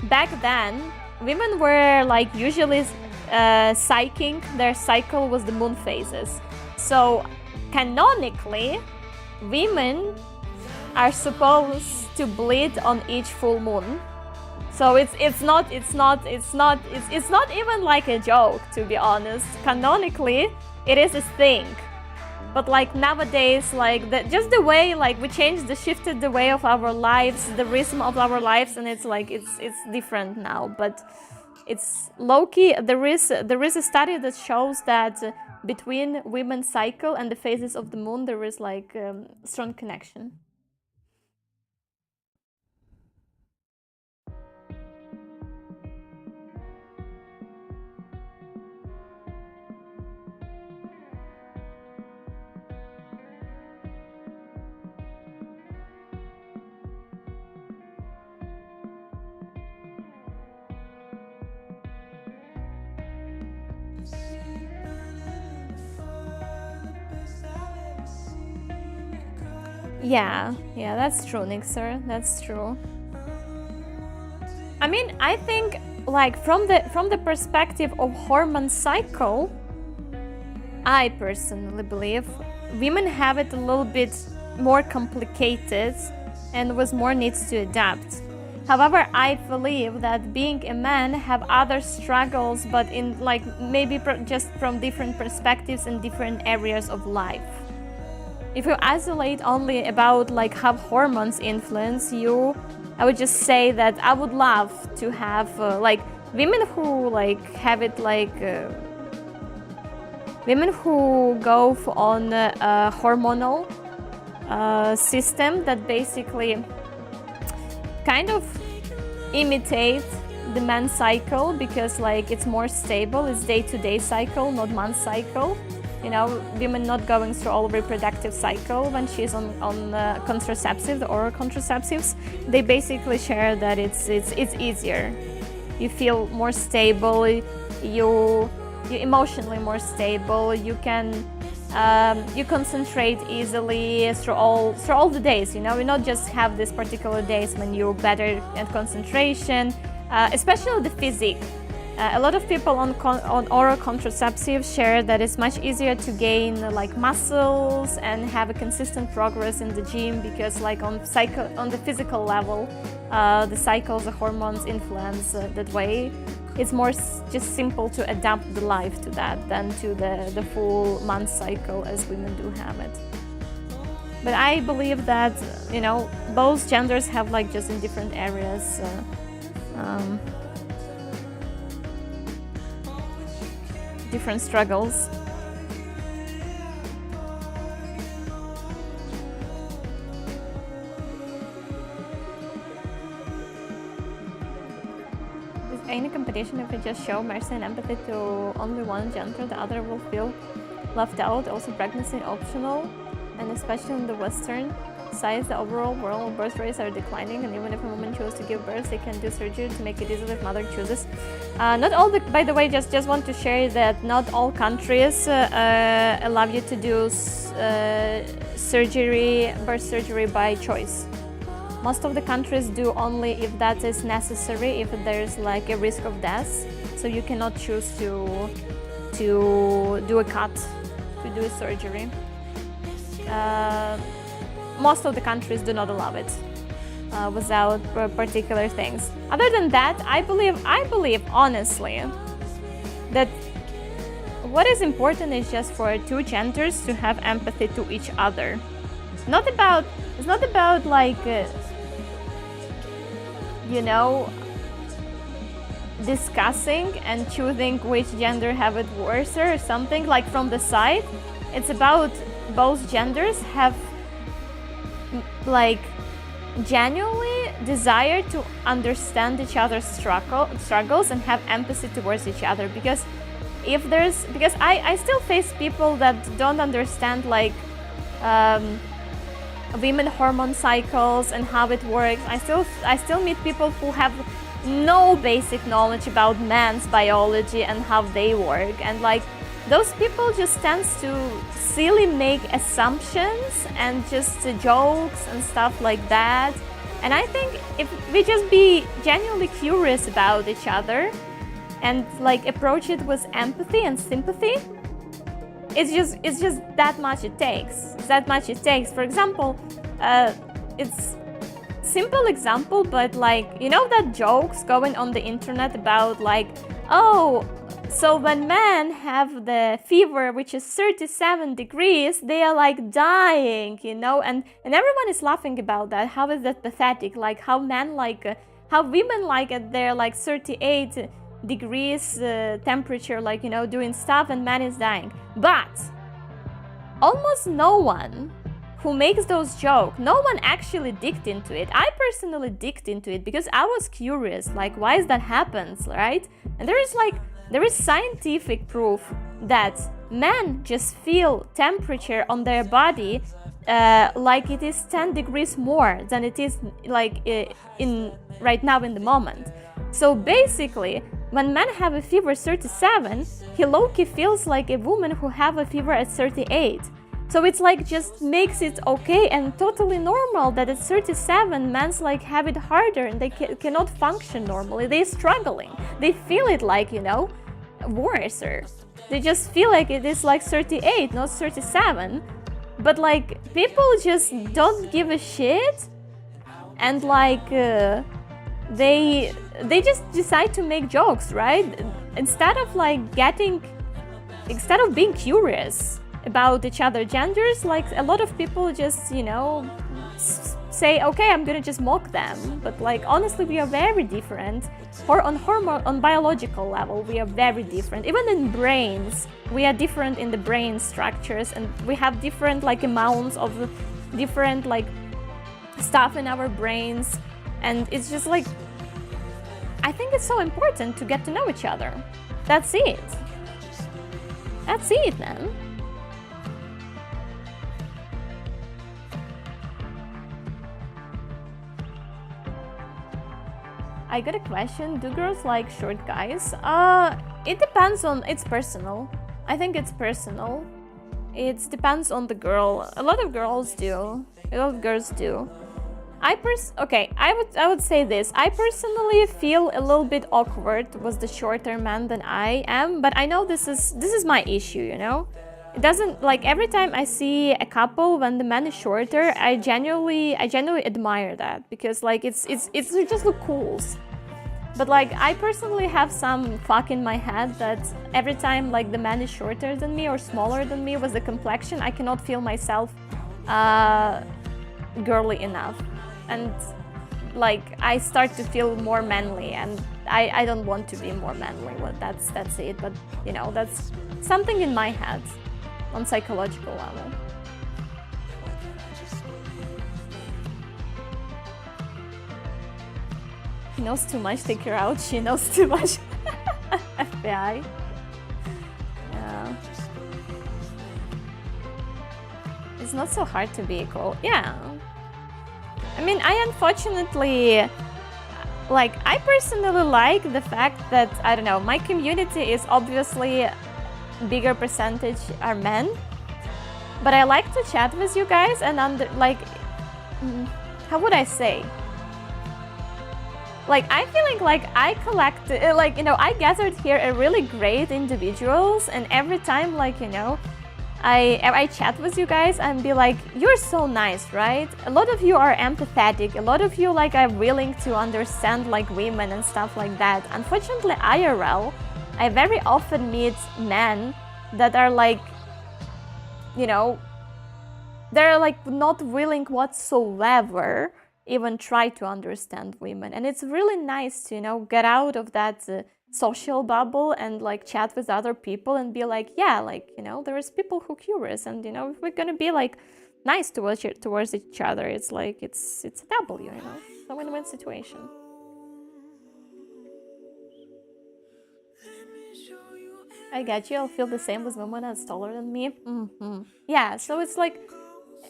Back then, women were like usually psyching their cycle was the moon phases. So canonically, women are supposed to bleed on each full moon. So it's not even like a joke, to be honest. Canonically, it is a thing. But like nowadays, like just the way like we shifted the way of our lives, the rhythm of our lives, and it's like it's different now. But it's low-key. There is a study that shows that between women's cycle and the phases of the moon, there is like strong connection. Yeah, that's true, Nixer. That's true. I mean, I think like from the perspective of hormone cycle, I personally believe women have it a little bit more complicated and with more needs to adapt. However, I believe that being a man have other struggles, but in like maybe just from different perspectives in different areas of life. If you isolate only about like how hormones influence you, I would just say that I would love to have like women who like have it like women who go on a hormonal system that basically kind of imitate the men's cycle, because like it's more stable, it's day-to-day cycle, not month cycle. You know, women not going through all reproductive cycle when she's on contraceptives, the oral contraceptives. They basically share that it's easier. You feel more stable. You emotionally more stable. You can you concentrate easily through all the days. You know, you not just have these particular days when you're better at concentration, especially the physique. A lot of people on oral contraceptives share that it's much easier to gain like muscles and have a consistent progress in the gym, because like on the physical level, the cycles, the hormones influence that way. It's more just simple to adapt the life to that than to the full month cycle as women do have it. But I believe that, you know, both genders have like just in different areas different struggles. any competition, if we just show mercy and empathy to only one gender, the other will feel left out. Also, pregnancy optional, and especially in the Western side, the overall world birth rates are declining, and even if a woman chooses to give birth, they can do surgery to make it easier if mother chooses. Not all the, by the way, just want to share that not all countries allow you to do surgery, birth surgery by choice. Most of the countries do only if that is necessary, if there's like a risk of death. So you cannot choose to do a cut, to do a surgery. Most of the countries do not allow it without particular things. Other than that, I believe honestly that what is important is just for two genders to have empathy to each other. It's not about like you know, discussing and choosing which gender have it worse or something like from the side. It's about both genders have like genuinely desire to understand each other's struggles and have empathy towards each other, because I still face people that don't understand like women hormone cycles and how it works. I still meet people who have no basic knowledge about men's biology and how they work, and like those people just tends to silly make assumptions and just jokes and stuff like that. And I think if we just be genuinely curious about each other and like approach it with empathy and sympathy, it's just that much it takes. That much it takes. For example, it's simple example, but like, you know that jokes going on the internet about like, oh, so when men have the fever, which is 37 degrees, they are like dying, you know, and everyone is laughing about that. How is that pathetic? Like how men like, how women like at their like 38 degrees temperature, like, you know, doing stuff, and man is dying. But almost no one who makes those jokes, no one actually digged into it. I personally digged into it because I was curious, like, why is that happens, right? And there is scientific proof that men just feel temperature on their body like it is 10 degrees more than it is like in right now in the moment. So basically, when men have a fever 37, he low-key feels like a woman who have a fever at 38. So it's like just makes it okay and totally normal that at 37 men's like have it harder and they cannot function normally. They're struggling. They feel it like, you know, worse. They just feel like it is like 38, not 37. But like people just don't give a shit, and like they just decide to make jokes, right? Instead of being curious about each other genders, like a lot of people just, you know, say, okay, I'm gonna just mock them. But like honestly, we are very different. Or on biological level, we are very different. Even in brains, we are different in the brain structures, and we have different like amounts of different like stuff in our brains. And it's just like, I think it's so important to get to know each other. That's it. That's it, man. I got a question. Do girls like short guys? It depends on, it's personal. I think it's personal. It depends on the girl. A lot of girls do. A lot of girls do. I would say this. I personally feel a little bit awkward with the shorter man than I am, but I know this is my issue, you know? It doesn't, like, every time I see a couple when the man is shorter, I genuinely admire that, because like it just look cool. But like I personally have some fuck in my head that every time like the man is shorter than me or smaller than me with the complexion, I cannot feel myself girly enough, and like I start to feel more manly, and I don't want to be more manly. Well, that's it. But you know, that's something in my head on psychological level. He knows too much, take her out. She knows too much. FBI. Yeah. It's not so hard to be equal. Yeah. I mean, I unfortunately, like, I personally like the fact that, I don't know, my community is obviously bigger percentage are men. But I like to chat with you guys and how would I say? Like, I feeling like I collected, like, you know, I gathered here a really great individuals, and every time, like, you know, I chat with you guys and be like, you're so nice, right? A lot of you are empathetic, a lot of you, like, are willing to understand, like, women and stuff like that. Unfortunately, IRL, I very often meet men that are, like, you know, they're, like, not willing whatsoever even try to understand women. And it's really nice to, you know, get out of that social bubble and, like, chat with other people and be like, yeah, like, you know, there's people who curious, and, you know, if we're gonna be, like, nice towards each other, it's like, it's a W, you know, it's a win-win situation. I get you, I'll feel the same with women that's taller than me. Yeah, so it's like,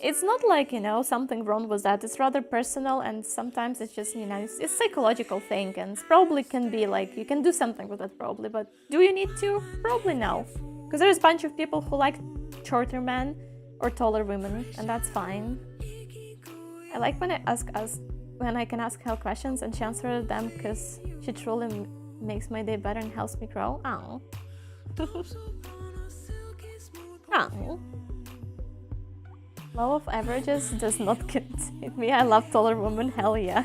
it's not like, you know, something wrong with that. It's rather personal, and sometimes it's just, you know, it's psychological thing, and it probably can be like, you can do something with it probably, but do you need to? Probably no. Because there's a bunch of people who like shorter men or taller women, and that's fine. I like when I can ask Hel questions and she answers them, because she truly makes my day better and helps me grow. Oh. Oh. Law of averages does not contain me. I love taller women, hell yeah.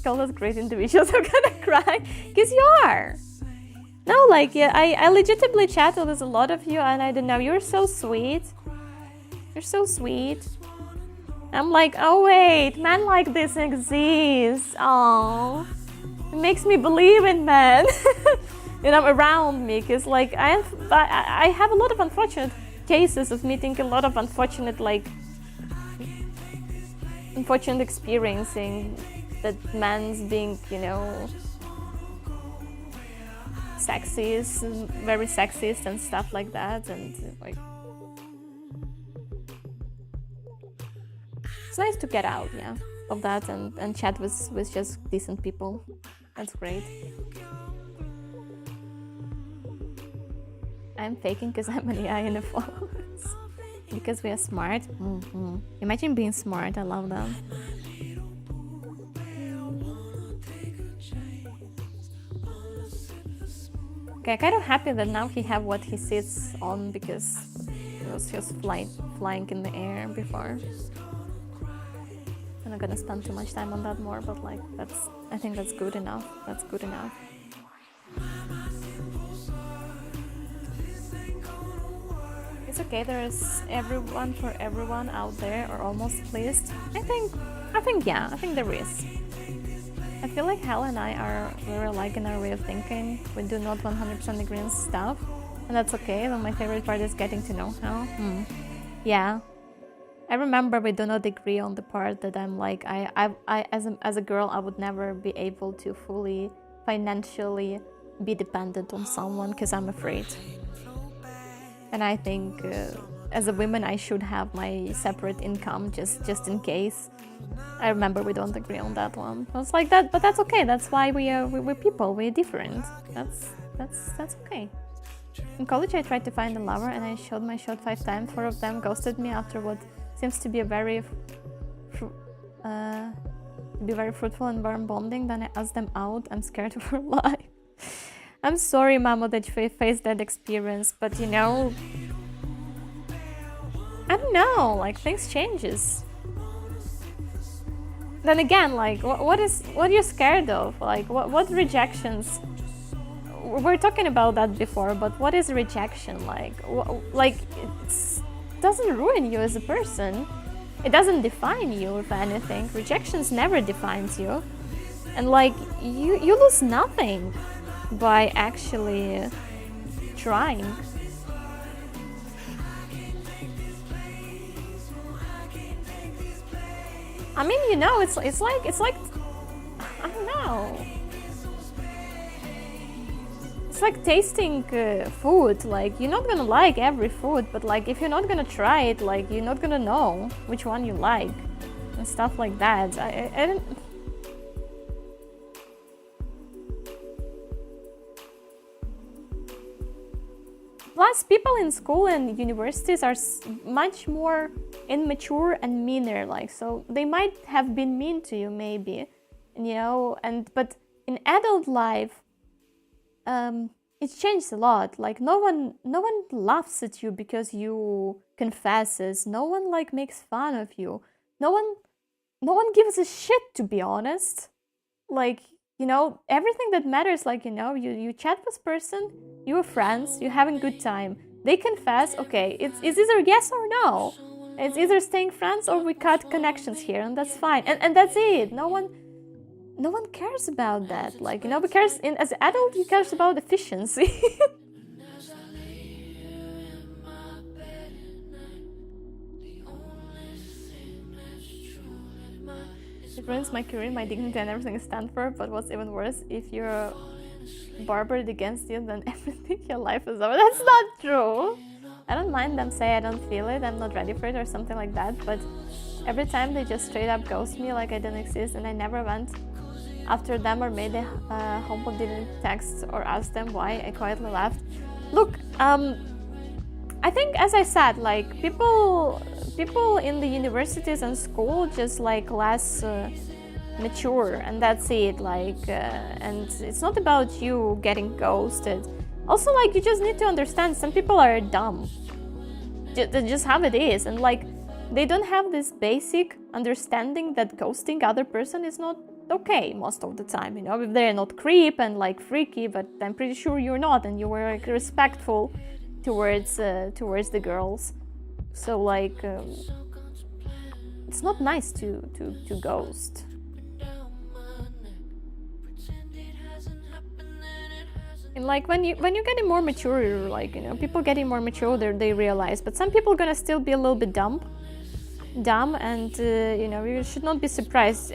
Call us great individuals, I'm gonna cry. Because you are. No, like, yeah, I legitimately chat with a lot of you, and I don't know, you're so sweet. You're so sweet. I'm like, oh wait, men like this exist. Oh, it makes me believe in men. You know, around me, because, like, I have a lot of unfortunate cases of meeting a lot of unfortunate experiencing that men's being, you know, sexist, very sexist and stuff like that, and like, it's nice to get out, yeah, of that and chat with just decent people. That's great. I'm faking because I'm an AI in the followers. Because we are smart. Imagine being smart, I love that. Okay, I'm kind of happy that now he have what he sits on, because he was just flying in the air before. I'm not gonna spend too much time on that more, but, like, I think that's good enough. That's good enough. It's okay, there's everyone for everyone out there, or almost at least. I think there is. I feel like Hel and I are very alike in our way of thinking. We do not 100% agree on stuff, and that's okay. But my favorite part is getting to know Hel. Yeah. I remember we do not agree on the part that I'm like, I as a girl, I would never be able to fully financially be dependent on someone, because I'm afraid. And I think as a woman, I should have my separate income just in case. I remember we don't agree on that one. I was like that, but that's okay. That's why we're people. We're different. That's okay. In college, I tried to find a lover, and I showed my shot 5 times. 4 of them ghosted me after what seems to be a very fruitful and warm bonding. Then I asked them out. I'm scared of her life. I'm sorry, Mamo, that you faced that experience, but, you know, I don't know, like, things changes. Then again, like, what are you scared of? Like, what rejections? We're talking about that before, but what is rejection like? Like, it doesn't ruin you as a person. It doesn't define you, if anything. Rejections never defines you, and, like, you lose nothing by actually trying. I mean, you know, it's like know. It's like tasting food. Like, you're not gonna like every food, but like if you're not gonna try it, like you're not gonna know which one you like and stuff like that. I don't. Plus, people in school and universities are much more immature and meaner, like, so they might have been mean to you, maybe, you know, but in adult life, it's changed a lot. Like, no one laughs at you because you confesses. No one like makes fun of you. No one gives a shit, to be honest. Like, you know, everything that matters, like, you know, you chat with person, you're friends, you're having good time. They confess, okay, it's either yes or no. It's either staying friends or we cut connections here, and that's fine. And that's it. No one cares about that. Like, you know, because as an adult, you cares about efficiency. It ruins my career, my dignity, and everything I stand for. But what's even worse, if you're barbered against you, then everything your life is over. That's not true. I don't mind them say I don't feel it, I'm not ready for it or something like that. But every time they just straight up ghost me like I didn't exist, and I never went after them or made a homophobic text or asked them why, I quietly left. Look, I think, as I said, like, people in the universities and school just like less mature, and that's it. Like, and it's not about you getting ghosted. Also, like, you just need to understand some people are dumb. Just how it is, and like, they don't have this basic understanding that ghosting other person is not okay most of the time. You know, if they're not creep and like freaky, but I'm pretty sure you're not, and you were like respectful towards the girls. So like, it's not nice to ghost. And like, when you're getting more mature, like, you know, people getting more mature, they realize. But some people gonna still be a little bit dumb, and you know, you should not be surprised.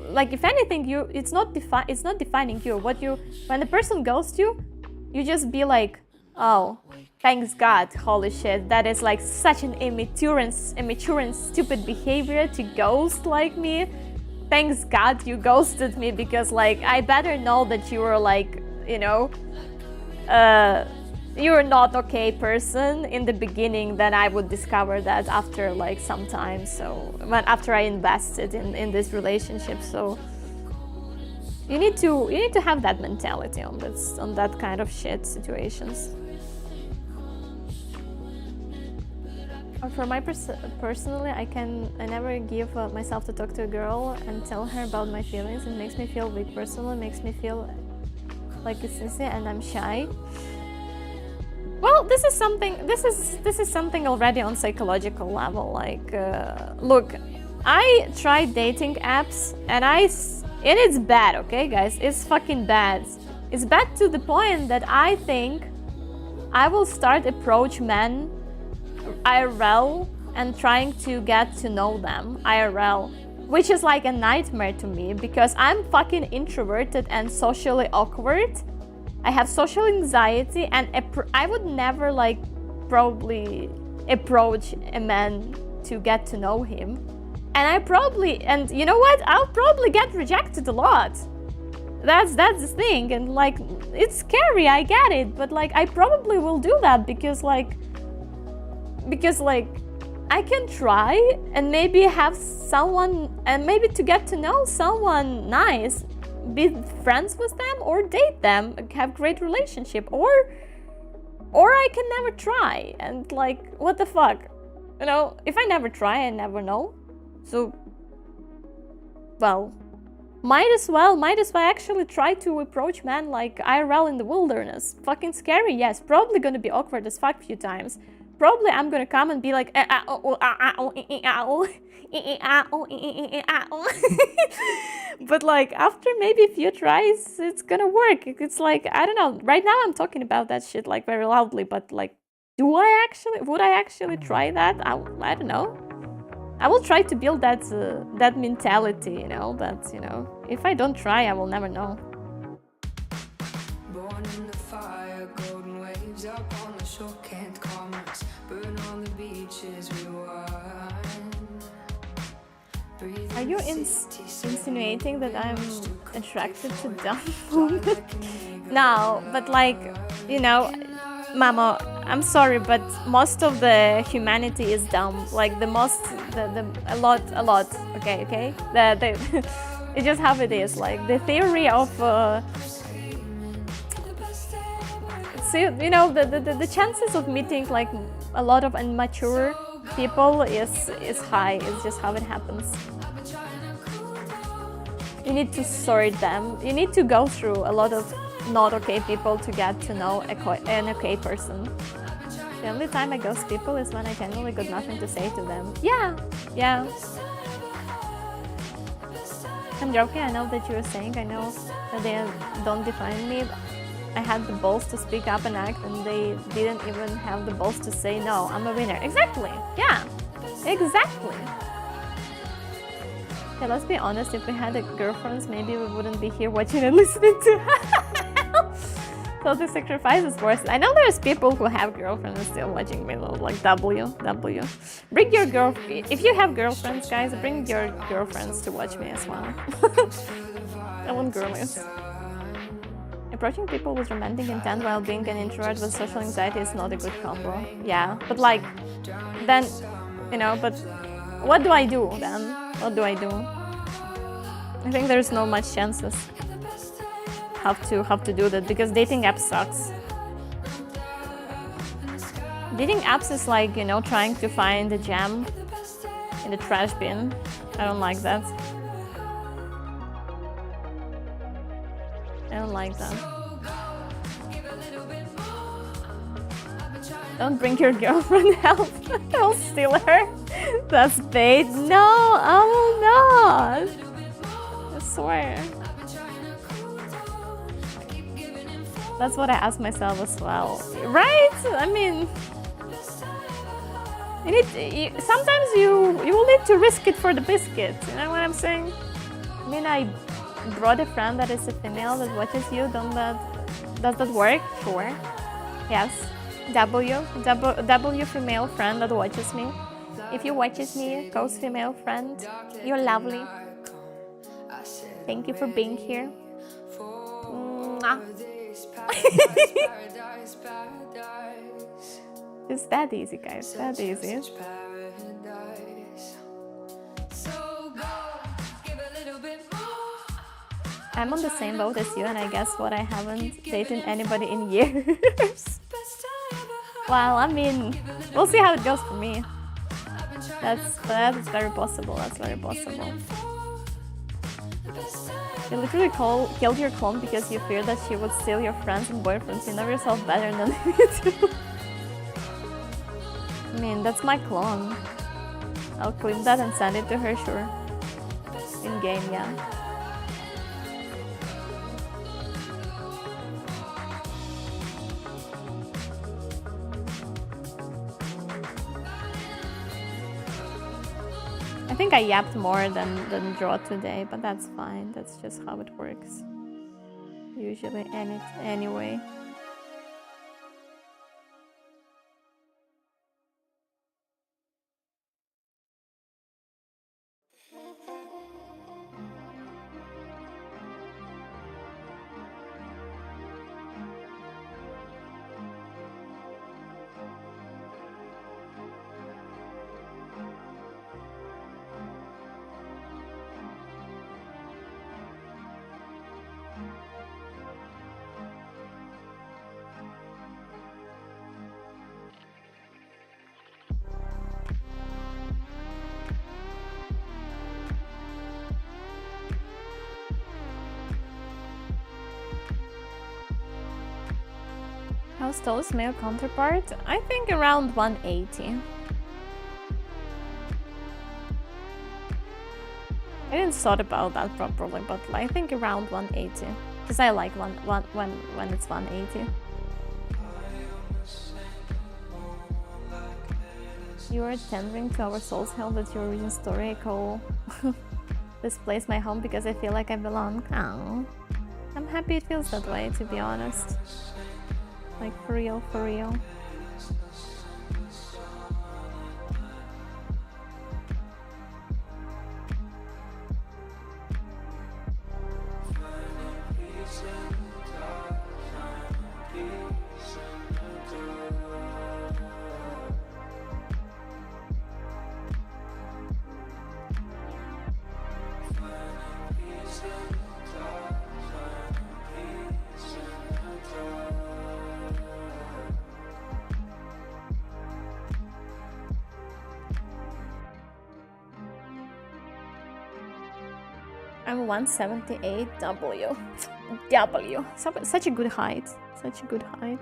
Like, if anything, it's not defining you. When the person ghosts you, you just be like, oh, thanks God, holy shit, that is like such an immature and stupid behavior to ghost like me. Thanks God you ghosted me, because like, I better know that you were like, you know, you're not okay person in the beginning, then I would discover that after like some time. So after I invested in this relationship. So you need to have that mentality on that kind of shit situations. Or for my personally, I never give myself to talk to a girl and tell her about my feelings. It makes me feel weak personally, makes me feel like it's easy, and I'm shy. Well, this is something already on psychological level. Like, look, I tried dating apps, and it's bad, okay, guys? It's fucking bad. It's bad to the point that I think I will start approach men IRL and trying to get to know them IRL, which is like a nightmare to me, because I'm fucking introverted and socially awkward. I have social anxiety, and I would never like probably approach a man to get to know him. And you know what? I'll probably get rejected a lot. That's the thing, and like, it's scary, I get it, but like, I probably will do that because I can try and maybe have someone, and maybe to get to know someone nice, be friends with them or date them, have great relationship, or I can never try, and like, what the fuck, you know? If I never try, I never know. So, well, might as well actually try to approach men like IRL in the wilderness. Fucking scary, yes, probably gonna be awkward as fuck few times. Probably I'm gonna come and be like, but like, after maybe a few tries, it's gonna work. It's like, I don't know, right now I'm talking about that shit like very loudly, but like, would I actually try that? I don't know. I will try to build that that mentality, you know, that, you know, if I don't try, I will never know. Born in the fire, golden waves up on the shore, can't calm us. Burn on the beaches we won. Are you insinuating that I'm attracted to dumb women? No, but like, you know, Mama, I'm sorry, but most of the humanity is dumb. Like a lot. Okay. It's just how it is. Like the theory of, so you know, the chances of meeting like a lot of immature people is high. It's just how it happens. You need to sort them. You need to go through a lot of not okay people to get to know an okay person. The only time I ghost people is when I genuinely got nothing to say to them. Yeah. I'm joking, I know that you were saying, I know that they don't define me. I had the balls to speak up and act, and they didn't even have the balls to say no, I'm a winner. Exactly, yeah, exactly. Okay, let's be honest, if we had girlfriends, maybe we wouldn't be here watching and listening to So the sacrifice is worth it. I know there's people who have girlfriends and still watching me, like W. Bring your if you have girlfriends, guys, bring your girlfriends to watch me as well. I want girlies. Approaching people with romantic intent while being an introvert with social anxiety is not a good combo. Yeah, but like, then, you know, but what do I do then? What do I do? I think there's no much chances. Have to do that because dating apps sucks. Dating apps is like, you know, trying to find a gem in the trash bin. I don't like that. I don't like that. Don't bring your girlfriend, help. I'll steal her. That's bait. No, I will not. I swear. That's what I ask myself as well. Right? I mean, sometimes you will need to risk it for the biscuit. You know what I'm saying? I mean, I brought a friend that is a female that watches you. Does that work? Sure. Yes. W female friend that watches me. If you watches me, ghost female friend, you're lovely. Thank you for being here. Mwah. It's that easy, guys. That easy. I'm on the same boat as you, and I guess what I haven't dated anybody in years. Well, I mean, we'll see how it goes for me. That's very possible. That's very possible. You literally killed your clone because you fear that she would steal your friends and boyfriends. You know yourself better than you do. I mean, that's my clone. I'll clip that and send it to her, sure. In game, yeah. I think I yapped more than draw today, but that's fine. That's just how it works. Usually, anyway. How's tallest male counterpart? I think around 180. I didn't thought about that properly, but I think around 180. Because I like when it's 180. You are tendering to our soul's health. That's your origin story. I call this place my home because I feel like I belong. Oh, I'm happy it feels that way, to be honest. Like, for real, for real. I'm 178 W. W. Such a good height. Such a good height.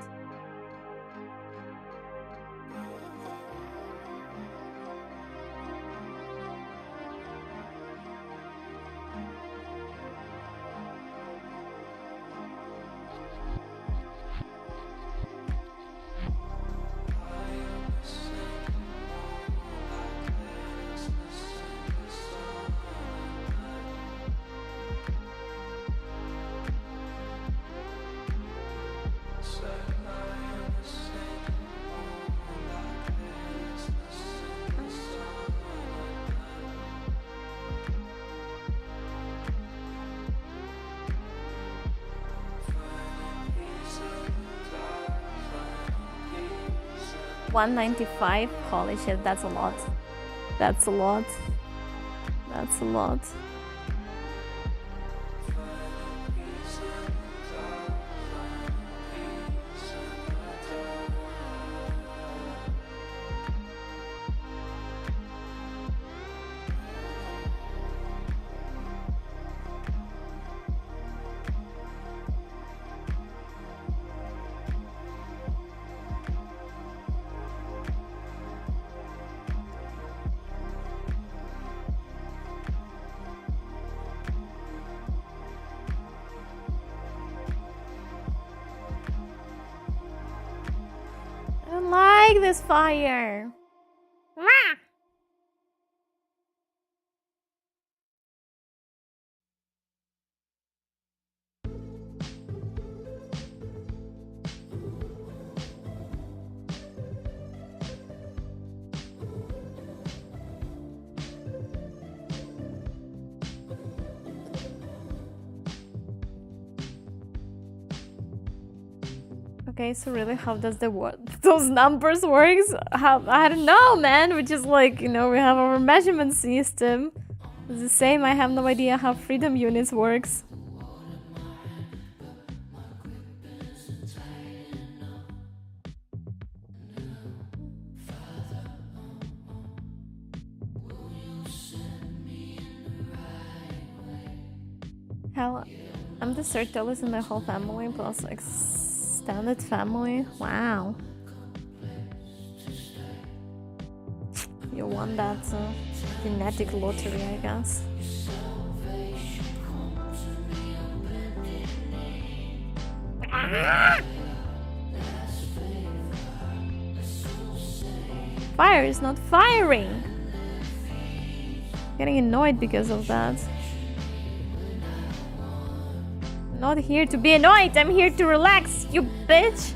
$195. Holy shit, that's a lot. That's a lot. That's a lot. This fire. Okay, so really, how does those numbers works? I don't know, man. We just like, you know, we have our measurement system. It's the same. I have no idea how freedom units works. Hell, I'm the third tallest in my whole family, plus extended family. Wow. You won that genetic lottery, I guess. Fire is not firing. Getting annoyed because of that. I'm not here to be annoyed. I'm here to relax, you bitch.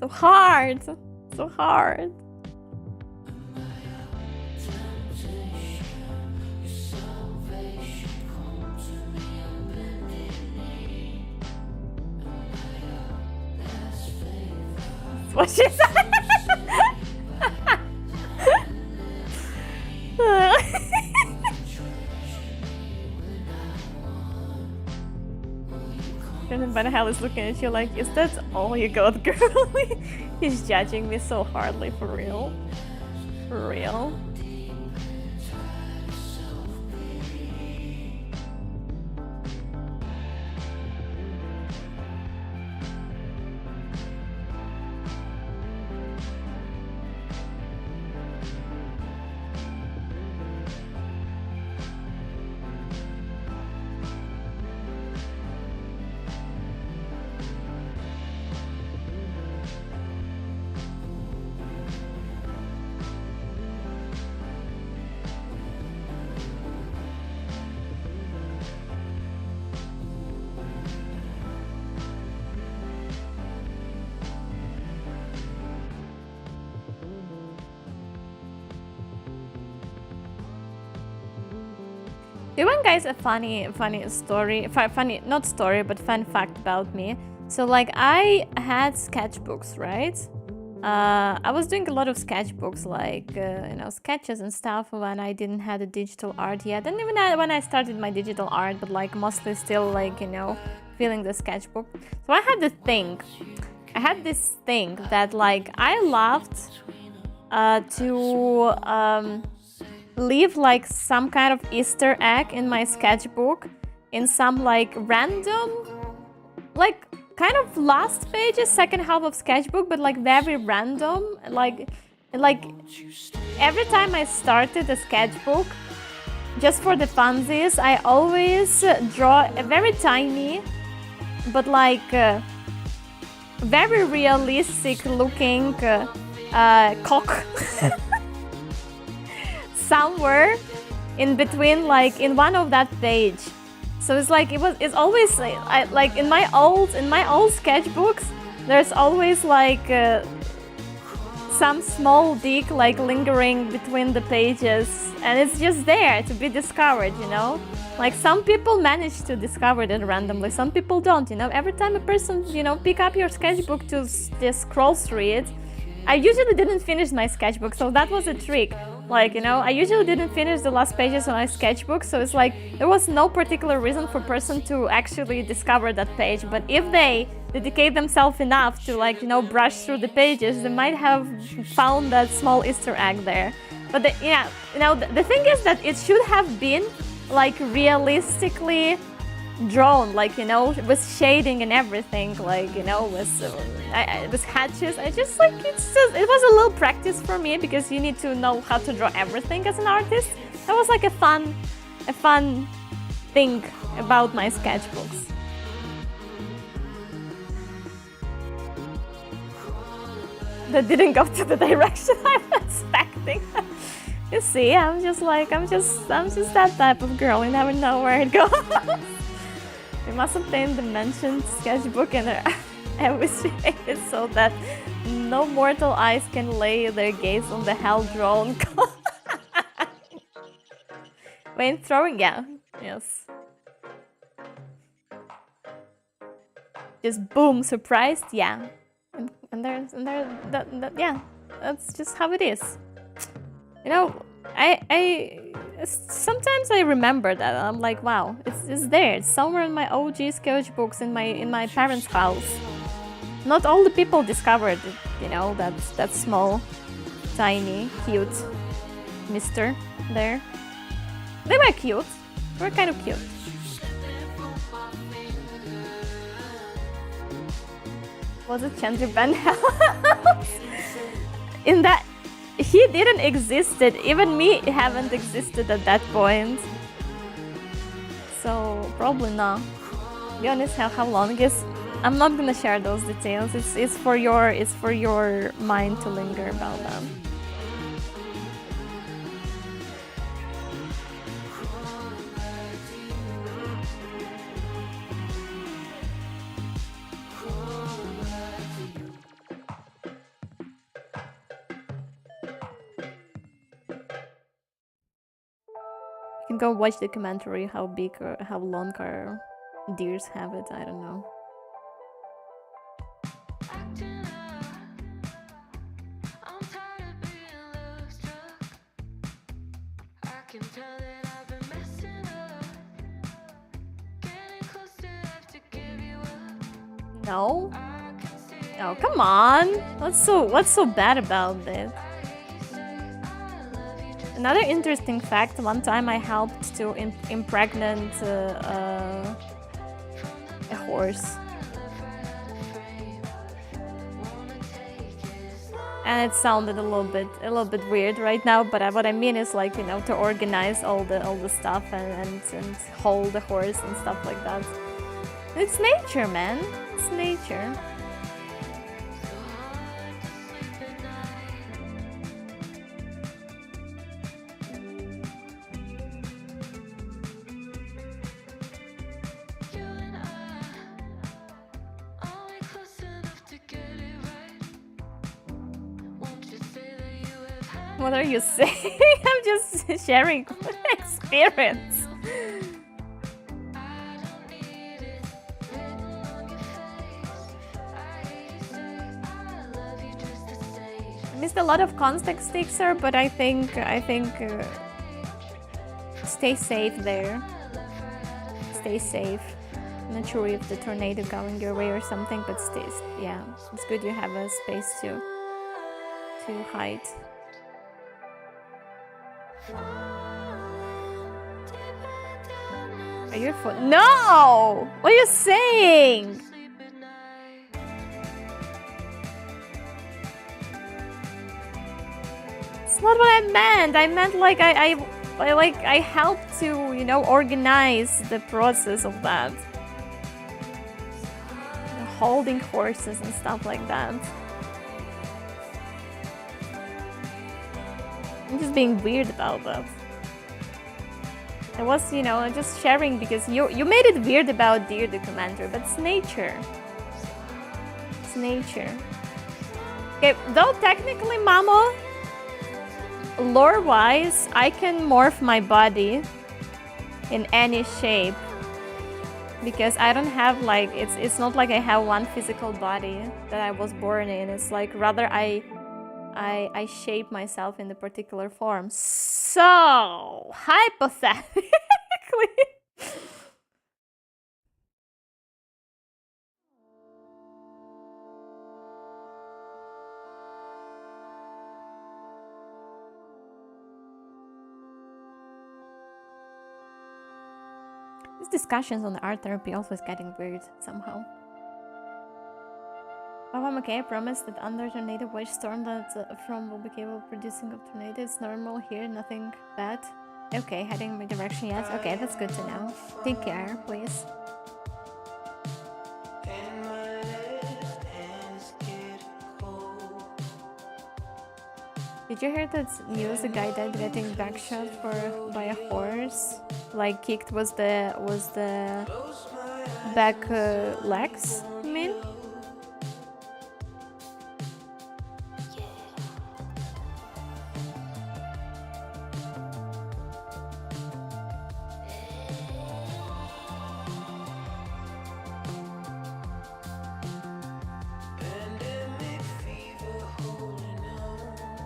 So hard, so hard. what she said. And then Hell is looking at you like, is that all you got, girl? He's judging me so hardly, for real. For real. Do you want guys a funny story? Funny, not story, but fun fact about me. So like I had sketchbooks, right? I was doing a lot of sketchbooks, like you know, sketches and stuff when I didn't have the digital art yet, and even when I started my digital art, but like mostly still like, you know, feeling the sketchbook. So I had this thing. I had this thing that like I loved to leave like some kind of Easter egg in my sketchbook in some like random, like kind of last pages, second half of sketchbook, but like very random. Like every time I started a sketchbook, just for the funsies, I always draw a very tiny, but like very realistic looking cock. Somewhere in between, like in one of that page. So it's like it's always like in my old sketchbooks, there's always like some small dick like lingering between the pages, and it's just there to be discovered, you know. Like some people manage to discover it randomly, some people don't, you know. Every time a person, you know, pick up your sketchbook to just scroll through it, I usually didn't finish my sketchbook, so that was a trick. Like, you know, I usually didn't finish the last pages of my sketchbook, so it's like there was no particular reason for person to actually discover that page. But if they dedicate themselves enough to, like, you know, brush through the pages, they might have found that small Easter egg there. But yeah, you know, the thing is that it should have been like realistically drawn, like, you know, with shading and everything, like, you know, with hatches. I just like, it was a little practice for me, because you need to know how to draw everything as an artist. That was like a fun thing about my sketchbooks. That didn't go to the direction I was expecting. You see, I'm just that type of girl. You never know where it goes. We must obtain the mentioned sketchbook and eviscerate it so that no mortal eyes can lay their gaze on the hell-drawn. When throwing, yeah, yes. Just boom, surprised, yeah. And there's yeah, that's just how it is. You know, I sometimes I remember that I'm like, wow, it's there. It's somewhere in my OG sketchbooks in my parents' house. Not all the people discovered it, you know, that small, tiny, cute mister there. They were cute. They were kind of cute. Was it Chandra Ben House? In that, he didn't existed. Even me haven't existed at that point. So probably not. Be honest, how long is? I'm not gonna share those details. It's for your mind to linger about them. You can go watch the commentary how big or how long our deers have it. I don't know. can tell that I've been messing up. Getting close to have to give you up. No? I can see Oh, come on. What's so bad about this? Another interesting fact, one time I helped to impregnate a horse. And it sounded a little bit weird right now, but what I mean is, like, you know, to organize all the stuff and hold the horse and stuff like that. It's nature, man. It's nature. What are you saying? I'm just sharing experience. I missed a lot of context, sir, but I think stay safe there. Stay safe. I'm not sure if the tornado going your way or something, but yeah, it's good you have a space to hide. Are you No! What are you saying? It's not what I meant. I meant like I helped to, you know, organize the process of that. Holding horses and stuff like that. I'm just being weird about that. I was, you know, just sharing because you made it weird about Deer documentary, but it's nature. It's nature. Okay, though technically, Mamo, lore-wise, I can morph my body in any shape. Because I don't have, like, it's not like I have one physical body that I was born in. It's like rather I shape myself in a particular form. So, hypothetically... These discussions on the art therapy always getting weird somehow. Oh, I'm okay. I promise that under tornado watch storm that from will be capable of producing a tornado. It's normal here, nothing bad. Okay, heading in my direction, yes. Okay, that's good to know. Take care, please. Did you hear that news? A guy died getting backshot by a horse. Like kicked was the back legs, I mean?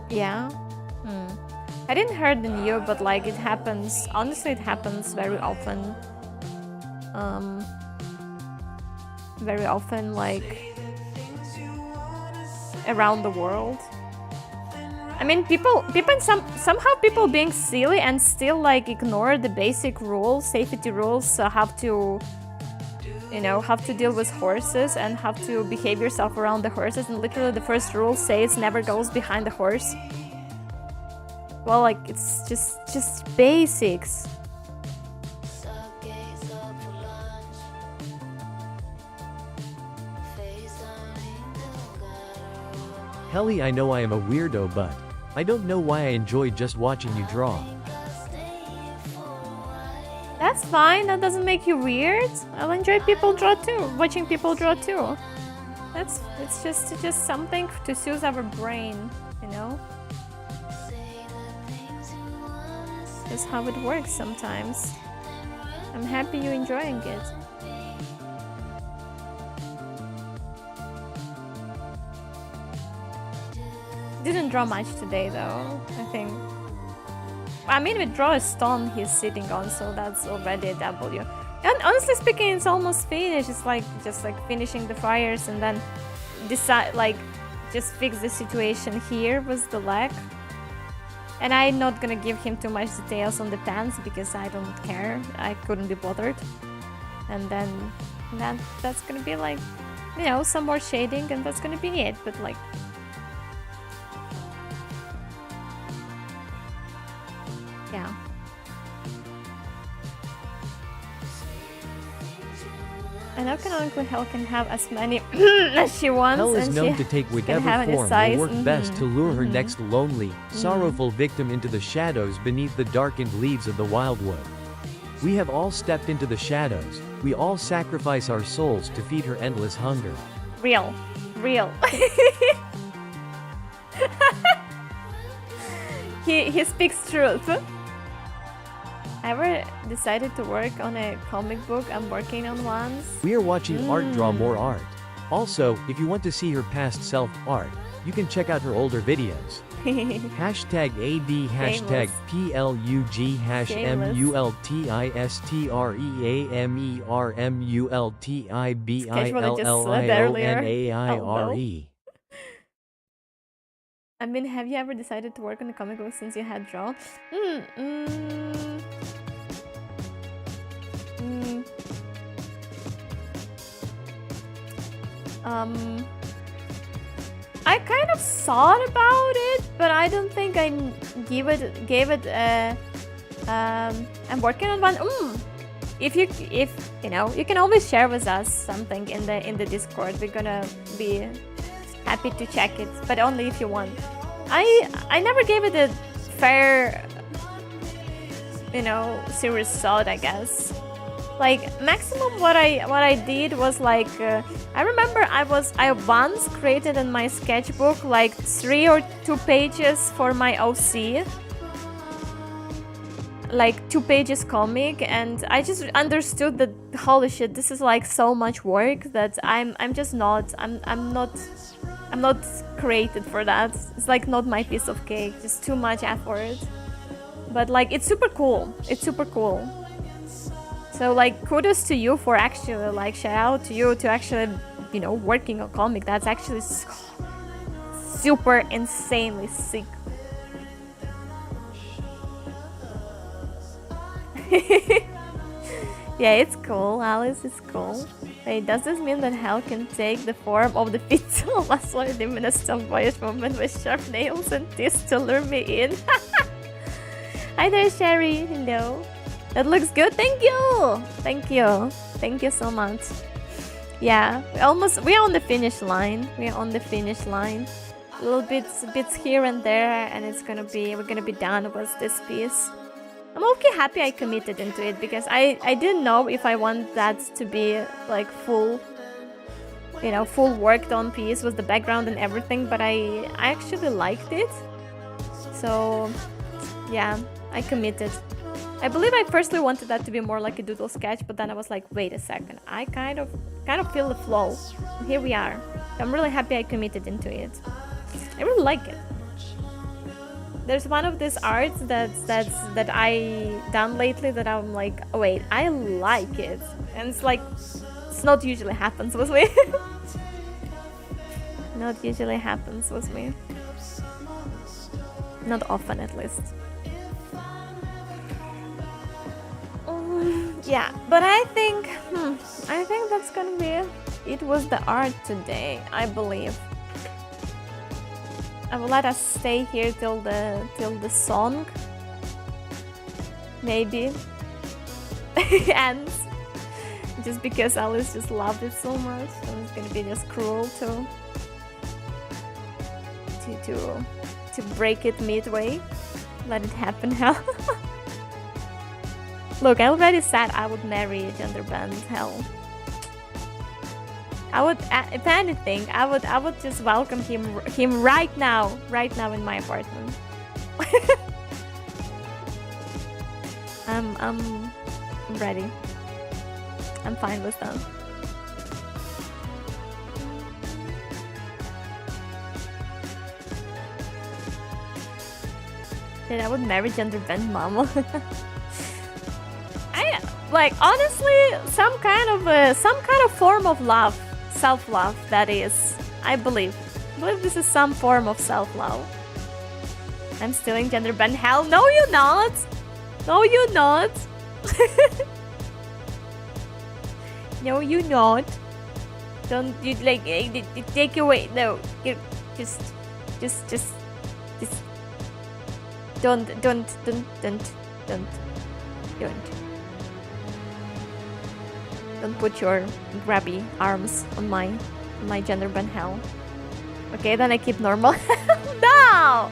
Yeah. I didn't hear the news, but like it happens. Honestly, it happens very often. Very often, like around the world. I mean, people somehow people being silly and still like ignore the basic rules, safety rules. Have to, you know, have to deal with horses and have to behave yourself around the horses. And literally, the first rule says never goes behind the horse. Well, like it's just basics. Helly, I know I am a weirdo, but I don't know why I enjoy just watching you draw. That's fine. That doesn't make you weird. I'll enjoy people draw too. Watching people draw too. It's just something to soothe our brain, you know. That's how it works sometimes. I'm happy you're enjoying it. Didn't draw much today though, I think. I mean, we draw a stone he's sitting on, so that's already a W. And honestly speaking, it's almost finished. It's like just like finishing the fires and then decide like just fix the situation here with the leg. And I'm not gonna give him too much details on the pants because I don't care. I couldn't be bothered. And then that's gonna be like, you know, some more shading and that's gonna be it. But like, yeah. I know canonically Hel can have as many as she wants. Hel is and known she to take can whatever have any form size. will work best to lure her next lonely, sorrowful victim into the shadows beneath the darkened leaves of the wildwood. We have all stepped into the shadows. We all sacrifice our souls to feed her endless hunger. Real. He speaks truth. Ever decided to work on a comic book? I'm working on one. We are watching Art Draw More Art. Also, if you want to see her past self art, you can check out her older videos. Hashtag AD, hashtag PLUG, hash MULTISTREAMERMULTIBILLIONAIRE. I mean, have you ever decided to work on a comic book since you had draw? I kind of thought about it, but I don't think I gave it I'm working on one. If you know, you can always share with us something in the Discord. We're gonna be happy to check it, but only if you want. I never gave it a fair, you know, serious thought, I guess. Like maximum what I did was like I remember I once created in my sketchbook like 3 or 2 pages for my OC, like 2 pages comic, and I just understood that holy shit, this is like so much work that I'm not created for that. It's like not my piece of cake, just too much effort. But like it's super cool. So like kudos to you for actually, like shout out to you to actually, you know, working on comic. That's actually super insanely sick. Yeah, it's cool, Alice, it's cool. Wait, does this mean that Hel can take the form of the pizza muscle diminish some boyish woman with sharp nails and teeth to lure me in? Hi there, Sherry. Hello. That looks good. Thank you. Thank you so much. Yeah, we're on the finish line. Little bits here and there, and we're gonna be done with this piece. I'm okay happy I committed into it because I didn't know if I want that to be like full, you know, full worked on piece with the background and everything, but I actually liked it. So yeah, I committed. I believe I firstly wanted that to be more like a doodle sketch, but then I was like, wait a second, I kind of feel the flow. And here we are. I'm really happy I committed into it. I really like it. There's one of these arts that I done lately that I'm like, oh, wait, I like it, and it's like it's not usually happens with me. Not usually happens with me. Not often, at least. Yeah, but I think that's gonna be it. It was the art today, I believe. I will let us stay here till the song maybe ends, just because Alice just loved it so much, and it's gonna be just cruel to break it midway. Let it happen now. Look, I already said I would marry a gender band Hel. I would, if anything, I would just welcome him right now in my apartment. I'm ready. I'm fine with that. Then I would marry gender bent mom. I like honestly some kind of form of love, self-love. That is, I believe this is some form of self-love. I'm stealing gender bent hell. No, you're not. No, you're not. No, you're not. Don't you like take away? No, you just don't put your grabby arms on my gender bent hell. Okay, then I keep normal. No,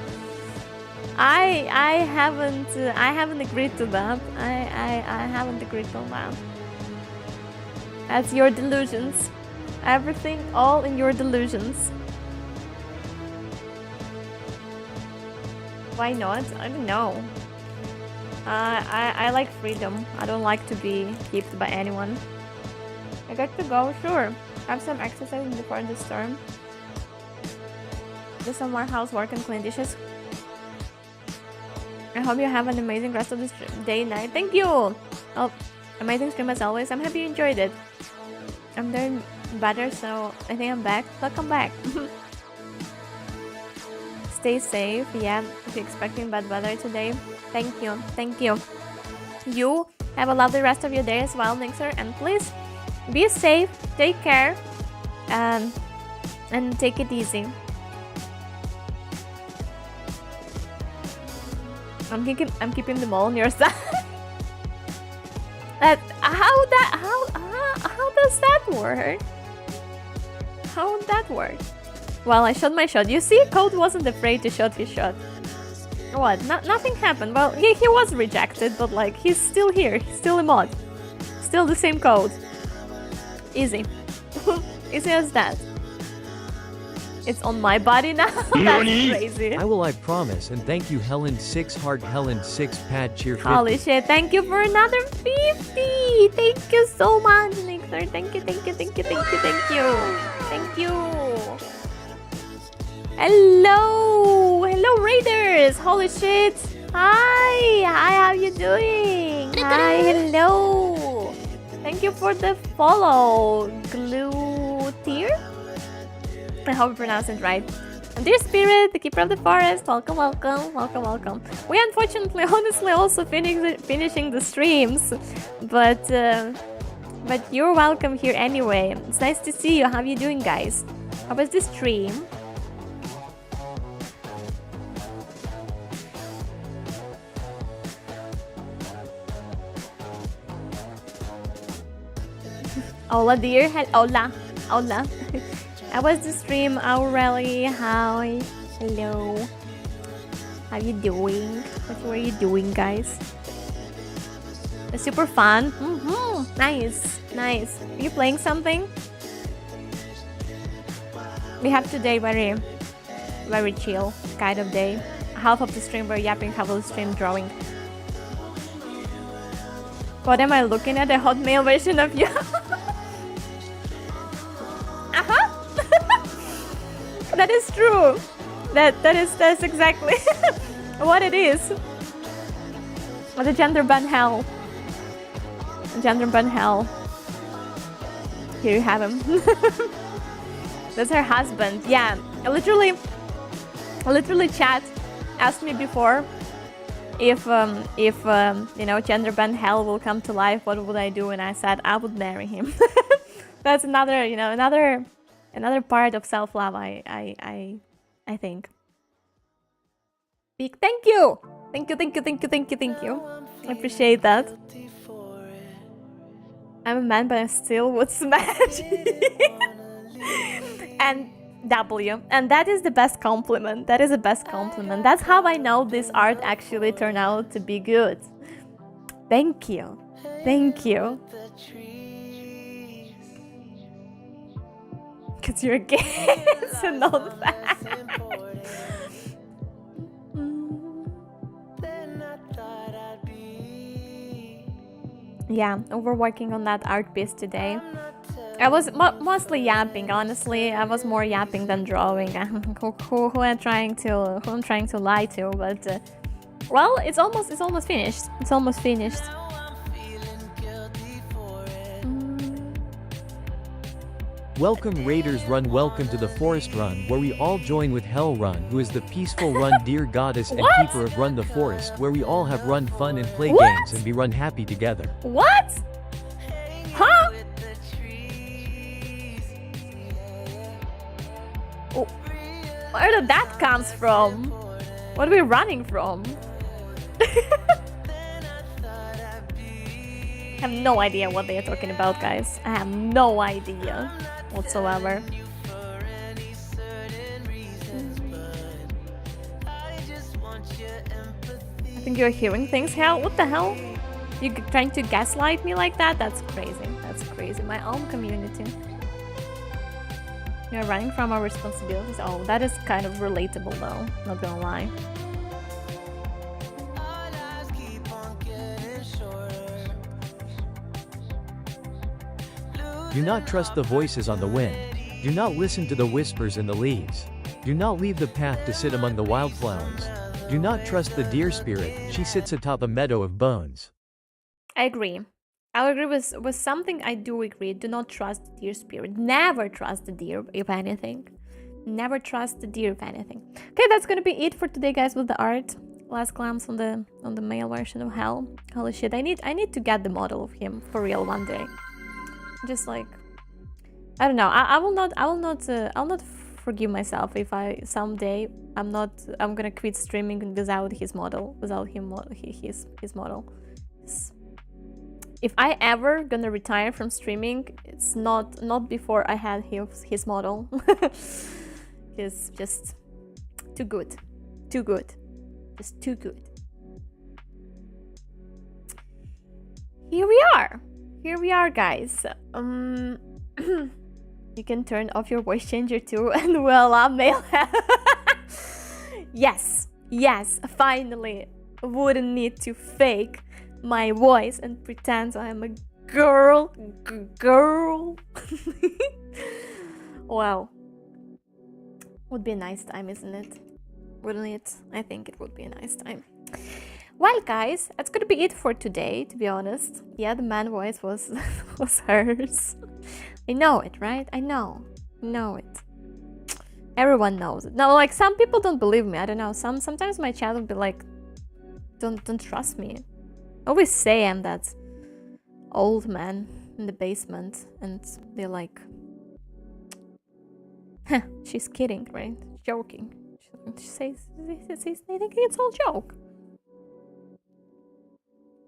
I haven't agreed to that. I haven't agreed to that. That's your delusions. Everything all in your delusions. Why not? I don't know. I like freedom. I don't like to be kept by anyone. I got to go, sure. Have some exercise before the storm. Do some more housework and clean dishes. I hope you have an amazing rest of this day and night. Thank you! Oh, amazing stream as always. I'm happy you enjoyed it. I'm doing better, so I think I'm back. Welcome back. Stay safe. Yeah, if you're expecting bad weather today. Thank you. Thank you. You have a lovely rest of your day as well, Mixer. And please be safe. Take care. And take it easy. I'm keeping them all on your side. How does that work? How would that work? Well, I shot my shot. You see, Code wasn't afraid to shoot his shot. What? Nothing happened. Well, he was rejected, but like he's still here. He's still a mod. Still the same Code. Easy. Easy as that. It's on my body now. That's crazy. I promise, and thank you, Helen6 Heart, Helen6 Pad Cheer 50. Holy shit, thank you for another 50! Thank you so much, Nixer. Thank you. Thank you. Hello, Raiders. Holy shit. Hi, how you doing? Hi, hello. Thank you for the follow, Gluteer. I hope I pronounced it right. And dear Spirit, the keeper of the forest, welcome. We unfortunately, honestly, also finishing the streams, but you're welcome here anyway. It's nice to see you. How are you doing, guys? How was the stream? Hola, dear. Hola. How was the stream, Aurelie? Hi. Hello. How you doing? What were you doing, guys? It's super fun. Nice. Are you playing something? We have today very chill kind of day. Half of the stream we're yapping, half of the stream drawing. What am I looking at? A Hotmail version of you? That is true. That's exactly what it is. The gender ban hell. Gender ban hell. Here you have him. That's her husband. Yeah, literally chat asked me before if you know, gender ban hell will come to life, what would I do? And I said I would marry him. That's another, you know, another part of self-love, I think. Big thank you. Thank you. I appreciate that. I'm a man, but I still would smash. And W. And that is the best compliment. That is the best compliment. That's how I know this art actually turned out to be good. Thank you. Because you're gay. It's a non-fact. Yeah, we're working on that art piece today. I was mostly yapping, honestly. I was more yapping than drawing. Who I'm trying to lie to, but Well, it's almost finished. It's almost finished. Welcome Raiders Run, welcome to the Forest Run, where we all join with Hell Run, who is the peaceful run dear goddess and What? keeper of Run the Forest, where we all have run fun and play What? games and be run happy together. What? Huh? Oh, where did that comes from? What are we running from? I have no idea what they are talking about, guys. I have no idea whatsoever. I think you're hearing things. Hell, what the hell? You trying to gaslight me like that? That's crazy. That's crazy. My own community. You're running from our responsibilities. Oh, that is kind of relatable though. Not gonna lie. Do not trust the voices on the wind. Do not listen to the whispers in the leaves. Do not leave the path to sit among the wildflowers. Do not trust the deer spirit, she sits atop a meadow of bones. I agree. I agree with something. I do agree. Do not trust the deer spirit. Never trust the deer, if anything. Never trust the deer, if anything. Okay, that's gonna be it for today, guys, with the art. Last glance on the male version of Hell. Holy shit! I need to get the model of him for real one day. Just like, I don't know. I will not forgive myself if I someday I'm gonna quit streaming without his model, without his model. If I ever gonna retire from streaming, it's not before I had his model. It's just too good, just too good. Here we are, guys. You can turn off your voice changer too, and voila, male. Yes, finally, wouldn't need to fake my voice and pretend I'm a girl. Well, would be a nice time, isn't it? Wouldn't it? I think it would be a nice time. Well, guys, that's gonna be it for today, to be honest. Yeah, the man voice was hers. I know it, right? I know it. Everyone knows it. No, like, some people don't believe me. I don't know. Sometimes my chat will be like, don't trust me. I always say I'm that old man in the basement, and they're like, huh, she's kidding, right? Joking. She says they think it's all joke.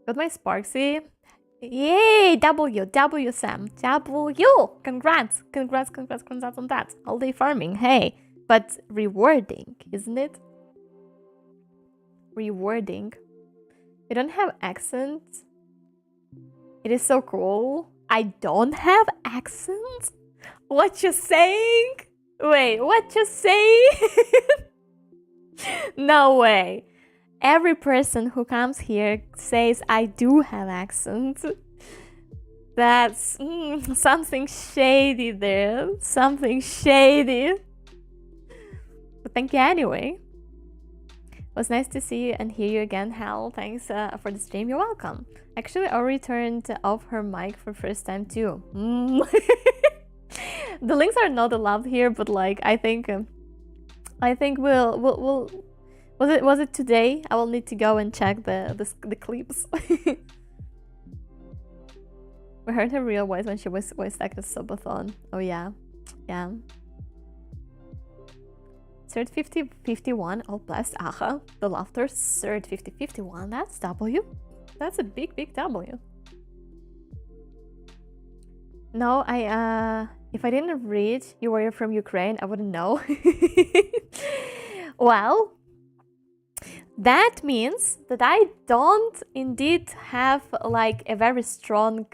Got my Sparksy. Yay! W Sam. W! Congrats on that. All day farming, hey. But rewarding, isn't it? Rewarding. You don't have accent. It is so cool. I don't have accent? What you saying? Wait, what you saying? No way. Every person who comes here says I do have accent. That's something shady there. Something shady. But thank you anyway. It was nice to see you and hear you again, Hal. Thanks for the stream. You're welcome. Actually, Ori turned off her mic for first time too. The links are not allowed here, but like I think we'll was it today? I will need to go and check the clips. We heard her real voice when she was voice acted Subathon. Oh yeah. Third 50-51, all blessed. Aha, the laughter. Third 50-51. That's W. That's a big W. No, if I didn't read you were from Ukraine, I wouldn't know. Well, that means that I don't indeed have like a very strong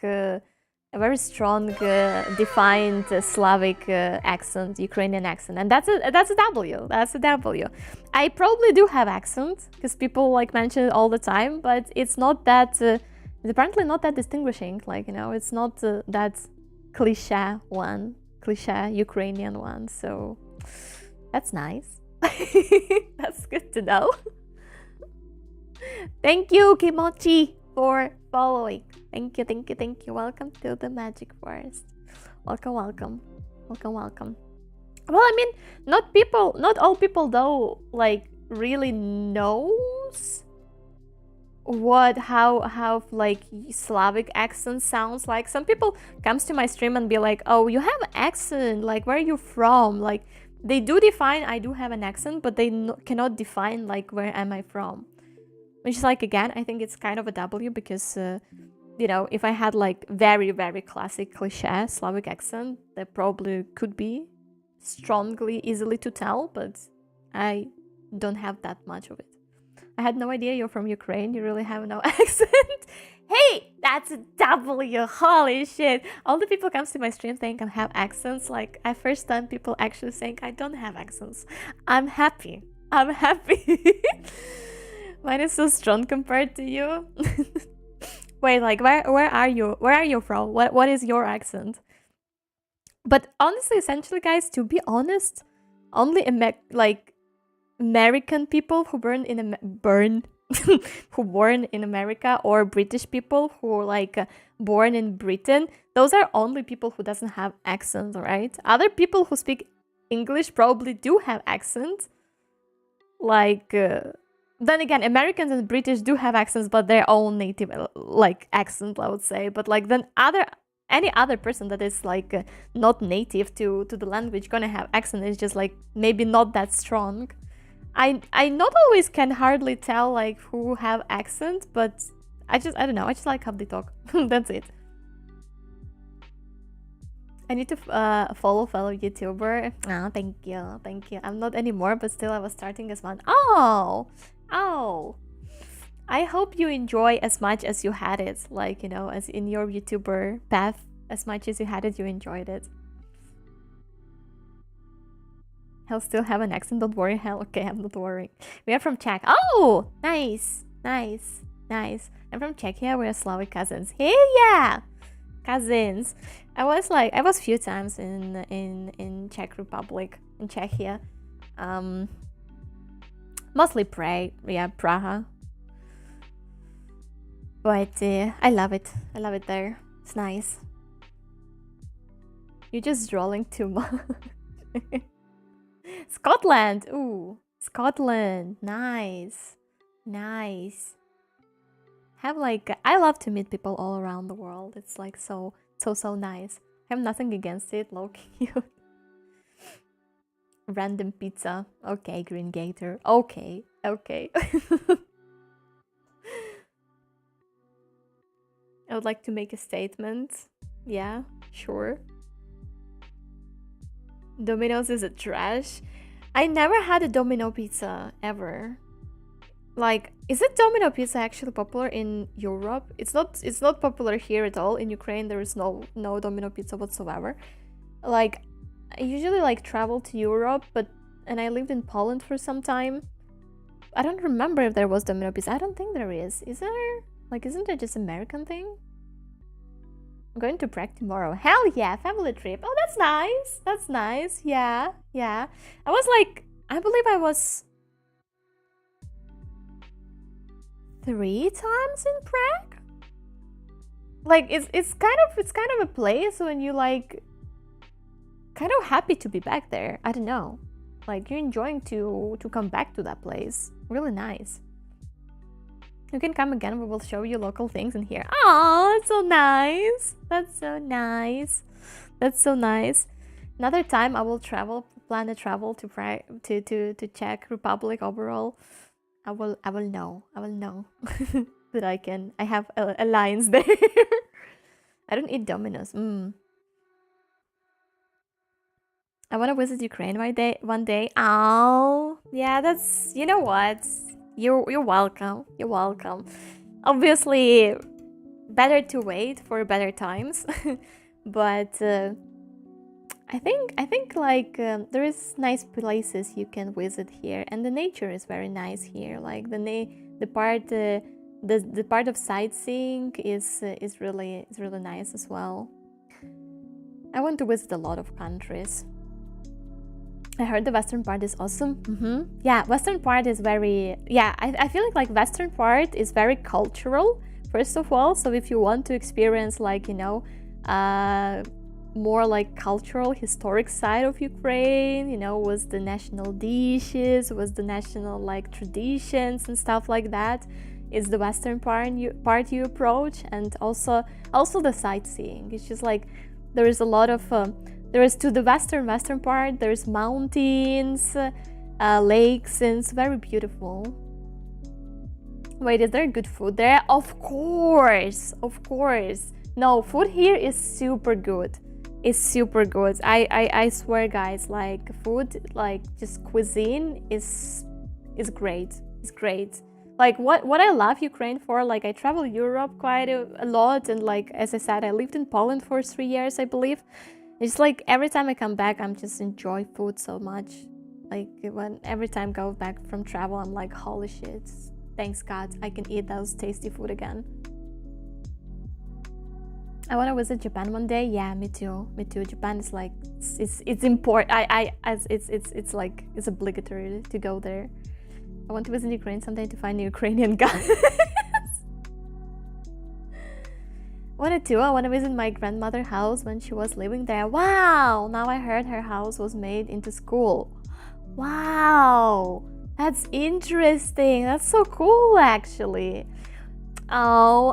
defined Slavic accent, Ukrainian accent, and that's a W. That's a W. I probably do have accent because people like mention it all the time, but it's not that. It's apparently not that distinguishing. Like, you know, it's not that cliche Ukrainian one. So that's nice. That's good to know. Thank you, Kimochi, for following. Thank you, thank you, thank you. Welcome to the Magic Forest. Welcome, welcome, welcome, welcome. Well, I mean, not all people though, like really knows how like Slavic accent sounds like. Some people comes to my stream and be like, oh, you have an accent, like where are you from? Like they do define I do have an accent, but they cannot define like where am I from, which is like, again, I think it's kind of a W, because you know, if I had like very classic cliche Slavic accent, that probably could be strongly easily to tell, but I don't have that much of it. I had no idea you're from Ukraine. You really have no accent. Hey, that's a W. Holy shit. All the people comes to my stream think I have accents. Like, at first time people actually saying I don't have accents. I'm happy. I'm happy. Mine is so strong compared to you. Wait, like where are you? Where are you from? What is your accent? But honestly, essentially, guys, to be honest, only American people who born in America, or British people who are like born in Britain, those are only people who doesn't have accents, right? Other people who speak English probably do have accents. Like then again, Americans and British do have accents, but their own native like accent, I would say. But like then any other person that is like not native to the language gonna have accent. Is just like maybe not that strong. I not always can hardly tell like who have accent, but I don't know, I just like how they talk. That's it. I need to follow fellow YouTuber. Oh, thank you. I'm not anymore, but still I was starting as one. Oh, I hope you enjoy as much as you had it, like, you know, as in your YouTuber path, as much as you had it, you enjoyed it. He'll still have an accent, don't worry, Hel. Okay, I'm not worrying. We are from Czech. Oh, nice. I'm from Czechia, we're Slavic cousins. Hey, yeah, cousins. I was few times in Czech Republic, in Czechia. Mostly Praha. But I love it there. It's nice. You're just drooling too much. Scotland. Ooh, Scotland. Nice. Have like, I love to meet people all around the world. It's like so nice. I have nothing against it. Low cute. Random pizza. Okay, Green Gator. Okay. I would like to make a statement. Yeah, sure. Domino's is a trash. I never had a Domino pizza ever. Like, is it Domino pizza actually popular in Europe? It's not popular here at all. In Ukraine there is no Domino pizza whatsoever. Like, I usually like travel to Europe, and I lived in Poland for some time. I don't remember if there was Domino pizza. I don't think there is. Is there? Like, isn't it just American thing? I'm going to Prague tomorrow. Hell yeah, family trip. Oh, that's nice. Yeah. I believe I was 3 times in Prague. Like, it's kind of a place when you like kind of happy to be back there. I don't know. Like, you're enjoying to come back to that place. Really nice. You can come again. We will show you local things in here. Oh, that's so nice. Another time I will plan a travel to Czech Republic overall. I will know that I have a lines there. I don't eat Domino's. I want to visit Ukraine one day. Oh, yeah, that's, you know what? You're welcome. Obviously, better to wait for better times. But I think like there is nice places you can visit here, and the nature is very nice here. Like the part of sightseeing is really nice as well. I want to visit a lot of countries. I heard the western part is awesome. Yeah, western part is very, yeah, I feel like western part is very cultural, first of all. So if you want to experience like, you know, more like cultural, historic side of Ukraine, you know, was the national dishes, was the national like traditions and stuff like that, is the western part you approach. And also the sightseeing. It's just like there is a lot of there is to the western part, there's mountains, lakes, and it's very beautiful. Wait, is there good food there? Of course. No, food here is super good. It's super good. I swear, guys, like food, like just cuisine is great. It's great. Like what I love Ukraine for, like I travel Europe quite a lot, and like as I said, I lived in Poland for 3 years, I believe. It's like every time I come back, I'm just enjoy food so much. Like every time I go back from travel, I'm like, holy shit, thanks God, I can eat those tasty food again. I want to visit Japan one day. Yeah, me too. Japan is like it's important. It's like it's obligatory to go there. I want to visit Ukraine someday to find a Ukrainian guy. I want to visit my grandmother's house when she was living there. Wow! Now I heard her house was made into school. Wow! That's interesting. That's so cool, actually. Oh,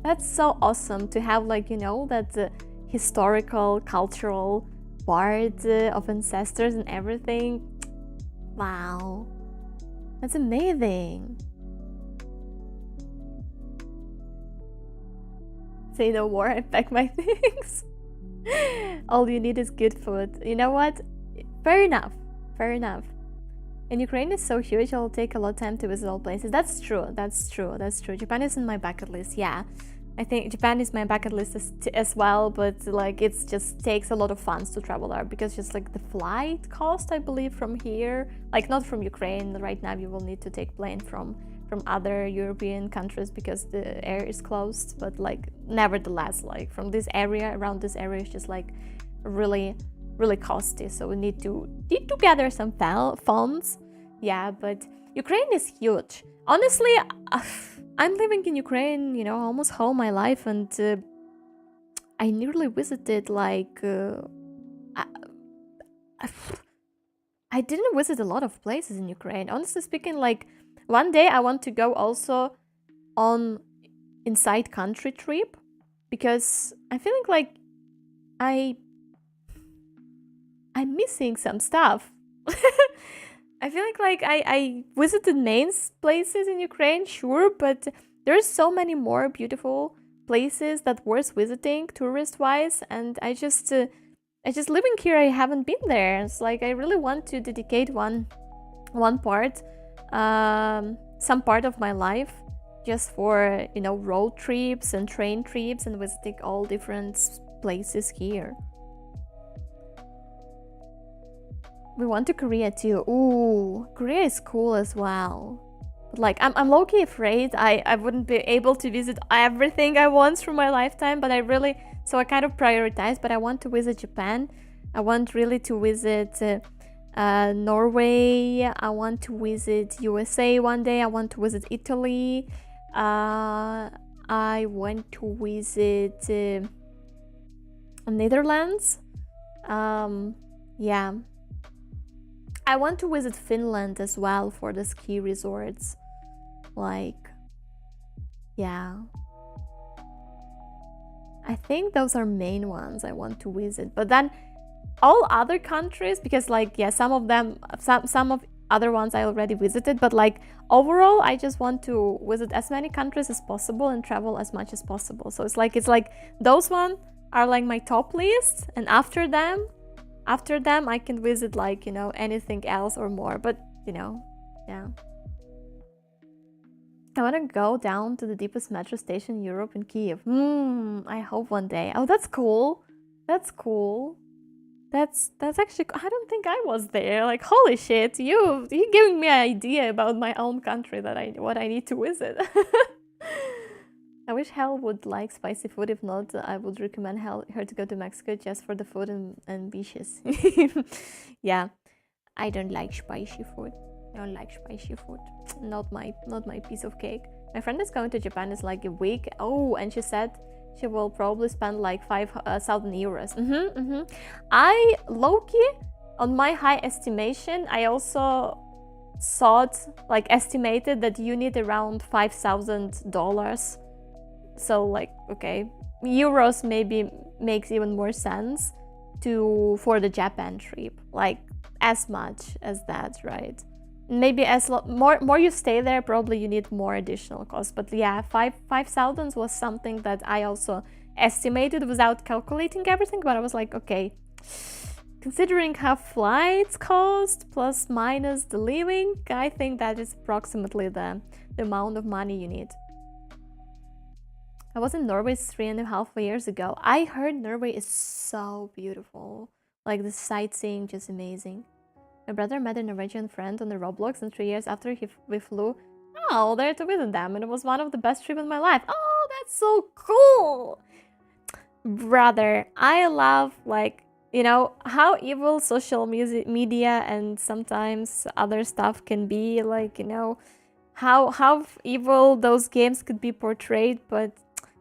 that's so awesome to have, like, you know, that historical, cultural part of ancestors and everything. Wow. That's amazing. Say no more, I pack my things. All you need is good food. You know what? Fair enough. And Ukraine is so huge, it'll take a lot of time to visit all places. That's true. Japan is in my bucket list, yeah. I think Japan is my bucket list as well, but like it just takes a lot of funds to travel there, because just like the flight cost, I believe, from here, like not from Ukraine right now, you will need to take plane from other European countries because the air is closed, but like nevertheless, like from this area, around this area, is just like really costly, so we need to gather some funds. Yeah, but Ukraine is huge. Honestly, I'm living in Ukraine, you know, almost all my life, and I nearly visited like I didn't visit a lot of places in Ukraine. Honestly speaking, like one day I want to go also on inside country trip, because I'm feeling like I'm missing some stuff. I feel like I visited main places in Ukraine, sure, but there's so many more beautiful places that worth visiting tourist-wise, and I just living here, I haven't been there. It's like I really want to dedicate one part, some part of my life just for, you know, road trips and train trips and visiting all different places here. We want to Korea too. Ooh, Korea is cool as well. But like, I'm low-key afraid I wouldn't be able to visit everything I want through my lifetime, but I kind of prioritize, but I want to visit Japan. I want really to visit Norway. I want to visit USA one day. I want to visit Italy. I want to visit Netherlands. Yeah. I want to visit Finland as well for the ski resorts. Like, yeah. I think those are main ones I want to visit. But then all other countries, because like, yeah, some of other ones I already visited, but like overall, I just want to visit as many countries as possible and travel as much as possible. So it's like those ones are like my top list, and after them I can visit like, you know, anything else or more, but you know, yeah. I want to go down to the deepest metro station in Europe, in Kiev. I hope one day. Oh, that's cool. That's actually, I don't think I was there. Like, holy shit, you giving me an idea about my own country, that what I need to visit. I wish Hel would like spicy food. If not, I would recommend her to go to Mexico just for the food and beaches. Yeah, I don't like spicy food. I don't like spicy food. Not my piece of cake. My friend is going to Japan. It's like a week. Oh, and she said she will probably spend like 5,000 euros. I low-key, on my high estimation, I also estimated that you need around $5,000. So like, okay, euros maybe makes even more sense for the Japan trip, like as much as that, right? Maybe more you stay there, probably you need more additional costs. But yeah, 5,000 was something that I also estimated without calculating everything. But I was like, okay, considering how flights cost plus minus the living, I think that is approximately the amount of money you need. I was in Norway 3.5 years ago. I heard Norway is so beautiful. Like the sightseeing, just amazing. My brother met a Norwegian friend on the Roblox, and 3 years after we flew there to visit them, and it was one of the best trips in my life. Oh, that's so cool! Brother, I love, like, you know, how evil social media and sometimes other stuff can be, like, you know, how evil those games could be portrayed, but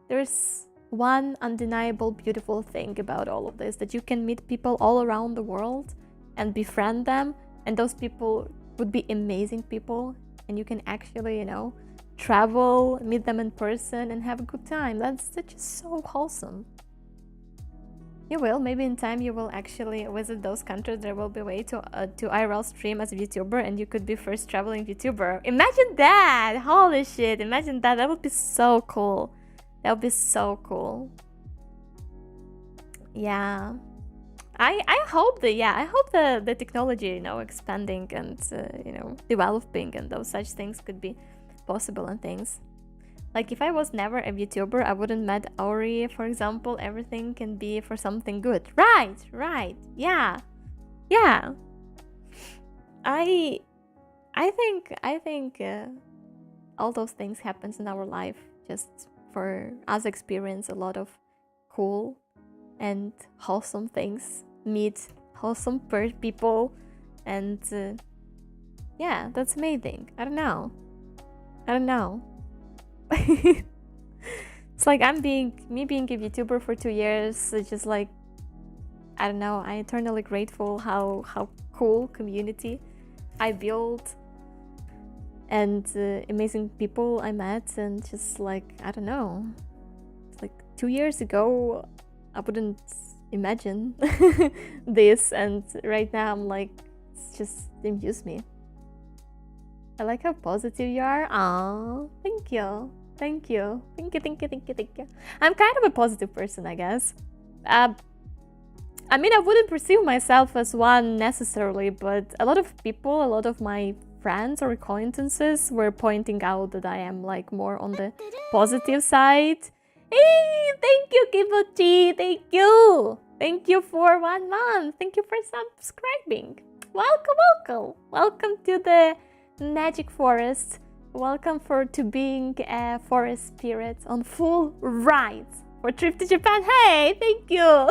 there's one undeniable beautiful thing about all of this, that you can meet people all around the world and befriend them, and those people would be amazing people, and you can actually, you know, travel, meet them in person, and have a good time. That's just so wholesome. You will, maybe in time you will actually visit those countries. There will be a way to IRL stream as a VTuber, and you could be first traveling VTuber. Imagine that! Holy shit, imagine that. That would be so cool. That would be so cool. Yeah. I hope the technology, you know, expanding and you know, developing, and those such things could be possible and things. Like, if I was never a VTuber, I wouldn't met Auri, for example. Everything can be for something good. Right. Yeah. I think all those things happens in our life just for us experience a lot of cool and wholesome things, meet wholesome people, and yeah, that's amazing. I don't know. It's like me being a VTuber for 2 years. It's just like, I don't know. I'm eternally grateful how cool community I built, and amazing people I met, and just like, I don't know. It's like 2 years ago, I wouldn't imagine this, and right now I'm like, it's just amused me. I like how positive you are. Aww, thank you. I'm kind of a positive person, I guess. I mean, I wouldn't perceive myself as one necessarily, but a lot of my friends or acquaintances were pointing out that I am like more on the positive side. Hey, thank you, Kibochi. Thank you for 1 month. Thank you for subscribing. Welcome to the Magic Forest. Welcome to being a forest spirit on full ride for trip to Japan. Hey, thank you.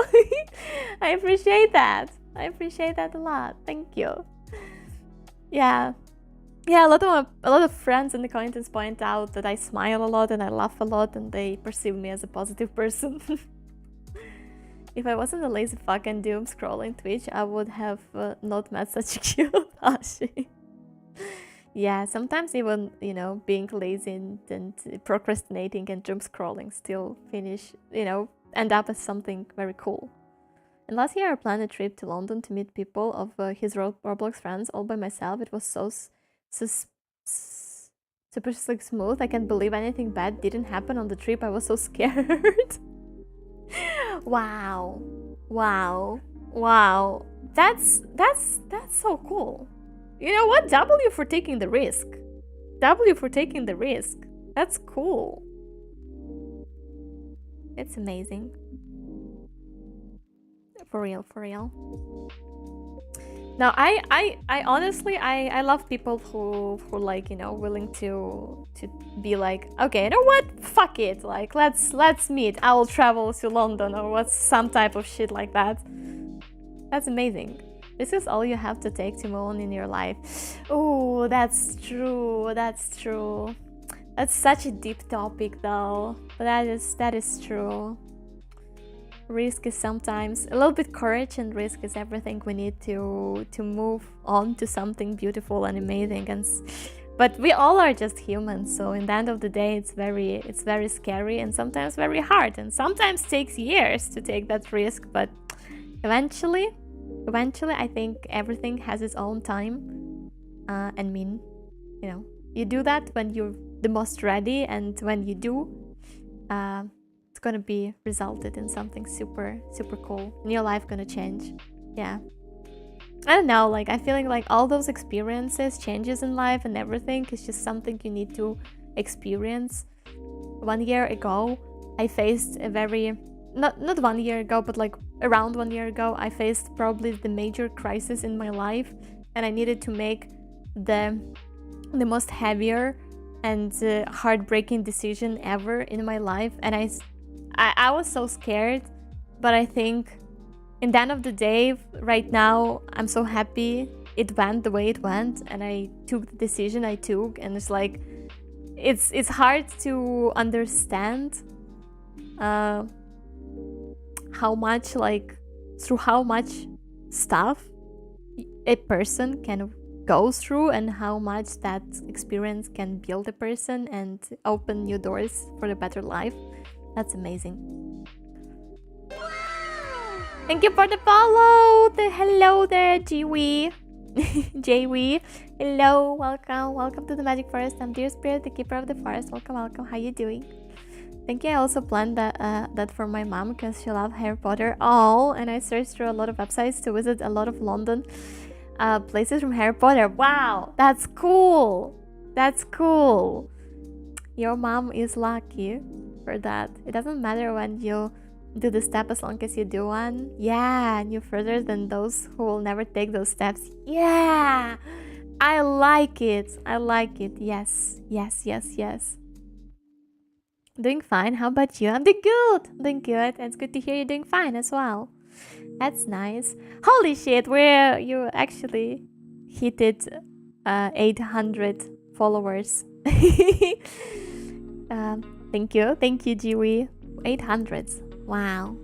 I appreciate that. A lot. Thank you. Yeah, a lot of friends and acquaintances point out that I smile a lot and I laugh a lot, and they perceive me as a positive person. If I wasn't a lazy fuck and doom scrolling Twitch, I would have not met such a cute Ashi. Yeah, sometimes even, you know, being lazy and procrastinating and doom scrolling still end up as something very cool. And last year I planned a trip to London to meet people of his Roblox friends all by myself. It was so super smooth. I can't believe anything bad didn't happen on the trip. I was so scared. Wow. That's so cool. You know what? W for taking the risk. That's cool. It's amazing. For real. No, I honestly, I love people who like, you know, willing to be like, okay, you know what, fuck it, like let's meet. I will travel to London or what's some type of shit like that. That's amazing. This is all you have to take to move on in your life. Oh, that's true. That's true. That's such a deep topic, though. But that is true. Risk is sometimes a little bit courage, and risk is everything we need to move on to something beautiful and amazing. But we all are just humans, so in the end of the day, it's very scary and sometimes very hard, and sometimes takes years to take that risk. But eventually, I think everything has its own time, and mean, you know, you do that when you're the most ready, and when you do, it's gonna be resulted in something super cool, and your life gonna change. Yeah, I don't know, like I'm feeling like all those experiences, changes in life and everything is just something you need to experience. 1 year ago, I faced a very not 1 year ago, but like around 1 year ago, I faced probably the major crisis in my life, and I needed to make the most heavier and heartbreaking decision ever in my life, and I was so scared. But I think in the end of the day, right now, I'm so happy it went the way it went, and I took the decision I took, and it's like it's hard to understand how much, like, through how much stuff a person can go through, and how much that experience can build a person and open new doors for a better life. That's amazing. Thank you for the follow. Hello there, Jiwi. Jw. Hello, welcome to the Magic Forest. I'm Dear Spirit, the keeper of the forest. Welcome. How you doing? Thank you. I also planned that for my mom because she loves Harry Potter. Oh, and I searched through a lot of websites to visit a lot of London places from Harry Potter. Wow, that's cool. That's cool. Your mom is lucky for that. It doesn't matter when you do the step, as long as you do one. Yeah, and you're further than those who will never take those steps. Yeah, I like it. Yes. Doing fine. How about you? I'm doing good. It's good to hear you're doing fine as well. That's nice. Holy shit, where you actually hit it 800 followers. Thank you, Jiwi. 800s. Wow.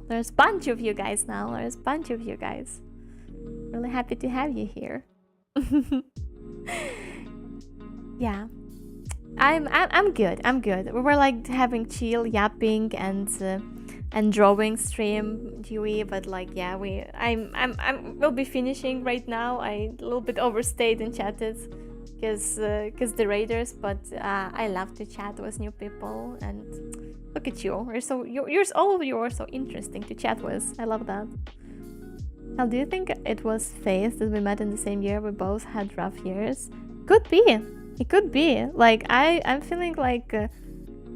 There's a bunch of you guys now. Really happy to have you here. Yeah. I'm good. We were like having chill yapping and drawing stream, Dewey, but like yeah, we'll be finishing right now. I a little bit overstayed and chatted because the raiders, but I love to chat with new people, and look at you. All of you are so interesting to chat with. I love that. How do you think it was fate that we met in the same year? We both had rough years. Could be. It could be. Like I'm feeling like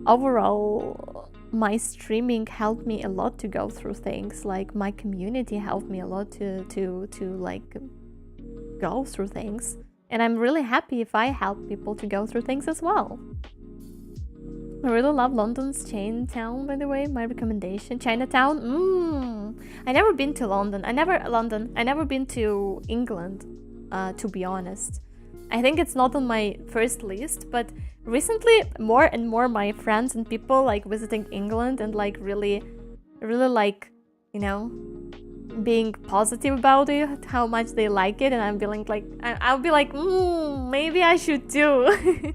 overall my streaming helped me a lot to go through things. Like my community helped me a lot to like go through things. And I'm really happy if I help people to go through things as well. I really love London's Chinatown, by the way. My recommendation, Chinatown. I never been to London. I never been to England, to be honest. I think it's not on my first list, but recently more and more my friends and people like visiting England and like really like, you know, being positive about it, how much they like it, and I'm feeling like I'll be like, maybe I should too.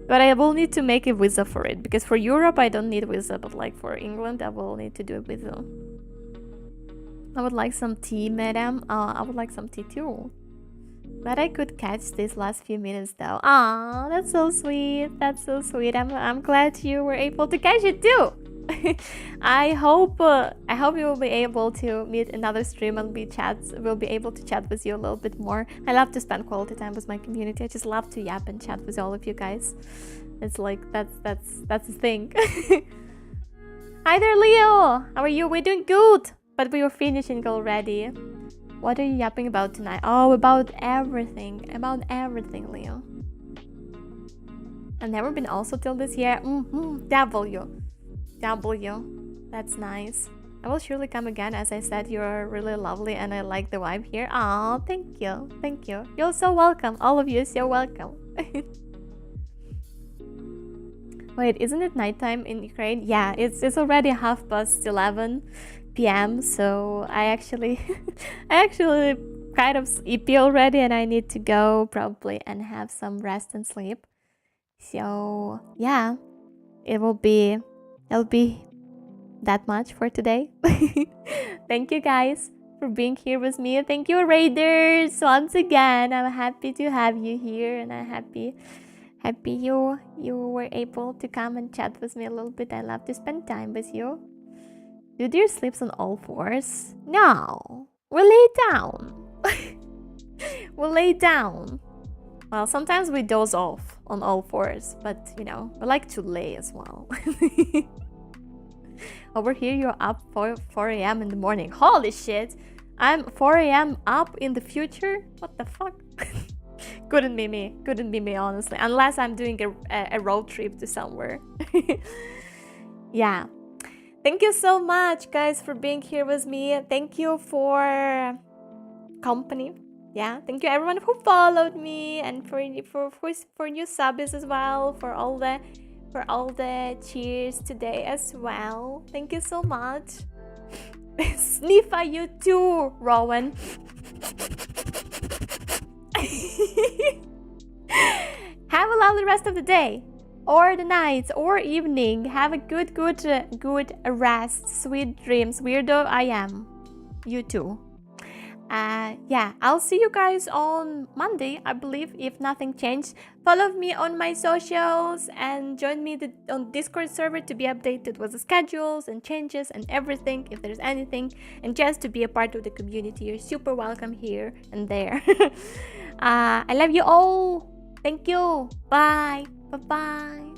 But I will need to make a visa for it, because for Europe I don't need a visa, but like for England I will need to do a visa. I would like some tea, madam. I would like some tea too. But I could catch these last few minutes though. Aw, that's so sweet. I'm glad you were able to catch it too. I hope you will be able to meet another stream and we'll be able to chat with you a little bit more. I love to spend quality time with my community. I just love to yap and chat with all of you guys. It's like that's the thing. Hi there, Leo. How are you? We're doing good, but we were finishing already. What are you yapping about tonight? Oh, about everything. About everything, Leo. I've never been also till this year. W. That's nice. I will surely come again. As I said, you're really lovely and I like the vibe here. Oh, thank you. Thank you. You're so welcome. All of you are so welcome. Wait, isn't it nighttime in Ukraine? Yeah, it's already 11:30 p.m. So I actually kind of sleepy already and I need to go probably and have some rest and sleep. So yeah, it'll be that much for today. Thank you guys for being here with me. Thank you, Raiders, once again. I'm happy to have you here and I'm happy you were able to come and chat with me a little bit. I love to spend time with you. Do deer sleeps on all fours? No, we lay down. We lay down. Well, sometimes we doze off on all fours, but you know, we like to lay as well. Over here, you're up 4 a.m. in the morning. Holy shit! I'm 4 a.m. up in the future? What the fuck? Couldn't be me, honestly. Unless I'm doing a road trip to somewhere. Yeah. Thank you so much, guys, for being here with me. Thank you for company. Yeah, thank you everyone who followed me and for new subs as well, for all the cheers today as well. Thank you so much. Sniffa, you too, Rowan. Have a lovely rest of the day or the night or evening. Have a good rest, sweet dreams. Weirdo I am. You too. Yeah, I'll see you guys on Monday, I believe, if nothing changed. Follow me on my socials and join me on Discord server to be updated with the schedules and changes and everything, if there's anything, and just to be a part of the community. You're super welcome here and there. I love you all. Thank you. Bye. Bye-bye.